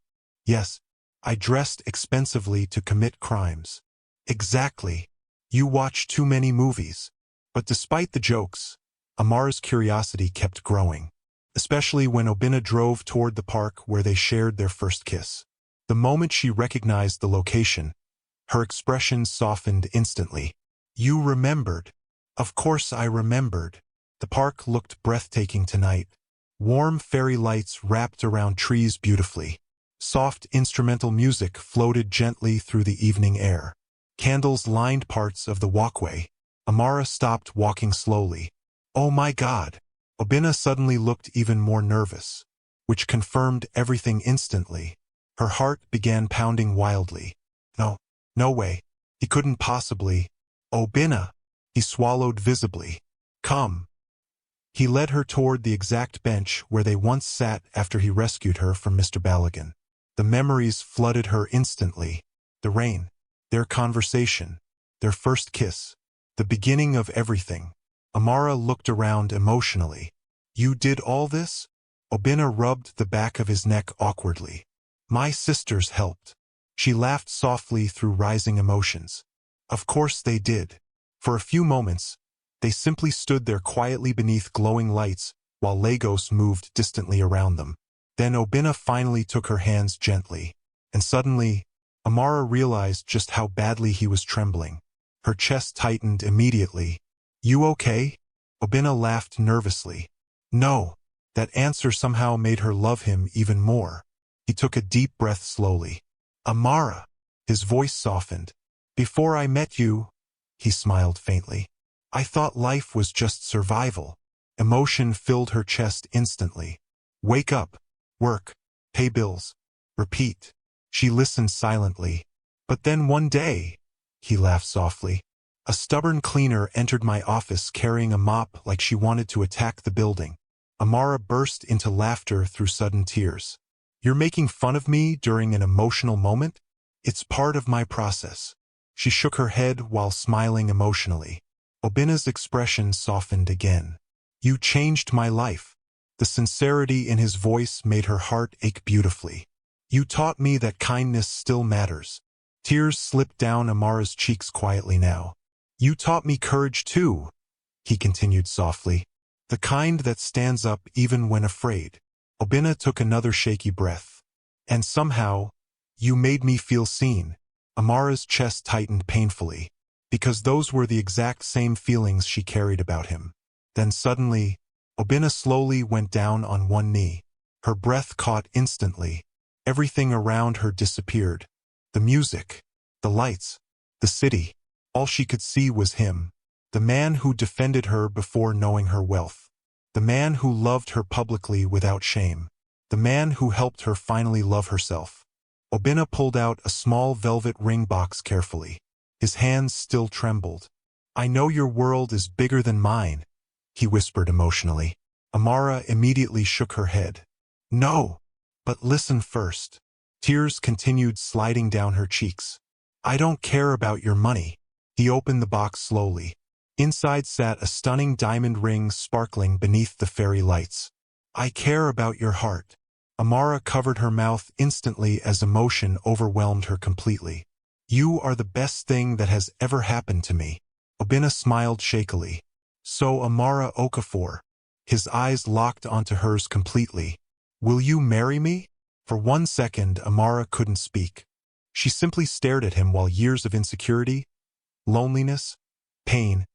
Yes, I dressed expensively to commit crimes. Exactly. You watch too many movies. But despite the jokes, Amara's curiosity kept growing, especially when Obinna drove toward the park where they shared their first kiss. The moment she recognized the location, her expression softened instantly. You remembered. Of course I remembered. The park looked breathtaking tonight. Warm fairy lights wrapped around trees beautifully. Soft instrumental music floated gently through the evening air. Candles lined parts of the walkway. Amara stopped walking slowly. "Oh my God!" Obina suddenly looked even more nervous, which confirmed everything instantly. Her heart began pounding wildly. No, no way. He couldn't possibly. "Obina!" He swallowed visibly. "Come." He led her toward the exact bench where they once sat after he rescued her from Mr. Baligan. The memories flooded her instantly. The rain, their conversation, their first kiss, the beginning of everything. Amara looked around emotionally. "You did all this?" Obina rubbed the back of his neck awkwardly. "My sisters helped." She laughed softly through rising emotions. "Of course they did." For a few moments, they simply stood there quietly beneath glowing lights while Lagos moved distantly around them. Then Obina finally took her hands gently, and suddenly, Amara realized just how badly he was trembling. Her chest tightened immediately. "You okay?" Obina laughed nervously. "No." That answer somehow made her love him even more. He took a deep breath slowly. "Amara." His voice softened. "Before I met you," he smiled faintly, "I thought life was just survival." Emotion filled her chest instantly. Wake up, work, pay bills, repeat. She listened silently. "But then one day," he laughed softly, "a stubborn cleaner entered my office carrying a mop like she wanted to attack the building." Amara burst into laughter through sudden tears. "You're making fun of me during an emotional moment? It's part of my process." She shook her head while smiling emotionally. Obina's expression softened again. "You changed my life." The sincerity in his voice made her heart ache beautifully. "You taught me that kindness still matters." Tears slipped down Amara's cheeks quietly now. "You taught me courage too," he continued softly. "The kind that stands up even when afraid." Obina took another shaky breath. "And somehow, you made me feel seen." Amara's chest tightened painfully, because those were the exact same feelings she carried about him. Then suddenly, Obina slowly went down on one knee. Her breath caught instantly. Everything around her disappeared. The music, the lights, the city. All she could see was him. The man who defended her before knowing her wealth. The man who loved her publicly without shame. The man who helped her finally love herself. Obina pulled out a small velvet ring box carefully. His hands still trembled. "I know your world is bigger than mine," he whispered emotionally. Amara immediately shook her head. "No, but listen first." Tears continued sliding down her cheeks. "I don't care about your money." He opened the box slowly. Inside sat a stunning diamond ring sparkling beneath the fairy lights. "I care about your heart." Amara covered her mouth instantly as emotion overwhelmed her completely. "You are the best thing that has ever happened to me." Obina smiled shakily. "So Amara Okafor." His eyes locked onto hers completely. "Will you marry me?" For 1 second, Amara couldn't speak. She simply stared at him while years of insecurity, loneliness, pain,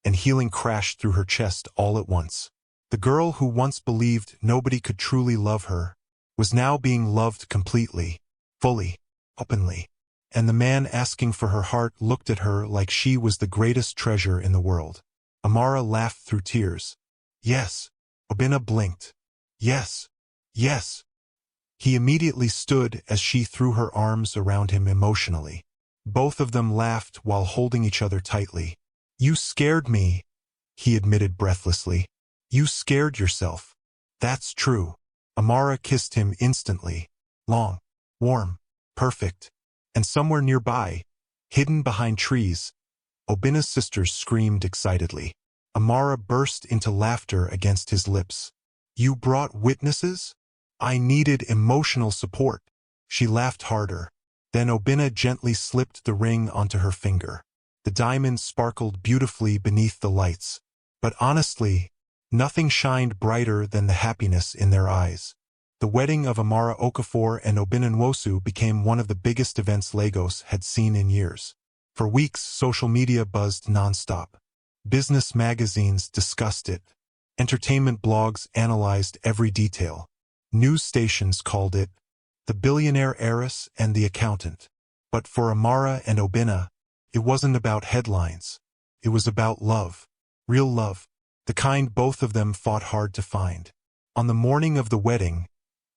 and healing crashed through her chest all at once. The girl who once believed nobody could truly love her was now being loved completely, fully, openly. And the man asking for her heart looked at her like she was the greatest treasure in the world. Amara laughed through tears. "Yes." Obina blinked. "Yes. Yes." He immediately stood as she threw her arms around him emotionally. Both of them laughed while holding each other tightly. "You scared me," he admitted breathlessly. "You scared yourself." "That's true." Amara kissed him instantly. Long, warm, perfect. And somewhere nearby, hidden behind trees, Obina's sisters screamed excitedly. Amara burst into laughter against his lips. "You brought witnesses?" "I needed emotional support." She laughed harder. Then Obina gently slipped the ring onto her finger. The diamond sparkled beautifully beneath the lights. But honestly, nothing shined brighter than the happiness in their eyes. The wedding of Amara Okafor and Obina Nwosu became one of the biggest events Lagos had seen in years. For weeks, social media buzzed nonstop. Business magazines discussed it. Entertainment blogs analyzed every detail. News stations called it the billionaire heiress and the accountant. But for Amara and Obinna, it wasn't about headlines. It was about love. Real love. The kind both of them fought hard to find. On the morning of the wedding,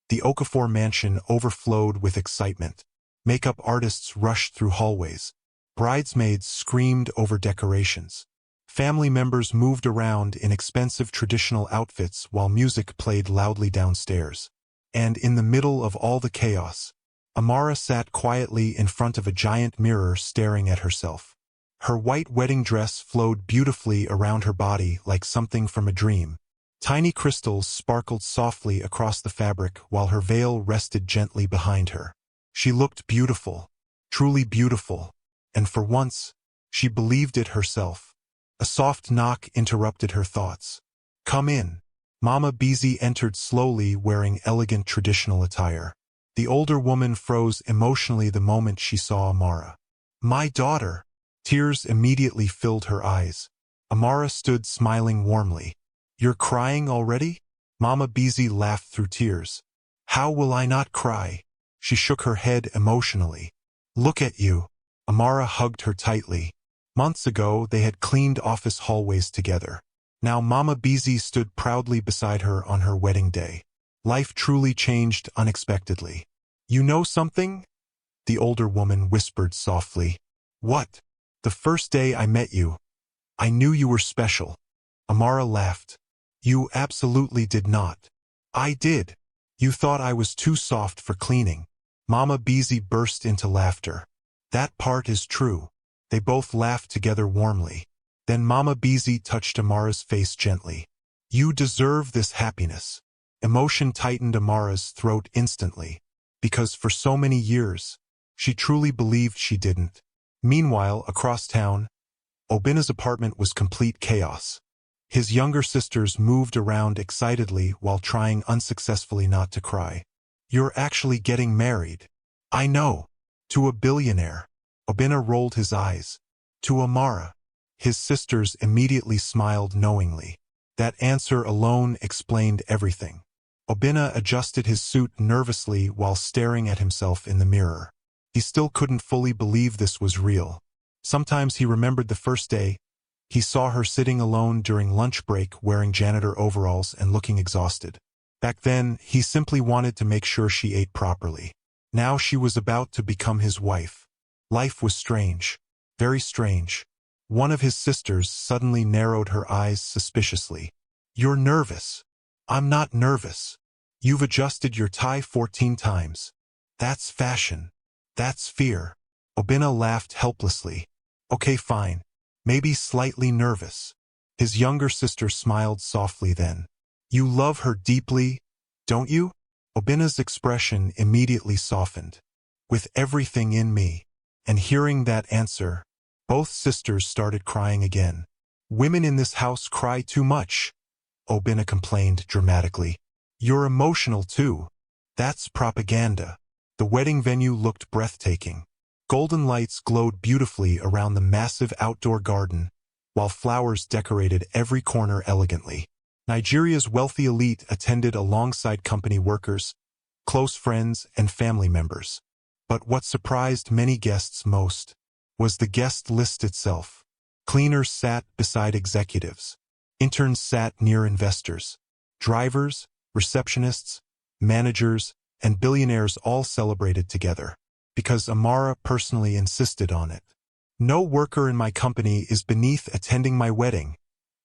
the Okafor mansion overflowed with excitement. Makeup artists rushed through hallways. Bridesmaids screamed over decorations. Family members moved around in expensive traditional outfits while music played loudly downstairs. And in the middle of all the chaos, Amara sat quietly in front of a giant mirror staring at herself. Her white wedding dress flowed beautifully around her body like something from a dream. Tiny crystals sparkled softly across the fabric while her veil rested gently behind her. She looked beautiful, truly beautiful, and for once, she believed it herself. A soft knock interrupted her thoughts. "Come in." Mama Beezy entered slowly wearing elegant traditional attire. The older woman froze emotionally the moment she saw Amara. "My daughter!" Tears immediately filled her eyes. Amara stood smiling warmly. "You're crying already?" Mama Beezy laughed through tears. "How will I not cry?" She shook her head emotionally. "Look at you." Amara hugged her tightly. Months ago, they had cleaned office hallways together. Now Mama Beezy stood proudly beside her on her wedding day. Life truly changed unexpectedly. "You know something?" The older woman whispered softly. "What?" "The first day I met you, I knew you were special." Amara laughed. "You absolutely did not." "I did. You thought I was too soft for cleaning." Mama Beezy burst into laughter. "That part is true." They both laughed together warmly. Then Mama Beezy touched Amara's face gently. "You deserve this happiness." Emotion tightened Amara's throat instantly, because for so many years, she truly believed she didn't. Meanwhile, across town, Obinna's apartment was complete chaos. His younger sisters moved around excitedly while trying unsuccessfully not to cry. "You're actually getting married." "I know." "To a billionaire." Obinna rolled his eyes. "To Amara." His sisters immediately smiled knowingly. That answer alone explained everything. Obinna adjusted his suit nervously while staring at himself in the mirror. He still couldn't fully believe this was real. Sometimes he remembered the first day. He saw her sitting alone during lunch break wearing janitor overalls and looking exhausted. Back then, he simply wanted to make sure she ate properly. Now she was about to become his wife. Life was strange. Very strange. One of his sisters suddenly narrowed her eyes suspiciously. "You're nervous." "I'm not nervous. You've adjusted your tie 14 times. That's fashion. That's fear." Obinna laughed helplessly. "Okay, fine. Maybe slightly nervous." His younger sister smiled softly then. "You love her deeply, don't you?" Obinna's expression immediately softened. "With everything in me." And hearing that answer, both sisters started crying again. "Women in this house cry too much," Obinna complained dramatically. "You're emotional too." "That's propaganda." The wedding venue looked breathtaking. Golden lights glowed beautifully around the massive outdoor garden, while flowers decorated every corner elegantly. Nigeria's wealthy elite attended alongside company workers, close friends, and family members. But what surprised many guests most was the guest list itself. Cleaners sat beside executives. Interns sat near investors. Drivers, receptionists, managers, and billionaires all celebrated together, because Amara personally insisted on it. "No worker in my company is beneath attending my wedding,"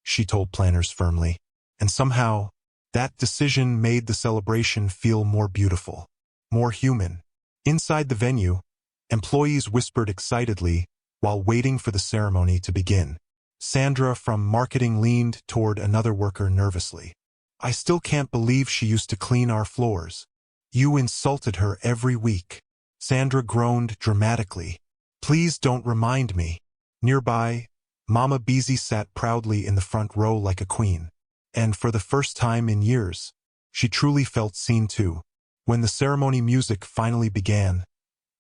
she told planners firmly. And somehow, that decision made the celebration feel more beautiful, more human. Inside the venue, employees whispered excitedly while waiting for the ceremony to begin. Sandra from marketing leaned toward another worker nervously. "I still can't believe she used to clean our floors." "You insulted her every week." Sandra groaned dramatically. "Please don't remind me." Nearby, Mama Beezy sat proudly in the front row like a queen. And for the first time in years, she truly felt seen too. When the ceremony music finally began,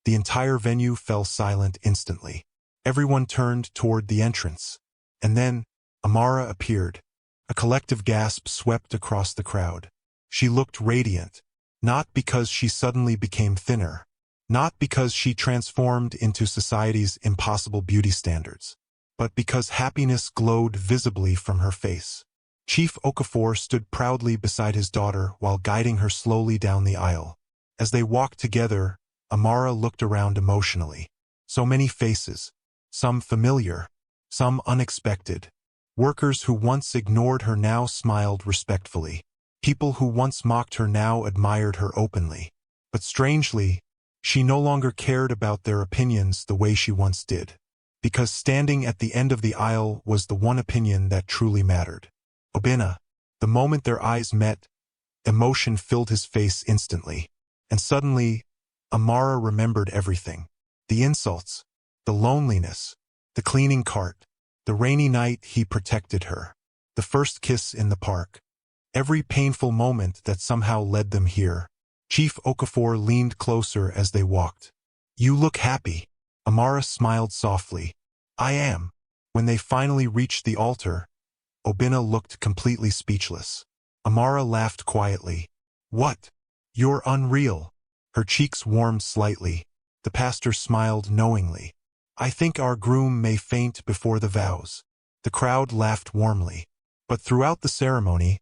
the entire venue fell silent instantly. Everyone turned toward the entrance. And then, Amara appeared. A collective gasp swept across the crowd. She looked radiant, not because she suddenly became thinner, not because she transformed into society's impossible beauty standards, but because happiness glowed visibly from her face. Chief Okafor stood proudly beside his daughter while guiding her slowly down the aisle. As they walked together, Amara looked around emotionally. So many faces, some familiar, some unexpected. Workers who once ignored her now smiled respectfully. People who once mocked her now admired her openly. But strangely, she no longer cared about their opinions the way she once did. Because standing at the end of the aisle was the one opinion that truly mattered. Obinna. The moment their eyes met, emotion filled his face instantly. And suddenly, Amara remembered everything. The insults, the loneliness, the cleaning cart, the rainy night he protected her, the first kiss in the park. Every painful moment that somehow led them here. Chief Okafor leaned closer as they walked. "You look happy." Amara smiled softly. "I am." When they finally reached the altar, Obinna looked completely speechless. Amara laughed quietly. "What? You're unreal." Her cheeks warmed slightly. The pastor smiled knowingly. "I think our groom may faint before the vows." The crowd laughed warmly. But throughout the ceremony,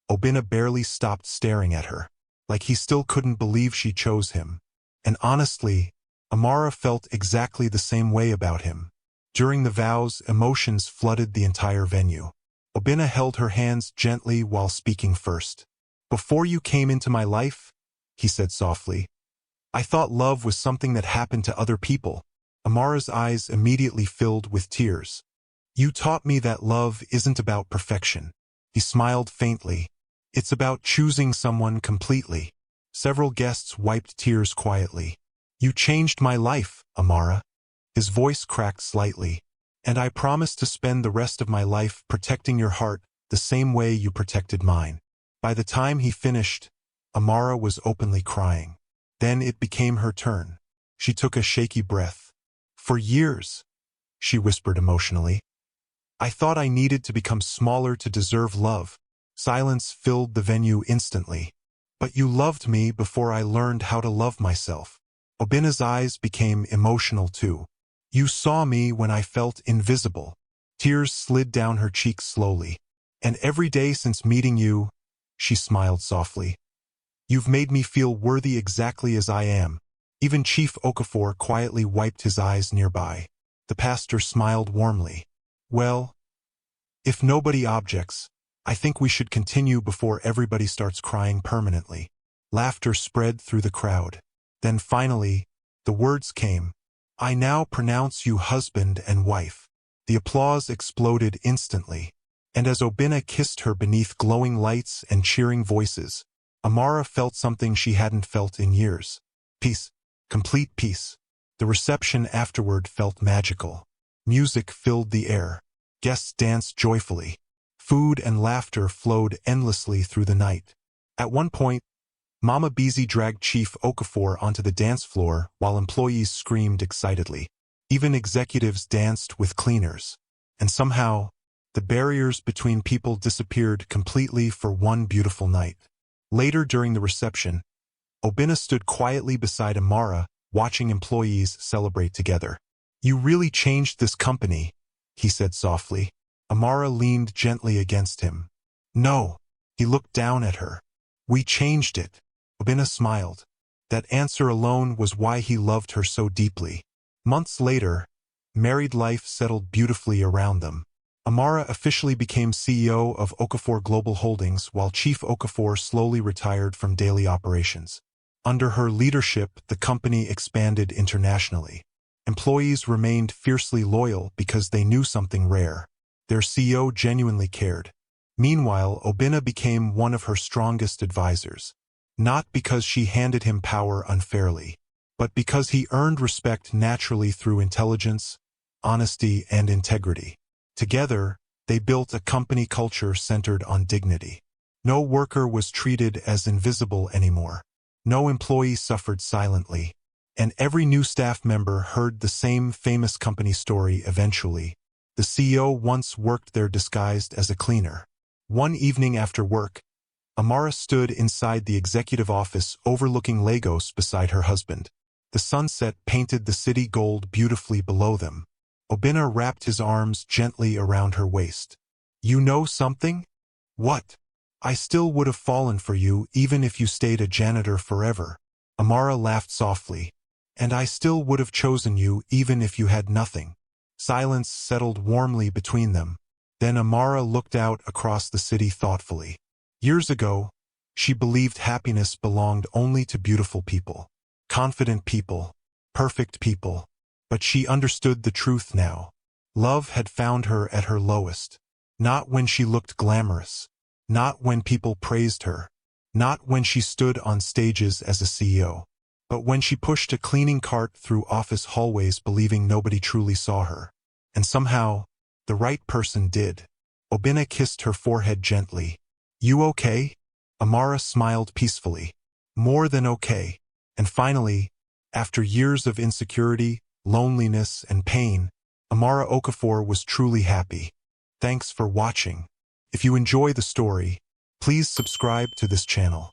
Obinna barely stopped staring at her, like he still couldn't believe she chose him. And honestly, Amara felt exactly the same way about him. During the vows, emotions flooded the entire venue. Obinna held her hands gently while speaking first. "Before you came into my life," he said softly, "I thought love was something that happened to other people." Amara's eyes immediately filled with tears. "You taught me that love isn't about perfection." He smiled faintly. "It's about choosing someone completely." Several guests wiped tears quietly. "You changed my life, Amara." His voice cracked slightly. "And I promise to spend the rest of my life protecting your heart the same way you protected mine." By the time he finished, Amara was openly crying. Then it became her turn. She took a shaky breath. "For years," she whispered emotionally, "I thought I needed to become smaller to deserve love." Silence filled the venue instantly. "But you loved me before I learned how to love myself." Obinna's eyes became emotional too. "You saw me when I felt invisible." Tears slid down her cheeks slowly. "And every day since meeting you," she smiled softly, "you've made me feel worthy exactly as I am." Even Chief Okafor quietly wiped his eyes nearby. The pastor smiled warmly. "Well, if nobody objects, I think we should continue before everybody starts crying permanently." Laughter spread through the crowd. Then finally, the words came. "I now pronounce you husband and wife." The applause exploded instantly. And as Obinna kissed her beneath glowing lights and cheering voices, Amara felt something she hadn't felt in years. Peace. Complete peace. The reception afterward felt magical. Music filled the air. Guests danced joyfully. Food and laughter flowed endlessly through the night. At one point, Mama Beezy dragged Chief Okafor onto the dance floor while employees screamed excitedly. Even executives danced with cleaners. And somehow, the barriers between people disappeared completely for one beautiful night. Later during the reception, Obinna stood quietly beside Amara, watching employees celebrate together. "You really changed this company," he said softly. Amara leaned gently against him. "No." He looked down at her. "We changed it." Obinna smiled. That answer alone was why he loved her so deeply. Months later, married life settled beautifully around them. Amara officially became CEO of Okafor Global Holdings while Chief Okafor slowly retired from daily operations. Under her leadership, the company expanded internationally. Employees remained fiercely loyal because they knew something rare. Their CEO genuinely cared. Meanwhile, Obinna became one of her strongest advisors. Not because she handed him power unfairly, but because he earned respect naturally through intelligence, honesty, and integrity. Together, they built a company culture centered on dignity. No worker was treated as invisible anymore. No employee suffered silently. And every new staff member heard the same famous company story eventually. The CEO once worked there disguised as a cleaner. One evening after work, Amara stood inside the executive office overlooking Lagos beside her husband. The sunset painted the city gold beautifully below them. Obinna wrapped his arms gently around her waist. "You know something?" "What?" "I still would have fallen for you even if you stayed a janitor forever." Amara laughed softly. "And I still would have chosen you even if you had nothing." Silence settled warmly between them. Then Amara looked out across the city thoughtfully. Years ago, she believed happiness belonged only to beautiful people, confident people, perfect people. But she understood the truth now. Love had found her at her lowest. Not when she looked glamorous. Not when people praised her. Not when she stood on stages as a CEO. But when she pushed a cleaning cart through office hallways believing nobody truly saw her. And somehow, the right person did. Obinna kissed her forehead gently. "You okay?" Amara smiled peacefully. "More than okay." And finally, after years of insecurity, loneliness, and pain, Amara Okafor was truly happy. Thanks for watching. If you enjoy the story, please subscribe to this channel.